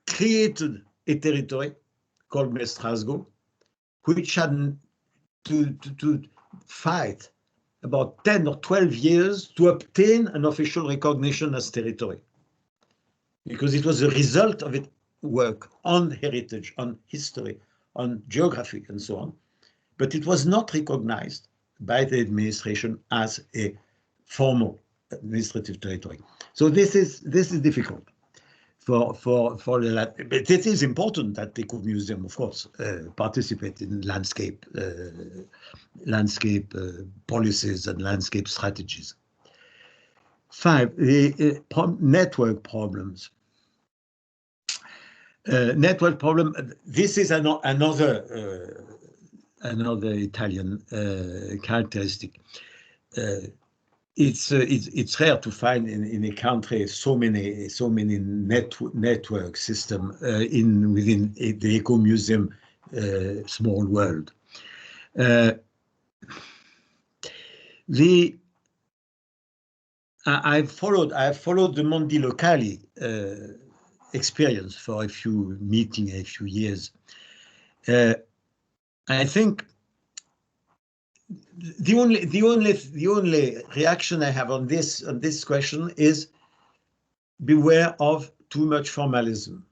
created a territory called Maestrazgo, which had to fight about 10 or 12 years to obtain an official recognition as territory, because it was a result of its work on heritage, on history, on geography, and so on. But it was not recognized by the administration as a formal administrative territory. So this is difficult for the, but it is important that the Ecomuseum, of course, participate in landscape policies and landscape strategies. 5, the network problems. Network problem. This is another Italian characteristic. It's rare to find in a country so many network system within the Ecomuseum small world. I've followed the Mondi Locali experience for a few meetings, a few years. I think the only reaction I have on this question is beware of too much formalism,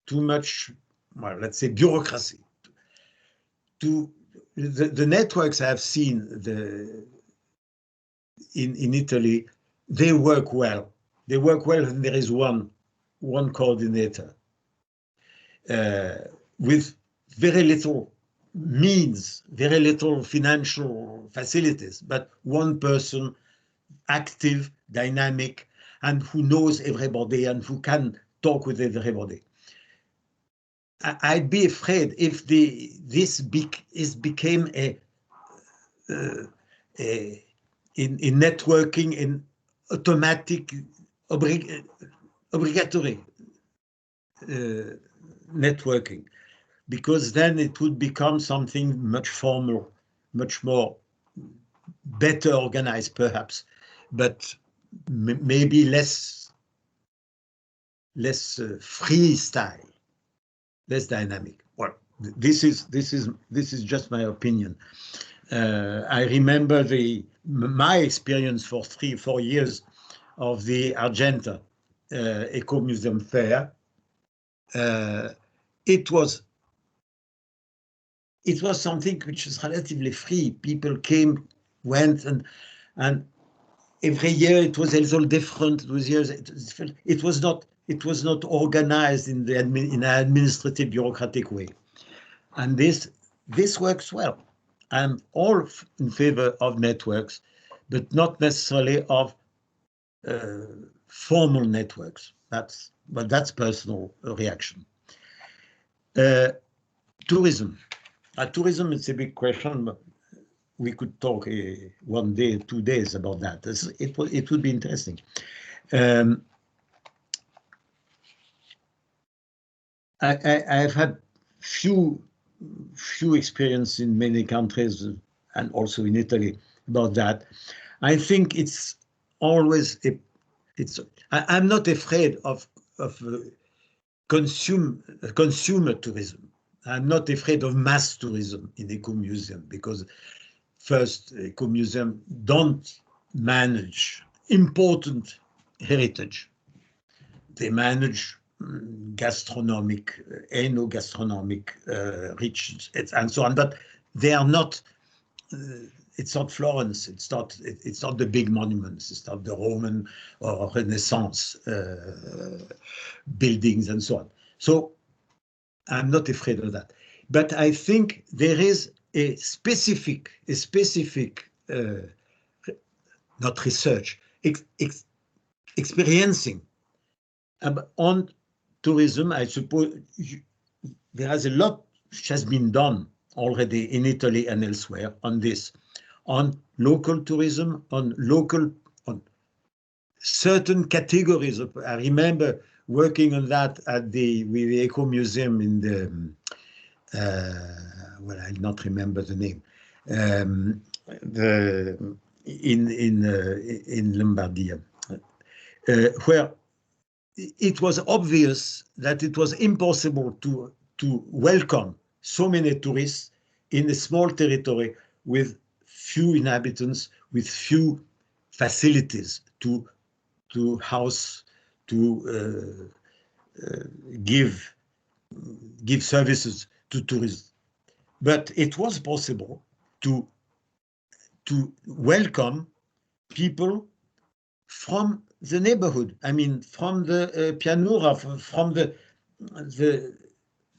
too much, well, let's say, bureaucracy. The networks I have seen in Italy, they work well. They work well when there is one coordinator with very little means, very little financial facilities, but one person active, dynamic, and who knows everybody and who can talk with everybody. I'd be afraid if this became in networking, in automatic obligatory networking, because then it would become something much formal, much more better organized perhaps, but maybe less freestyle, less dynamic. Well, this is just my opinion. I remember my experience for 3-4 years of the Argenta Ecomuseum fair. It was something which is relatively free. People came, went, and every year it was a little different. It was not organized in an administrative, bureaucratic way, and this works well. I'm all in favor of networks, but not necessarily of formal networks. That's personal reaction. Tourism. Tourism is a big question. We could talk 1 day, 2 days about that. It would be interesting. I've had few experience in many countries and also in Italy about that. I think it's always I'm not afraid of consumer tourism. I'm not afraid of mass tourism in Ecomuseum, because first, Ecomuseum don't manage important heritage. They manage gastronomic, enogastronomic riches and so on, but they are not. It's not Florence. It's not the big monuments. It's not the Roman or Renaissance buildings and so on. So I'm not afraid of that. But I think there is a specific not research, experiencing on tourism. I suppose there is a lot which has been done already in Italy and elsewhere on this, on local tourism, on certain categories of. I remember working on that with the Ecomuseum in the well, I'll not remember the name, in Lombardia, where it was obvious that it was impossible to welcome so many tourists in a small territory with few inhabitants, with few facilities to house, to give services to tourists. But it was possible to welcome people from the neighborhood. I mean, from the Pianura, from the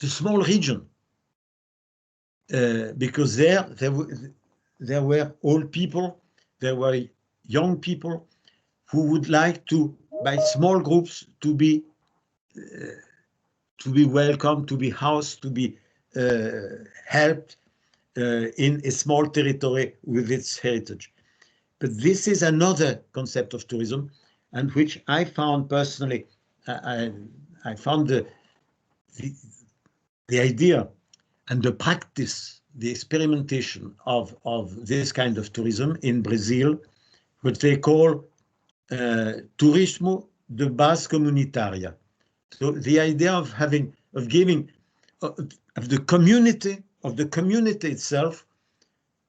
small region, because there were old people, there were young people who would like to, by small groups, to be welcomed, to be housed, to be helped in a small territory with its heritage. But this is another concept of tourism, and which I found personally, I found the idea and the practice, the experimentation of this kind of tourism in Brazil, what they call turismo de base comunitaria. So the idea of giving the community itself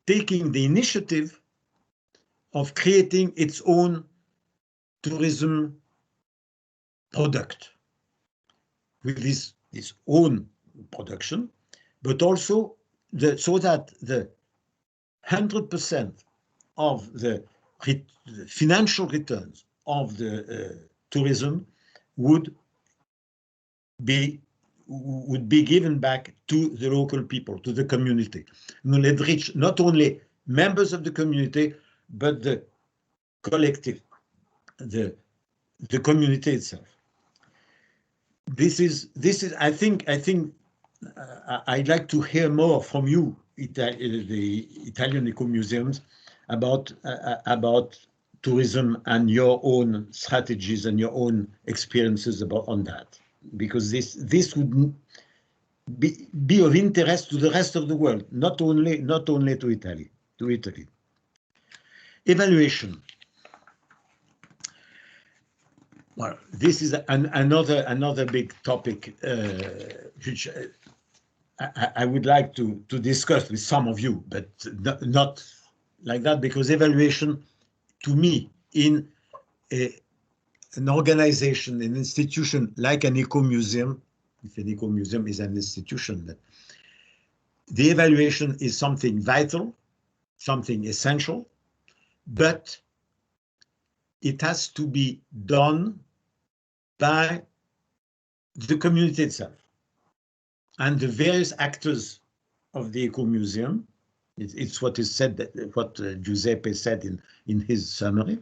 taking the initiative of creating its own tourism product with its own production, but also so that the 100% of the financial returns of the tourism would be given back to the local people, to the community. And leverage not only members of the community, but the collective, the community itself. This is. I think. I'd like to hear more from you, the Italian Ecomuseums, about tourism and your own strategies and your own experiences on that, because this would be of interest to the rest of the world, not only to Italy. Evaluation. Well, this is another big topic which I would like to discuss with some of you, but not like that, because evaluation, to me, in an organization, an institution like an Ecomuseum, if an Ecomuseum is an institution, that the evaluation is something vital, something essential, but it has to be done by the community itself and the various actors of the Ecomuseum. It's what is said, what Giuseppe said in his summary.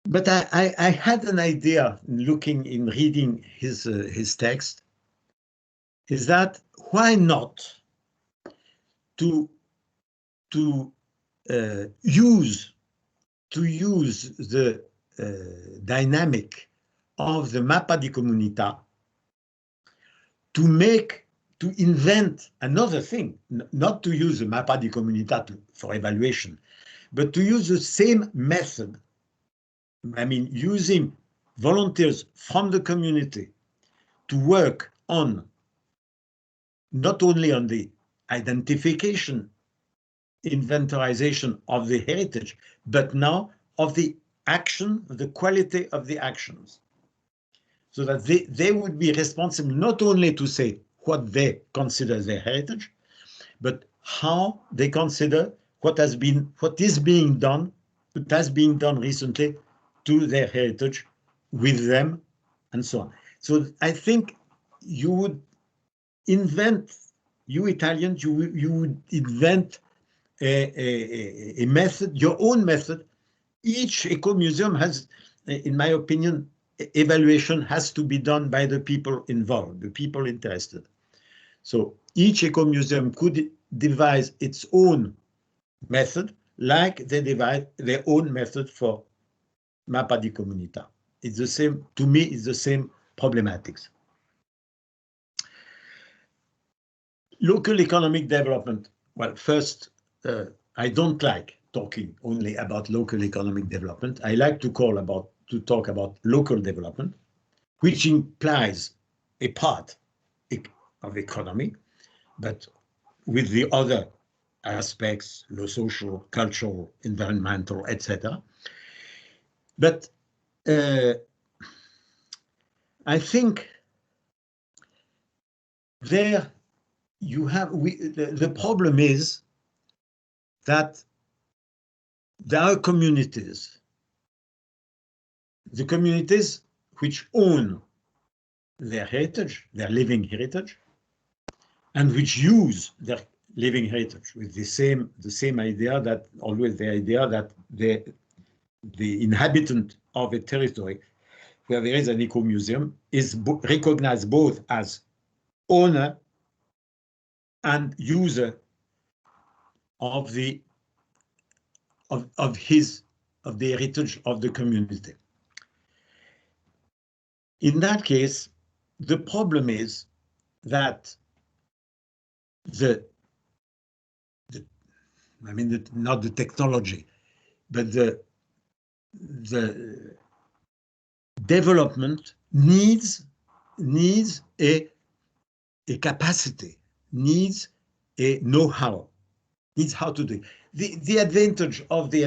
But I had an idea in reading his text, is that why not to use the dynamic of the Mappa di Comunità to invent another thing, not to use the Mappa di Comunità for evaluation, but to use the same method. I mean, using volunteers from the community to work on not only on the identification, inventorization of the heritage, but now of the action, the quality of the actions, so that they would be responsible not only to say what they consider their heritage, but how they consider what is being done recently to their heritage with them, and so on. So I think you would invent, you Italians, you would invent a method, your own method. Each Ecomuseum has, in my opinion, evaluation has to be done by the people involved, the people interested. So each Ecomuseum could devise its own method, like they devise their own method for Mappa di Comunità. It's the same, to me, it's the same problematics. Local economic development. Well, first, I don't like talking only about local economic development. I like to talk about local development, which implies a part of economy, but with the other aspects, the social, cultural, environmental, etc. But I think there you have, the problem is that there are communities, the communities which own their heritage, their living heritage, and which use their living heritage with the same idea, that always the idea that the inhabitant of a territory where there is an Ecomuseum is recognized both as owner and user of the heritage of the community. In that case, the problem is that not the technology, but the development needs a capacity, needs a know-how, needs how to do it. The advantage of the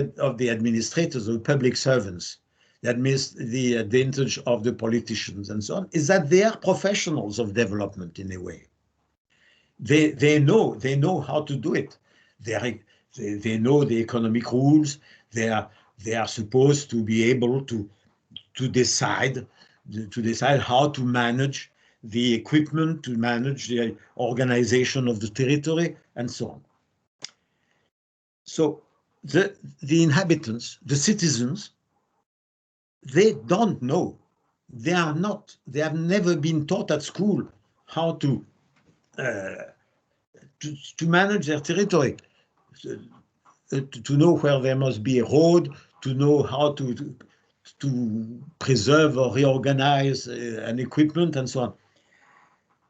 administrators, of the public servants, the advantage of the politicians and so on, is that they are professionals of development in a way. They know how to do it. They know the economic rules. They are supposed to be able to decide how to manage the equipment, to manage the organization of the territory, and so on. So the inhabitants, the citizens, they don't know. They have never been taught at school how to manage their territory. to know where there must be a road, to know how to preserve or reorganize an equipment and so on.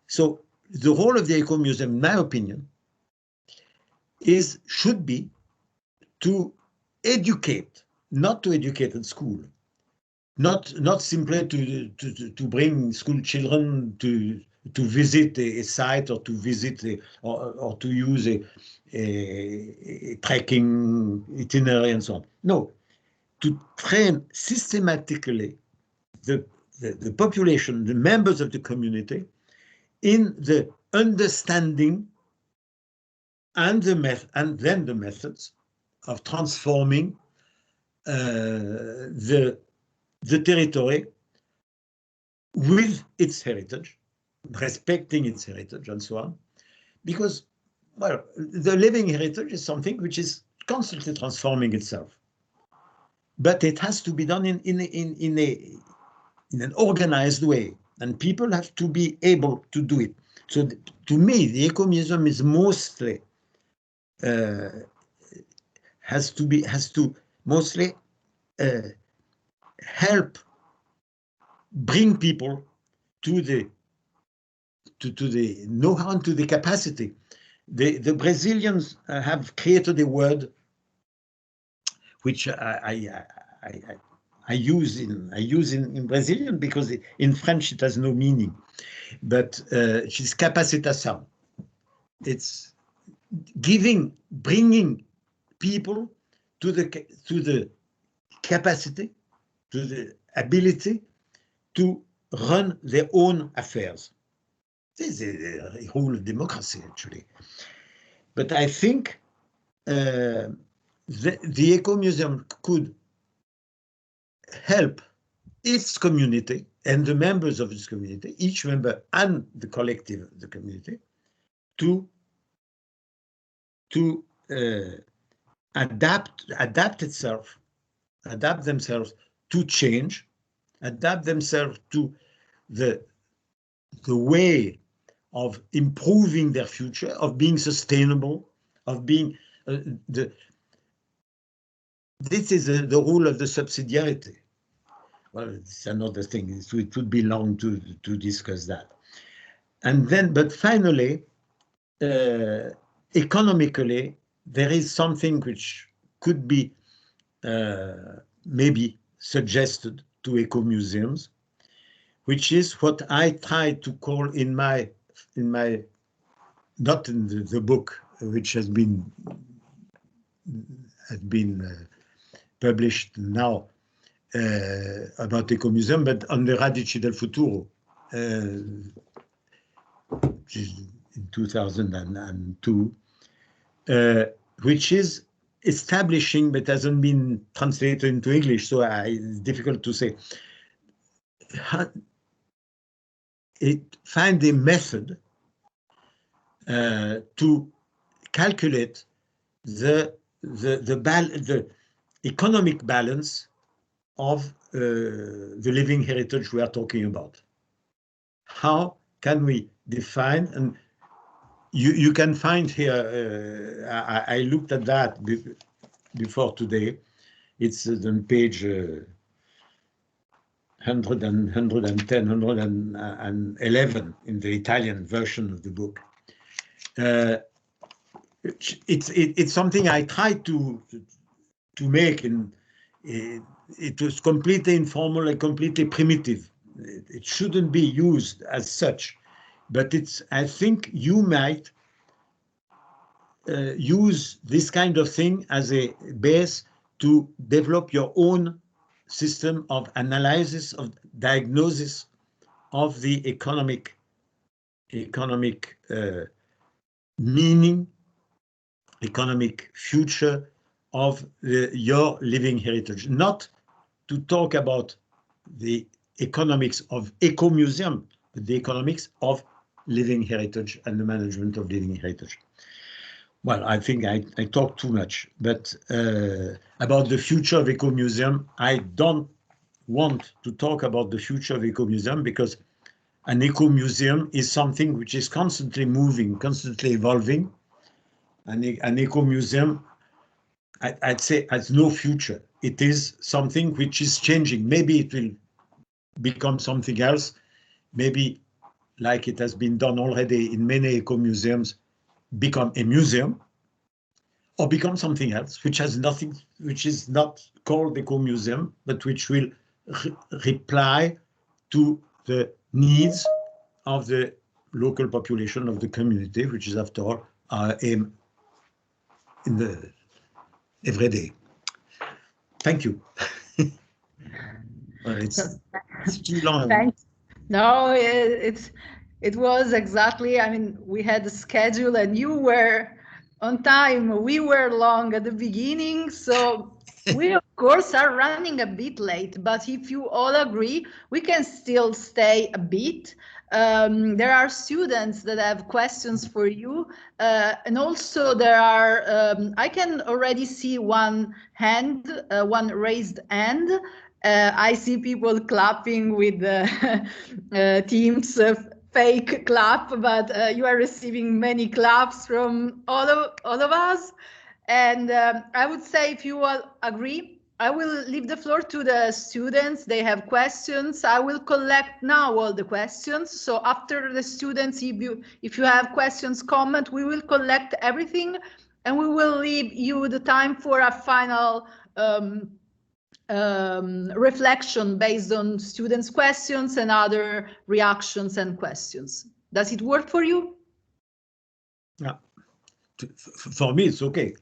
So the role of the Ecomuseum, in my opinion, should be to educate, not to educate at school, not simply to bring school children to visit a site or to visit or to use a trekking itinerary and so on. No, to train systematically the population, the members of the community, in the understanding and then the methods of transforming the territory with its heritage, respecting its heritage and so on, because, well, the living heritage is something which is constantly transforming itself, but it has to be done in an organized way, and people have to be able to do it. So to me, the Ecomuseum is mostly has to mostly help bring people to the know-how and to the capacity. The Brazilians have created a word which I use in Brazilian because in French it has no meaning, but it's capacitação. It's bringing people to the capacity, to the ability to run their own affairs. This is a rule of democracy, actually. But I think the Ecomuseum could help its community and the members of its community, each member and the collective of the community, to adapt themselves to change, adapt themselves to the way of improving their future, of being sustainable, of being this is the rule of the subsidiarity. Well, it's another thing. It would be long to discuss that. And then, but finally, economically, there is something which could be maybe suggested to ecomuseums, which is what I try to call in my not in the book which has been published now about Ecomuseum, but on the Radici del Futuro, which is in 2002, which is establishing, but hasn't been translated into English, so it's difficult to say. Find a method to calculate the economic balance of the living heritage we are talking about. How can we define, and you can find here, I looked at that before today, it's on page 110, 111 in the Italian version of the book. It's something I tried to make, and it was completely informal and completely primitive. It shouldn't be used as such, but I think you might use this kind of thing as a base to develop your own system of analysis, of diagnosis of the economic meaning, economic future of your living heritage. Not to talk about the economics of Ecomuseum, but the economics of living heritage and the management of living heritage. Well, I think I talked too much, but about the future of Ecomuseum, I don't want to talk about the future of Ecomuseum, because an Ecomuseum is something which is constantly moving, constantly evolving. An Ecomuseum I'd say has no future. It is something which is changing. Maybe it will become something else. Maybe, like it has been done already in many eco-museums, become a museum or become something else, which has nothing, which is not called eco-museum, but which will reply to the needs of the local population of the community, which is after all our aim in the everyday. Thank you. It's too long. Thanks. No, it was exactly. I mean, we had a schedule, and you were on time. We were long at the beginning, so we of course are running a bit late. But if you all agree, we can still stay a bit. There are students that have questions for you, and also there are. I can already see one hand, one raised hand. I see people clapping with Teams fake clap, but you are receiving many claps from all of us. And I would say, if you all agree, I will leave the floor to the students. They have questions. I will collect now all the questions. So after the students, if you have questions, comment, we will collect everything, and we will leave you the time for a final reflection based on students' questions and other reactions and questions. Does it work for you? Yeah. For me, it's okay.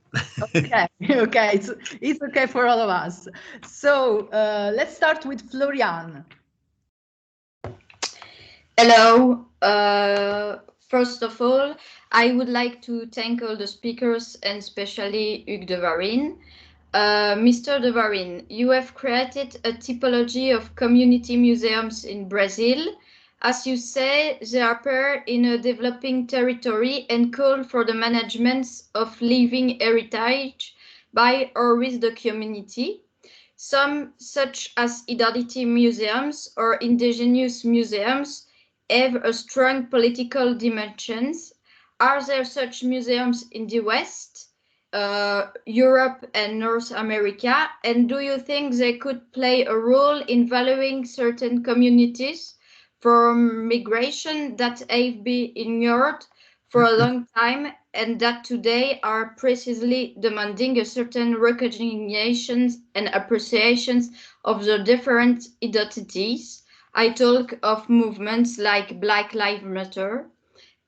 Okay, okay, it's okay for all of us. So let's start with Florian. Hello. First of all, I would like to thank all the speakers and especially Hugues De Varine. Mr. De Varine, you have created a typology of community museums in Brazil. As you say, they appear in a developing territory and call for the management of living heritage by or with the community. Some, such as identity museums or indigenous museums, have a strong political dimensions. Are there such museums in the West? Europe and North America, and do you think they could play a role in valuing certain communities from migration that have been ignored for a long time and that today are precisely demanding a certain recognition and appreciations of the different identities? I talk of movements like Black Lives Matter.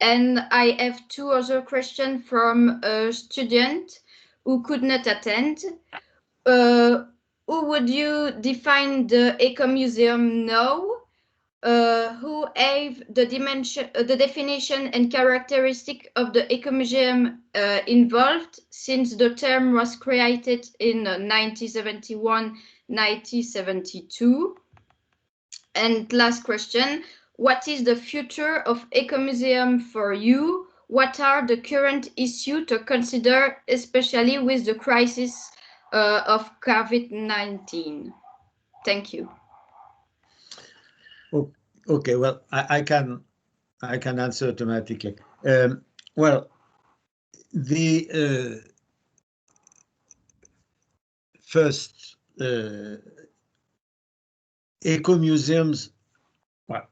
And I have two other questions from a student who could not attend. Who would you define the Ecomuseum now? Who have the dimension, the definition and characteristic of the Ecomuseum involved since the term was created in 1971-1972? And last question. What is the future of Ecomuseum for you? What are the current issues to consider, especially with the crisis of COVID-19? Thank you. Okay, well, I can answer automatically. Well, the first eco-museums, well,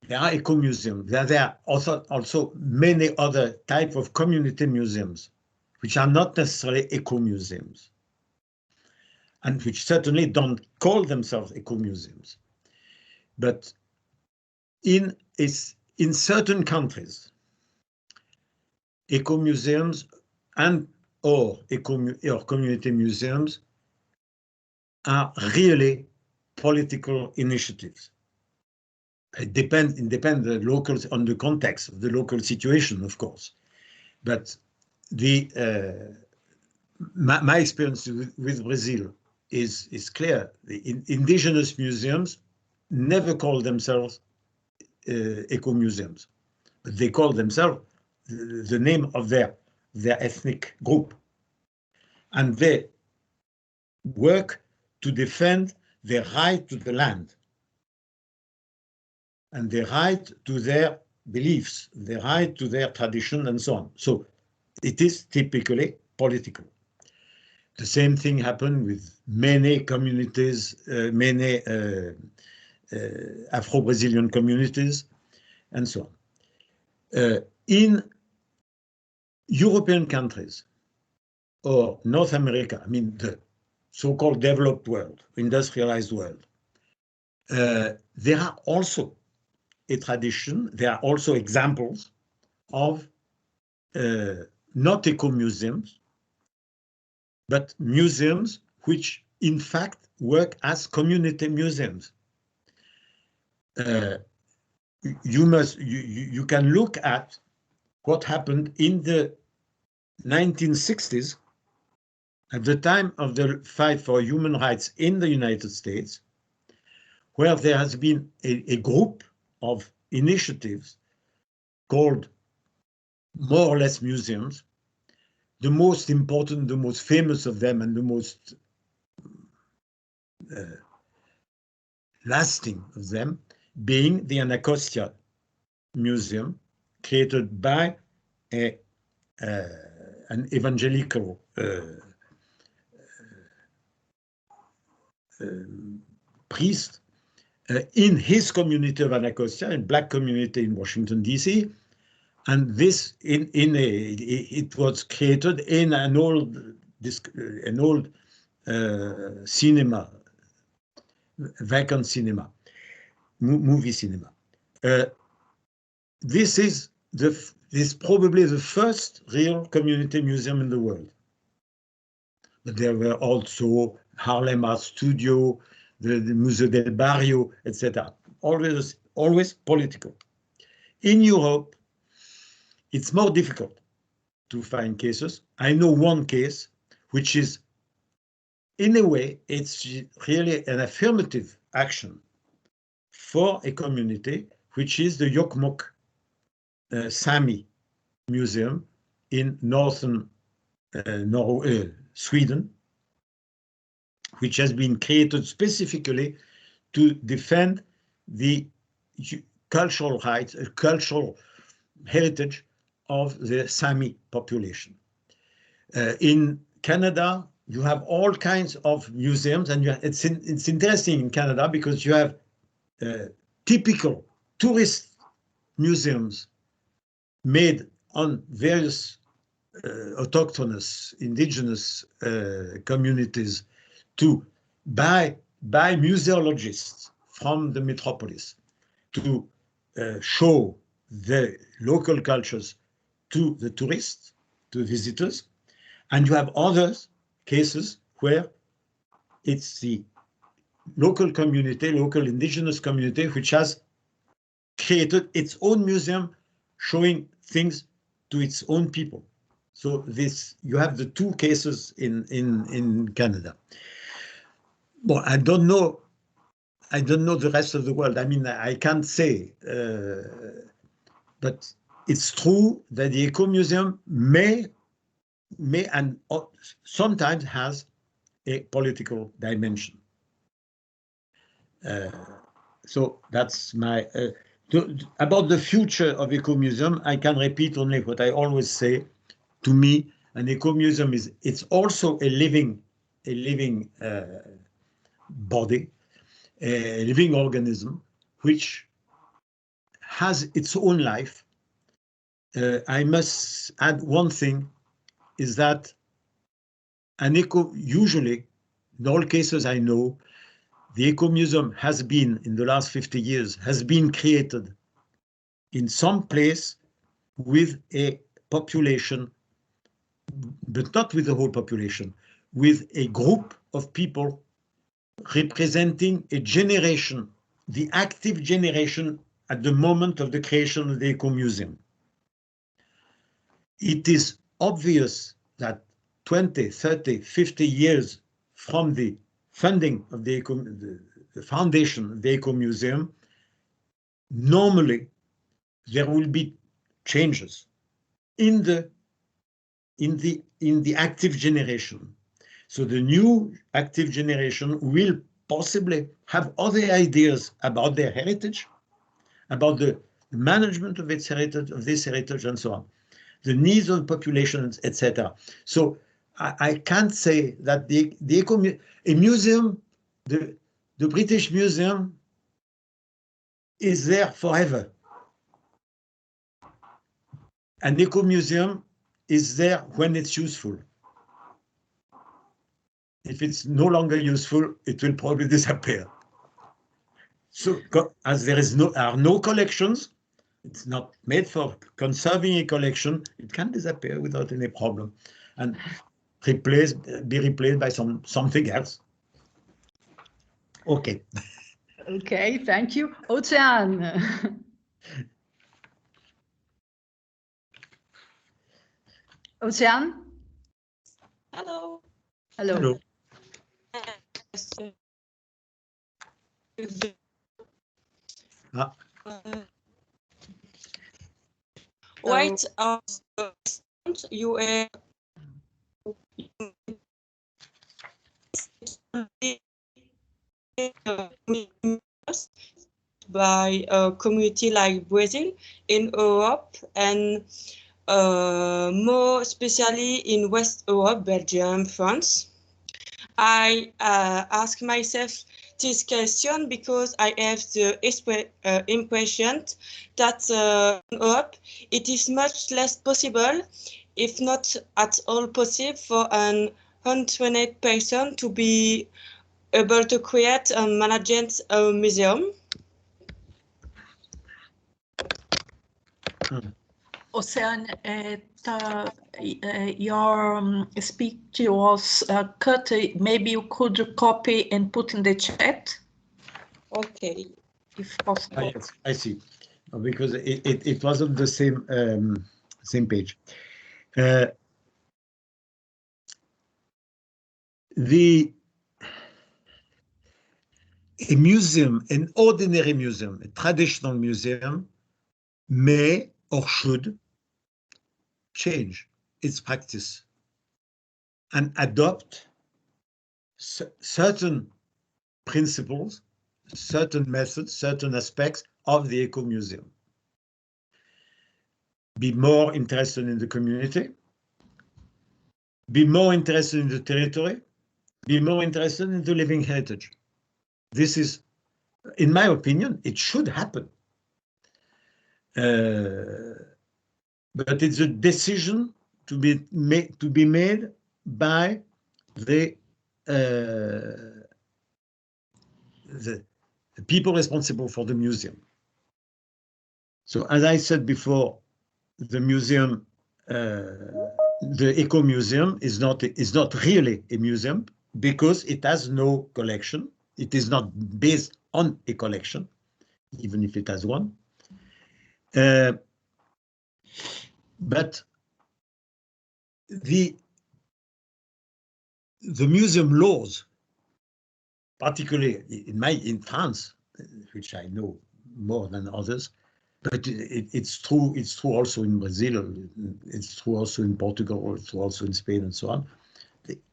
there are eco-museums. There are also many other type of community museums, which are not necessarily eco-museums, and which certainly don't call themselves eco-museums. But in certain countries, eco-museums or community museums are really political initiatives. It depends on the context of the local situation, of course. But my experience with Brazil is clear. The indigenous museums never call themselves eco-museums, but they call themselves the name of their ethnic group, and they work to defend their right to the land and the right to their beliefs, the right to their tradition, and so on. So it is typically political. The same thing happened with many communities, many Afro-Brazilian communities, and so on. In European countries or North America, I mean the so-called developed world, industrialized world, there are also a tradition, there are also examples of not eco-museums, but museums which in fact work as community museums. You can look at what happened in the 1960s at the time of the fight for human rights in the United States, where there has been a group of initiatives called more or less museums. The most important, the most famous of them, and the most lasting of them being the Anacostia Museum, created by an evangelical priest in his community of Anacostia, a black community in Washington, D.C. And this it was created in an old cinema, vacant cinema, movie cinema. This is probably the first real community museum in the world. But there were also Harlem Art Studio, the Museo del Barrio, etc. Always political. In Europe, it's more difficult to find cases. I know one case, which is, in a way, it's really an affirmative action for a community, which is the Jokkmokk Sami Museum in northern Sweden, which has been created specifically to defend the cultural rights, cultural heritage of the Sami population. In Canada, you have all kinds of museums, and it's interesting in Canada because you have typical tourist museums made on various autochthonous, indigenous communities by museologists from the metropolis to show the local cultures to the tourists, to visitors. And you have other cases where it's the local community, local indigenous community, which has created its own museum showing things to its own people. So you have the two cases in Canada. Well, I don't know the rest of the world. I mean, I can't say, but it's true that the Ecomuseum may and sometimes has a political dimension. So that's my about the future of Ecomuseum. I can repeat only what I always say. To me, an Ecomuseum it's also a living body, a living organism, which has its own life. I must add one thing, is that usually, in all cases I know, the Ecomuseum has been, in the last 50 years, has been created in some place with a population, but not with the whole population, with a group of people representing a generation, the active generation at the moment of the creation of the Ecomuseum. It is obvious that 20, 30, 50 years from the funding of the foundation of the Ecomuseum, normally there will be changes in the active generation. So the new active generation will possibly have other ideas about their heritage, about the management of its heritage, of this heritage, and so on, the needs of the populations, etc. So I can't say that a museum, the British Museum is there forever. An Ecomuseum is there when it's useful. If it's no longer useful, it will probably disappear. So as there are no collections, it's not made for conserving a collection, it can disappear without any problem and be replaced by something else. Okay. Okay, thank you. Ocean. Ocean? Hello. Hello. Hello. Wait, you by a community like Brazil in Europe and more especially in West Europe, Belgium, France. I ask myself this question because I have the impression that in Europe it is much less possible, if not at all possible, for an untrained person to be able to create and manage a museum. Ocean, your speech was cut. Maybe you could copy and put in the chat. Okay. If possible. Yes, I see. Because it wasn't the same page. A museum, an ordinary museum, a traditional museum, may or should change its practice and adopt certain principles, certain methods, certain aspects of the Ecomuseum. Be more interested in the community, be more interested in the territory, be more interested in the living heritage. This is, in my opinion, it should happen. But it's a decision to be made by the people responsible for the museum. So, as I said before, the museum, the Ecomuseum is not really a museum because it has no collection. It is not based on a collection, even if it has one. But the museum laws, particularly in France, which I know more than others, but it's true also in Brazil, it's true also in Portugal, it's true also in Spain, and so on.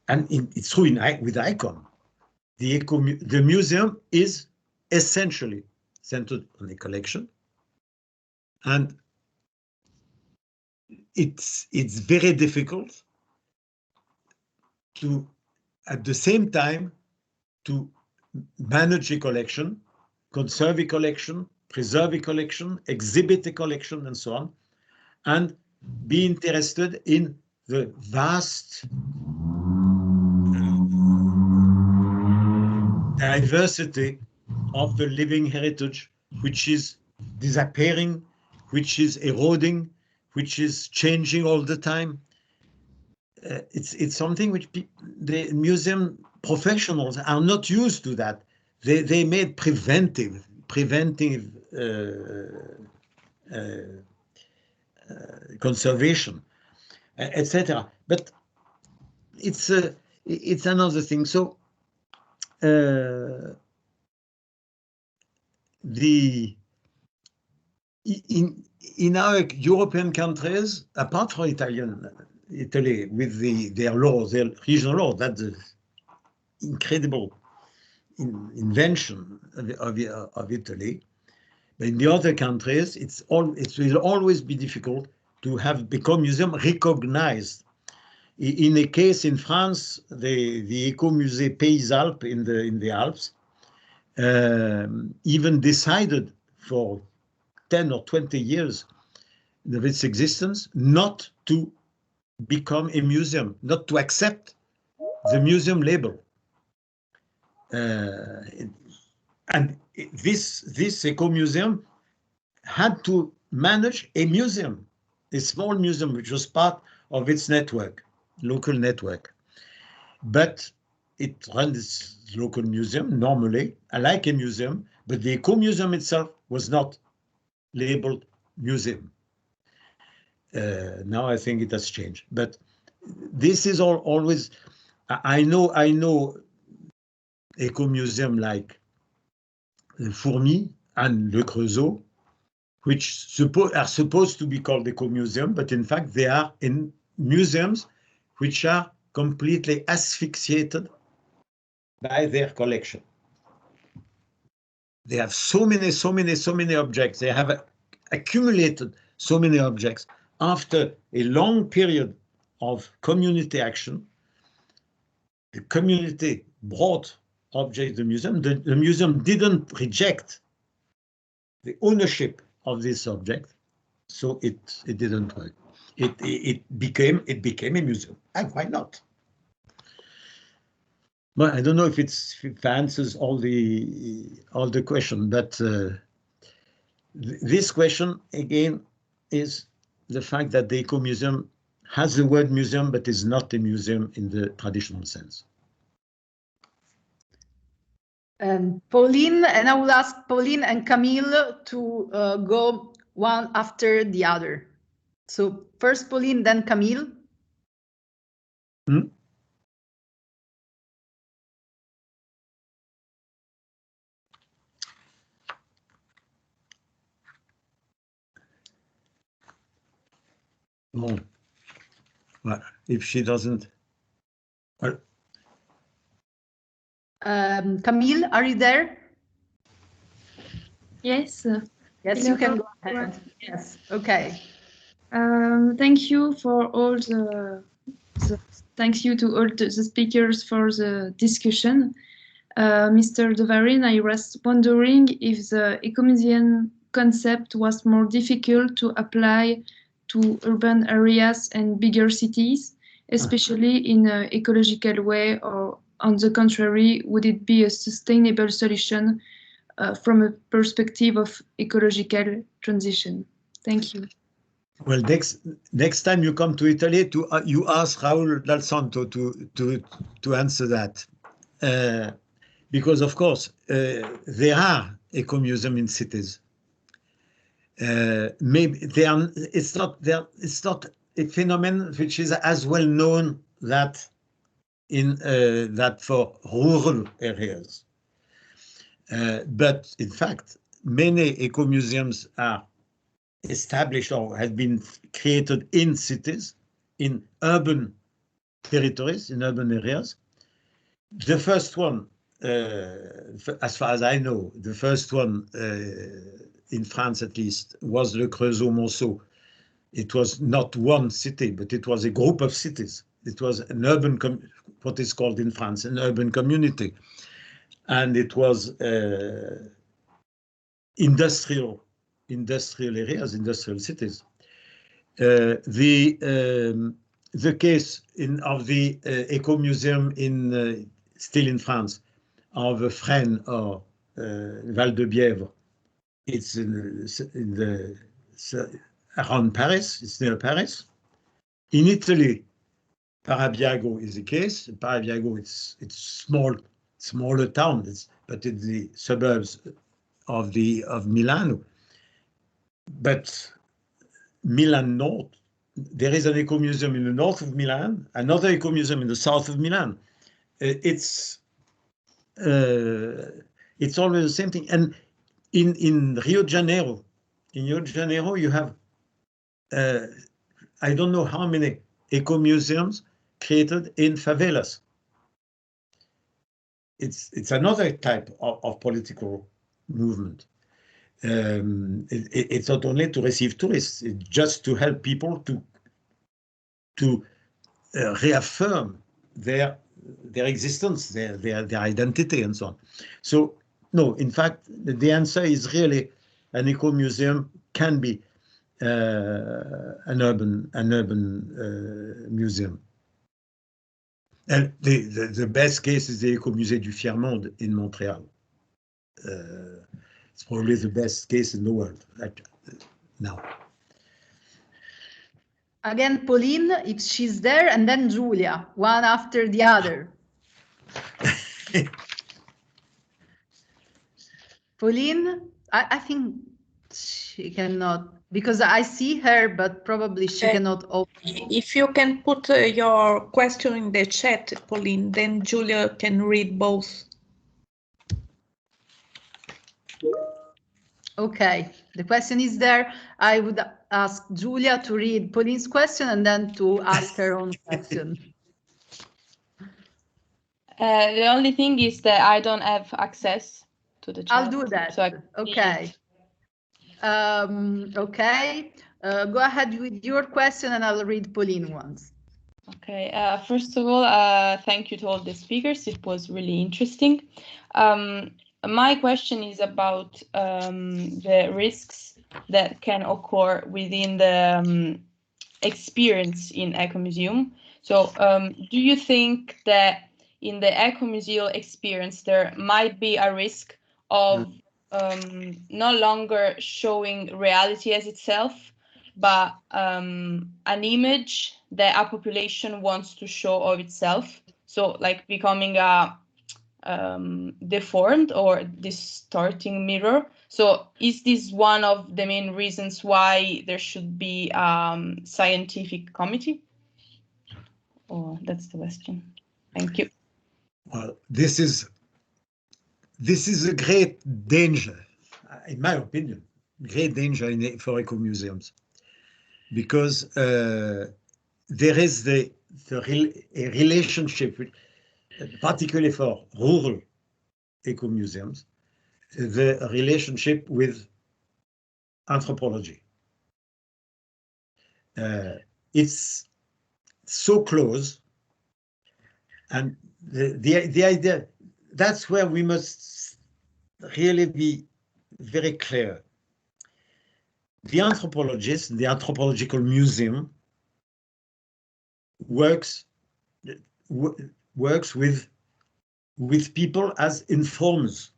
And it's true with ICON. The museum is essentially centered on a collection, and it's very difficult to, at the same time, to manage a collection, conserve a collection, preserve a collection, exhibit a collection, and so on, and be interested in the vast diversity of the living heritage, which is disappearing, which is eroding, which is changing all the time. It's something which the museum professionals are not used to. That they made preventive conservation, etc. But it's another thing. So in our European countries, apart from Italy with their laws, their regional laws, that's an incredible invention of Italy. But in the other countries, it will always be difficult to have Ecomuseum recognized In a case in France, the Ecomusée Pays Alpes in the Alps even decided for 10 or 20 years of its existence not to become a museum, not to accept the museum label. And this Ecomuseum had to manage a museum, a small museum, which was part of its network, local network. But it runs its local museum normally, like a museum, but the Ecomuseum itself was not labeled museum. Now I think it has changed, but this is always, I know Ecomuseum like Fourmi and Le Creusot, which are supposed to be called Ecomuseum, but in fact they are in museums which are completely asphyxiated by their collection. They have so many objects. They have accumulated so many objects. After a long period of community action, the community brought objects to the museum. The museum didn't reject the ownership of this object, so it didn't work. It became a museum. And why not? Well, I don't know if it answers all the question, but this question again is the fact that the Ecomuseum has the word museum, but is not a museum in the traditional sense. Pauline, and I will ask Pauline and Camille to go one after the other. So first Pauline, then Camille. Well, if she doesn't. Camille, are you there? Yes. Yes, you can go ahead. Yes, okay. Thank you for all thank you to all the speakers for the discussion. Mr. De Varine, I was wondering if the Ecomuseum concept was more difficult to apply to urban areas and bigger cities, especially in an ecological way, or on the contrary, would it be a sustainable solution from a perspective of ecological transition? Thank you. Well, next time you come to Italy, you ask Raul Dal Santo to answer that, because of course there are ecomuseums in cities. Maybe it's not a phenomenon which is as well known that for rural areas. But in fact, many ecomuseums are established or have been created in cities, in urban territories, in urban areas. The first one, as far as I know, the first one in France at least, was Le Creusot-Monceau. It was not one city, but it was a group of cities. It was an urban, what is called in France, an urban community. And it was industrial areas, industrial cities. The case of the Ecomuseum still in France, of Fresnes or Val de Bièvre, it's around Paris, it's near Paris. In Italy, Parabiago is the case. Parabiago, it's smaller town, but in the suburbs of Milan. But Milan North, there is an ecomuseum in the north of Milan, another ecomuseum in the south of Milan. It's always the same thing. And in Rio de Janeiro, you have I don't know how many ecomuseums created in favelas. It's another type of political movement. It's not only to receive tourists, it's just to help people to reaffirm their existence, their identity, and so on. So, no, in fact, the answer is really an eco-museum can be an urban museum. And the best case is the Ecomusée du Tiers-Monde in Montreal. It's probably the best case in the world now. Again, Pauline, if she's there, and then Giulia, one after the other. Pauline, I think she cannot, because I see her, but probably she cannot open. If you can put your question in the chat, Pauline, then Giulia can read both. Okay, the question is there. I would ask Giulia to read Pauline's question and then to ask her own question. The only thing is that I don't have access to the chat. I'll do that. So Okay. Okay. Go ahead with your question and I'll read Pauline once. Okay. First of all, thank you to all the speakers. It was really interesting. My question is about the risks that can occur within the experience in Ecomuseum. So do you think that in the Ecomuseum experience there might be a risk of no longer showing reality as itself, but an image that a population wants to show of itself? So like becoming a deformed or distorting mirror. So is this one of the main reasons why there should be scientific committee? Oh, that's the question. Thank you. Well, this is a great danger, in my opinion, great danger for eco-museums, because there is a relationship, particularly for rural eco-museums, the relationship with anthropology. It's so close, and the idea, that's where we must really be very clear. The anthropologist, the anthropological museum works with people as informers,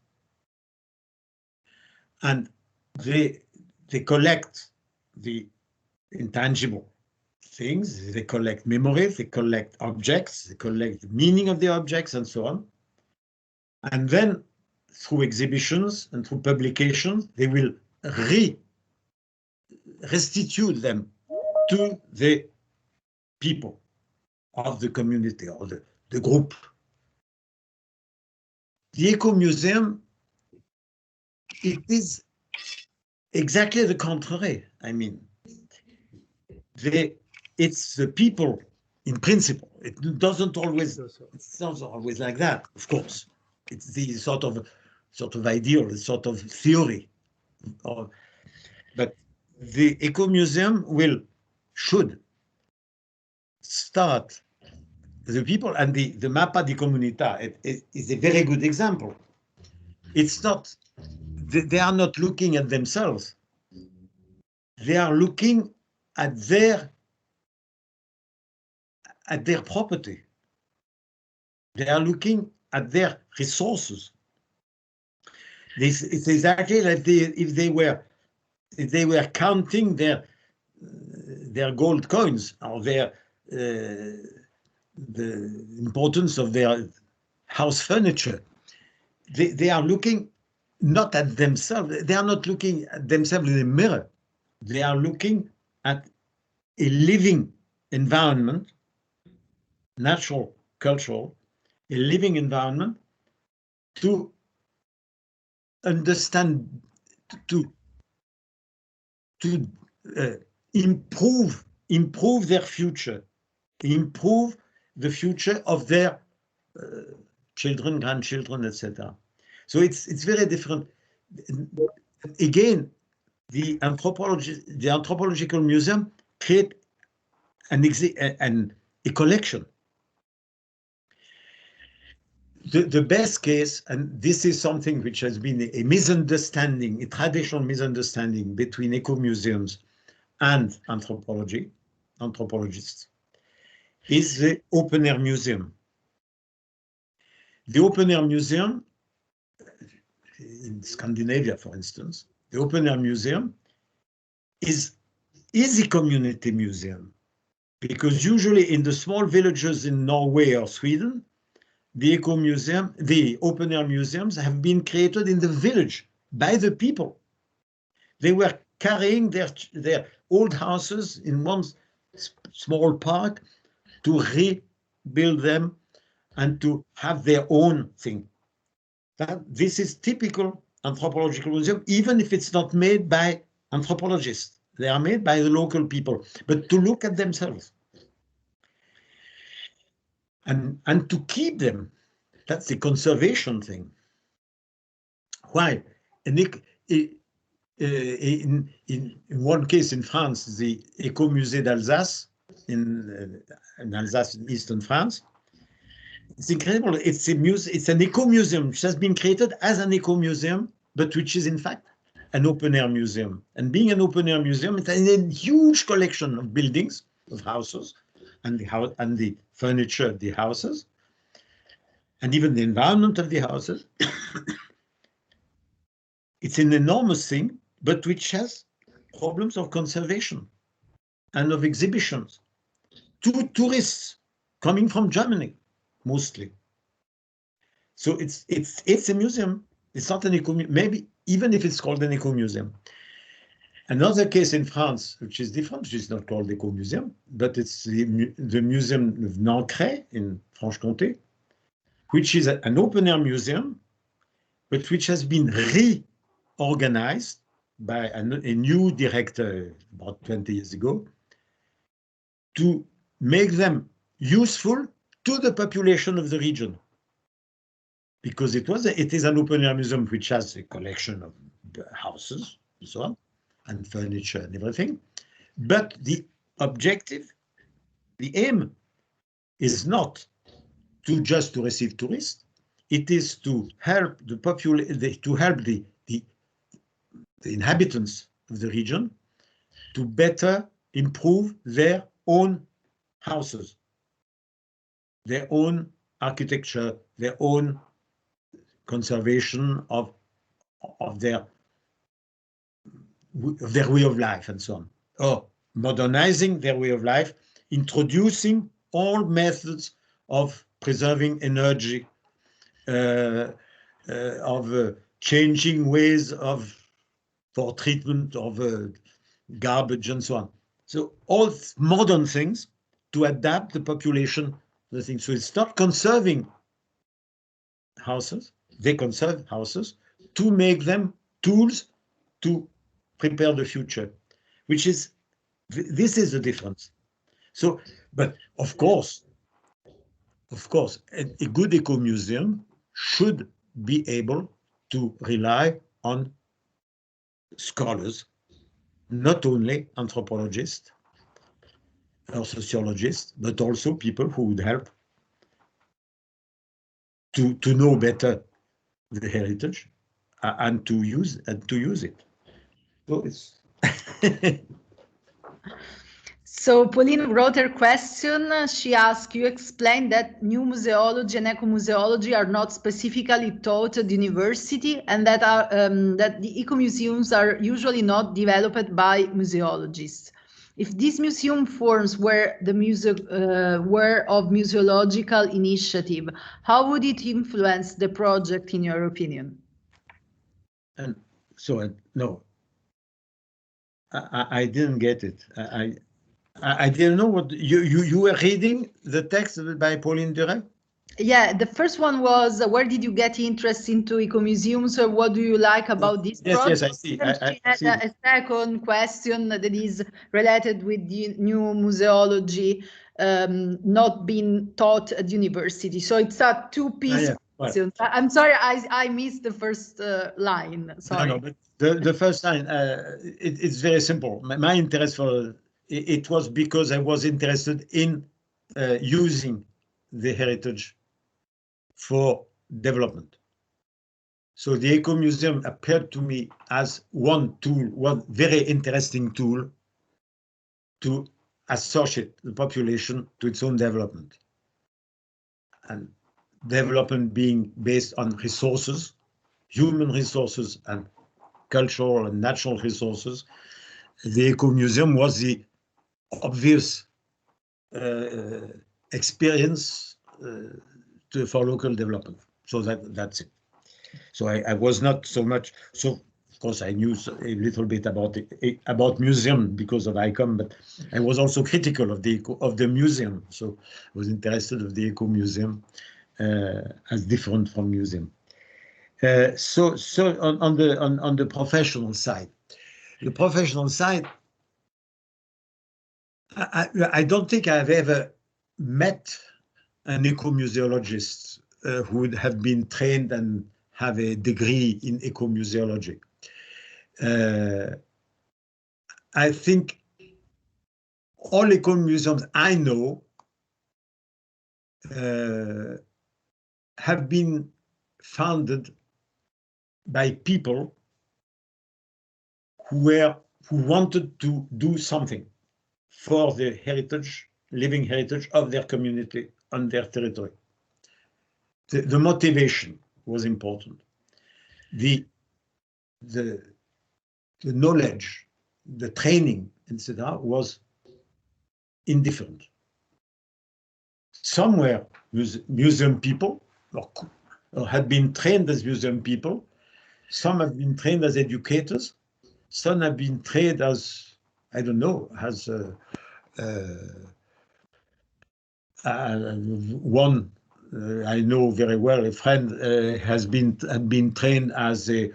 and they collect the intangible things, they collect memories, they collect objects, they collect the meaning of the objects, and so on. And then through exhibitions and through publications, they will restitute them to the people of the community or the group. The Ecomuseum, it is exactly the contrary. I mean, it's the people in principle. It doesn't always, it's not always like that, of course. It's the sort of ideal, the sort of theory. But the Ecomuseum should start the people, and the Mappa di Comunità is a very good example. It's not, they are not looking at themselves. They are looking at their property. They are looking at their resources. It's exactly like if they were counting their gold coins, or the importance of their house furniture. They are looking not at themselves. They are not looking at themselves in a mirror. They are looking at a living environment, natural, cultural, a living environment, to understand, to improve their future, improve the future of their children, grandchildren, etc. So it's very different. Again, the anthropological museum create an a collection. The best case, and this is something which has been a misunderstanding, a traditional misunderstanding between ecomuseums and anthropologists, is the open-air museum. The open-air museum, in Scandinavia, for instance, the open-air museum is a community museum, because usually in the small villages in Norway or Sweden, the open-air museums have been created in the village by the people. They were carrying their old houses in one small park to rebuild them and to have their own thing. This is typical anthropological museum, even if it's not made by anthropologists. They are made by the local people, but to look at themselves and to keep them. That's the conservation thing. Why? In one case in France, the Ecomusée d'Alsace, in Alsace, in eastern France, it's incredible. It's an eco-museum which has been created as an eco-museum, but which is in fact an open-air museum. And being an open-air museum, it's a huge collection of buildings, of houses, and the furniture of the houses, and even the environment of the houses. It's an enormous thing, but which has problems of conservation and of exhibitions to tourists coming from Germany, mostly. So it's a museum. It's not an eco-museum, maybe even if it's called an eco-museum. Another case in France, which is different, which is not called Ecomuseum, but it's the Museum of Nancray in Franche-Comté, which is an open-air museum, but which has been reorganized by a new director about 20 years ago to make them useful to the population of the region. Because it is an open-air museum which has a collection of houses and so on, and furniture and everything. But the objective, the aim, is not just to receive tourists. It is to help the inhabitants of the region to better improve their own houses, their own architecture, their own conservation of their way of life and so on, or modernizing their way of life, introducing all methods of preserving energy, of changing ways for treatment of garbage and so on. So all modern things to adapt the population to the thing. So it's not conserving houses, they conserve houses to make them tools to prepare the future, which is, this is the difference. So, but of course, a good eco-museum should be able to rely on scholars, not only anthropologists or sociologists, but also people who would help to know better the heritage and to use it. So it's So Pauline wrote her question. She asked, you explained that new museology and ecomuseology are not specifically taught at university, and that the ecomuseums are usually not developed by museologists. If these museum forms were of museological initiative, how would it influence the project, in your opinion? And so no, I didn't get it. I didn't know what you were reading the text by Pauline Duret? Yeah, the first one was where did you get interest into ecomuseums, or what do you like about this project? Yes, I see. She had a second question that is related with the new museology not being taught at university. So it's a two-piece question. Well, I'm sorry, I missed the first line. Sorry. No, but the first line, it's very simple. My interest for it was because I was interested in using the heritage for development. So the Ecomuseum appeared to me as one tool, one very interesting tool to associate the population to its own development. And development being based on resources, human resources and cultural and natural resources. The Ecomuseum was the obvious experience for local development. So that's it. So I was not so much, so of course I knew a little bit about museum because of ICOM, but I was also critical of the museum. So I was interested of the Ecomuseum as different from museum. So on the professional side, I don't think I've ever met an ecomuseologist who would have been trained and have a degree in ecomuseology. I think all ecomuseums I know have been founded by people who wanted to do something for the heritage, living heritage of their community on their territory. The motivation was important. The knowledge, the training, etc., was indifferent. Some were museum people or had been trained as museum people. Some have been trained as educators. Some have been trained as, I don't know, as one I know very well, a friend had been trained as a,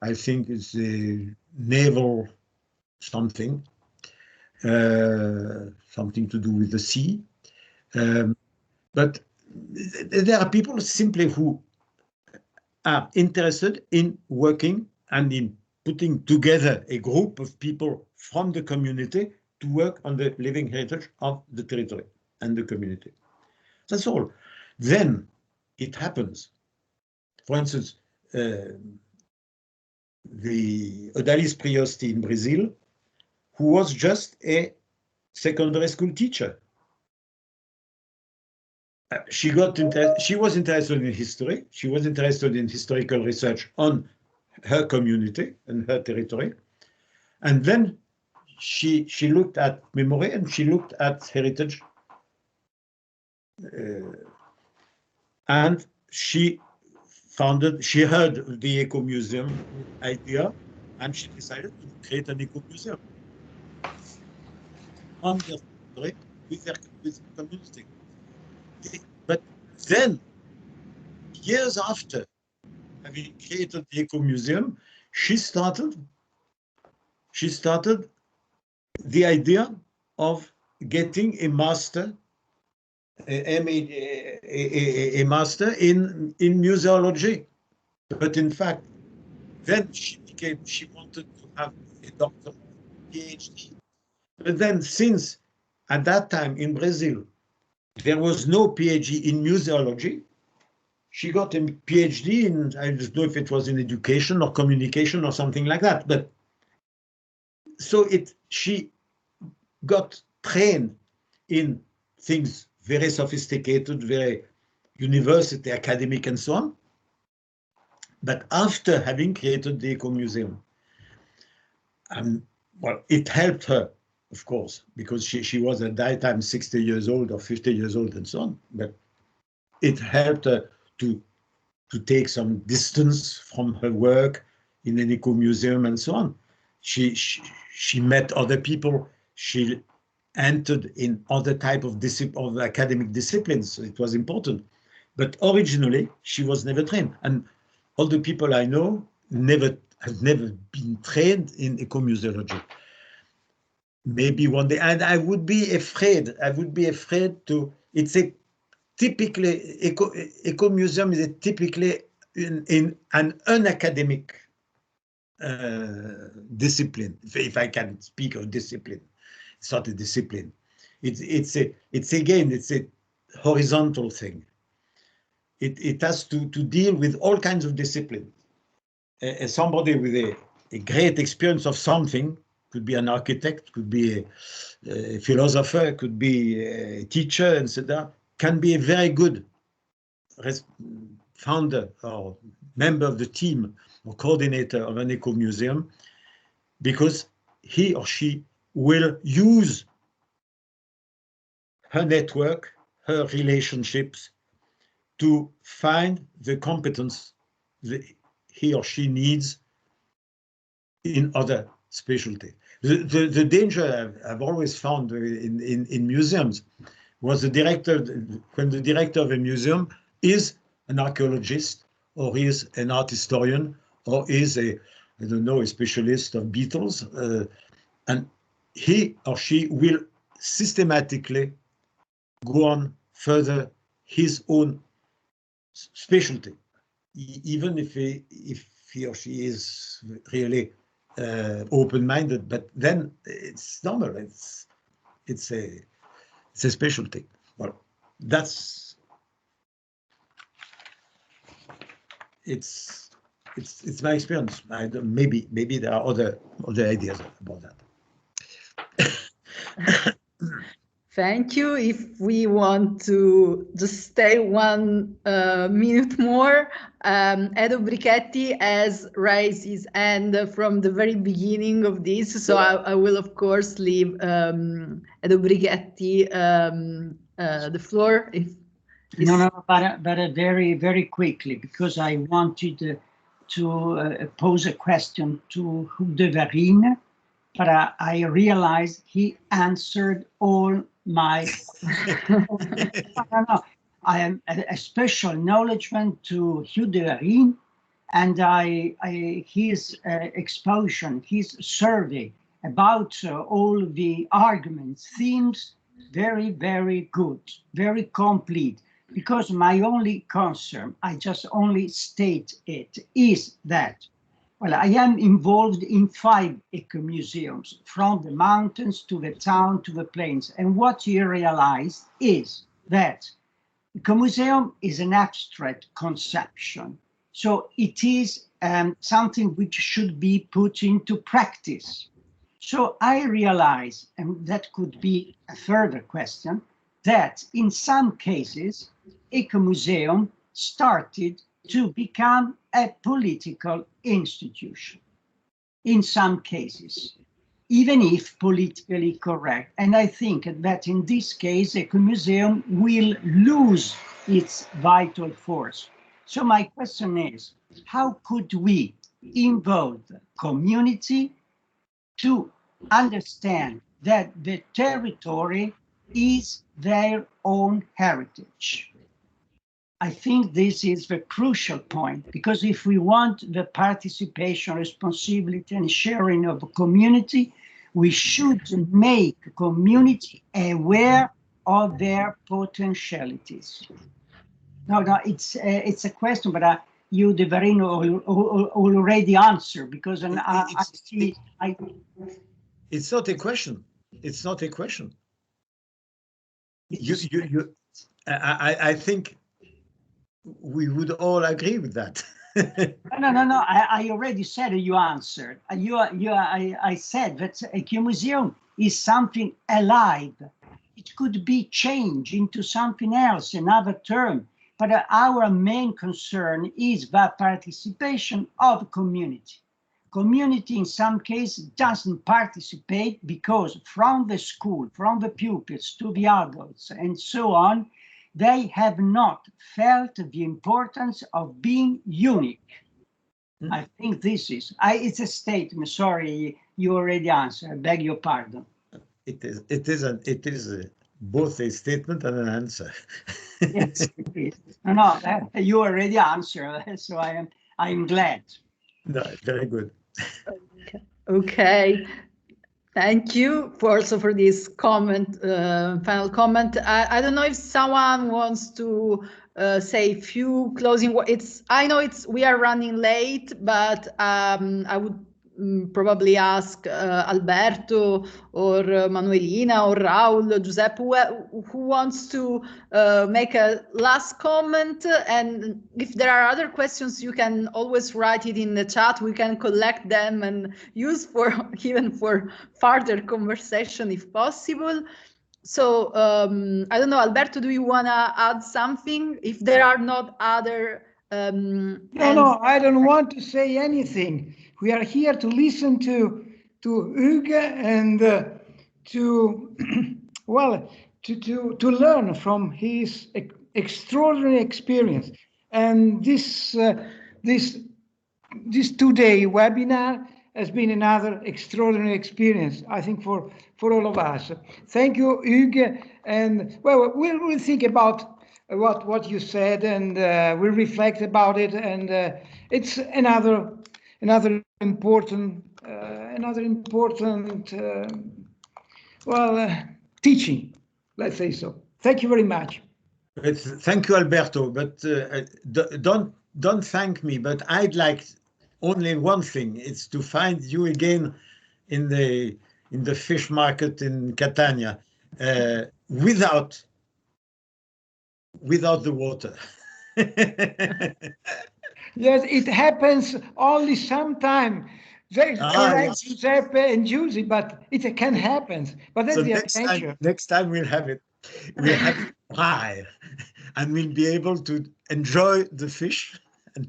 I think it's a naval something, something to do with the sea. But there are people simply who are interested in working and in putting together a group of people from the community to work on the living heritage of the territory and the community. That's all. Then it happens. For instance, the Odalis Priosti in Brazil, who was just a secondary school teacher. She was interested in history. She was interested in historical research on her community and her territory. And then she looked at memory and she looked at heritage. And she heard the Ecomuseum idea, and she decided to create an Ecomuseum on their territory with their community. But then, years after having created the Ecomuseum, she started the idea of getting a master, a master in museology. But in fact, then she wanted to have a doctor, PhD. But then since at that time in Brazil, there was no PhD in museology, she got a PhD in, I don't know if it was in education or communication or something like that. But so she got trained in things very sophisticated, very university, academic, and so on. But after having created the Ecomuseum, well, it helped her, of course, because she was at that time 60 years old or 50 years old and so on. But it helped her to take some distance from her work in an Ecomuseum and so on. She met other people. She entered in other type of academic disciplines. So it was important. But originally, she was never trained. And all the people I know have never been trained in ecomuseology. Maybe one day, and I would be afraid to, it's a typically, Ecomuseum is typically in an unacademic discipline, if I can speak of discipline. It's not a discipline. It's a horizontal thing. It has to deal with all kinds of disciplines. Somebody with a great experience of something, could be an architect, could be a philosopher, could be a teacher, etc., can be a very good founder or member of the team or coordinator of an eco-museum, because he or she will use her network, her relationships to find the competence that he or she needs in other specialty. The danger I've always found in museums was when the director of a museum is an archaeologist, or is an art historian, or is I don't know, a specialist of Beatles, and he or she will systematically go on further his own specialty, even if he or she is really open-minded. But then it's normal. It's a specialty. Well, it's my experience. Maybe there are other ideas about that. Thank you. If we want to just stay 1 minute more, Edo Brichetti has raised his hand from the very beginning of this, so I will of course leave Edo Brichetti the floor. But very, very quickly, because I wanted to pose a question to Hugues De Varine, but I realized he answered all my. I am a special acknowledgement to Hugues De Varine, and his exposition, his survey about all the arguments, themes, very, very good, very complete. Because my only concern, I just only state it, is that, well, I am involved in 5 eco-museums, from the mountains to the town to the plains. And what you realize is that Ecomuseum is an abstract conception. So it is something which should be put into practice. So I realize, and that could be a further question, that in some cases, Ecomuseum started to become a political institution. In some cases, even if politically correct. And I think that in this case, Ecomuseum will lose its vital force. So my question is, how could we involve the community to understand that the territory is their own heritage? I think this is the crucial point, because if we want the participation, responsibility, and sharing of the community, we should make the community aware of their potentialities. No, it's a question, but you, De Varine, already answered, because it's not a question. It's not a question. I think we would all agree with that. No. I already said you answered. I said that Ecomuseum is something alive. It could be changed into something else, another term. But our main concern is the participation of community. Community in some cases doesn't participate because from the school, from the pupils to the adults and so on, they have not felt the importance of being unique. I think this is, it's a statement. Sorry, you already answered. I beg your pardon. It is both a statement and an answer. Yes, it is. No, you already answered, so I'm glad. No, very good. Okay. Thank you also for this comment, final comment. I don't know if someone wants to say a few closing words. I know we are running late, but I would probably ask Alberto or Manuelina or Raul or Giuseppe, who wants to make a last comment. And if there are other questions, you can always write it in the chat. We can collect them and use for even for further conversation if possible. So I don't know, Alberto, do you want to add something? If there are not other No, I don't want to say anything. We are here to listen to Hugues and to well to learn from his extraordinary experience. And this 2-day webinar has been another extraordinary experience, I think, for all of us. Thank you, Hugues. And well, we'll think about what you said, and we'll reflect about it. And it's another important teaching, let's say so. Thank you very much. Thank you, Alberto. But don't thank me. But I'd like only one thing: it's to find you again in the fish market in Catania, without the water. Yes, it happens only sometime. Very correct, Giuseppe and Giusy, but it can happen. But that's so the adventure. next time we'll have it. We'll have it dry, and we'll be able to enjoy the fish and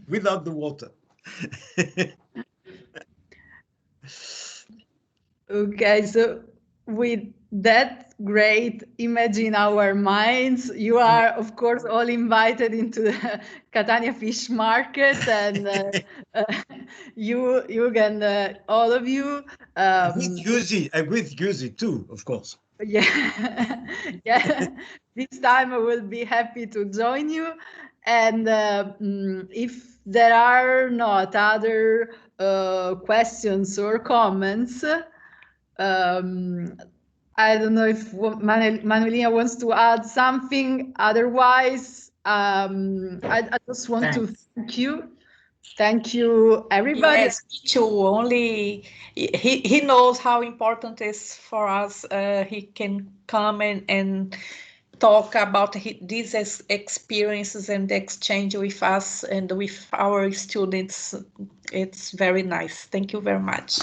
without the water. Okay, so with that great image in our minds, you are, of course, all invited into the Catania Fish Market, and you can, all of you. With Giusy too, of course. Yeah, yeah. This time I will be happy to join you. And if there are not other questions or comments, I don't know if Manuelina wants to add something. Otherwise, I just want to thank you. Thank you, everybody. Yes, me too. Only he knows how important it is for us. He can come and talk about these experiences and exchange with us and with our students. It's very nice. Thank you very much.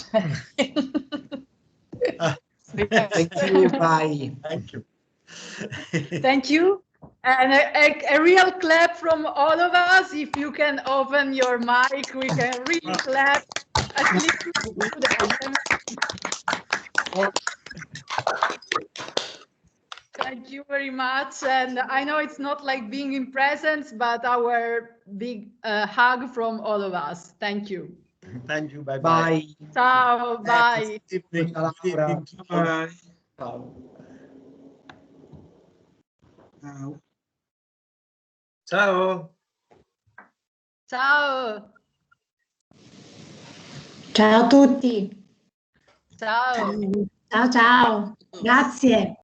Thank you. Bye. Thank you. Thank you. And a real clap from all of us. If you can open your mic, we can really clap. At least thank you very much. And I know it's not like being in presence, but our big hug from all of us. Thank you. Thank you. Bye. Bye. Ciao. Bye. Good evening. Good evening. Bye. Ciao. Ciao. Ciao a tutti. Ciao. Ciao ciao. Grazie.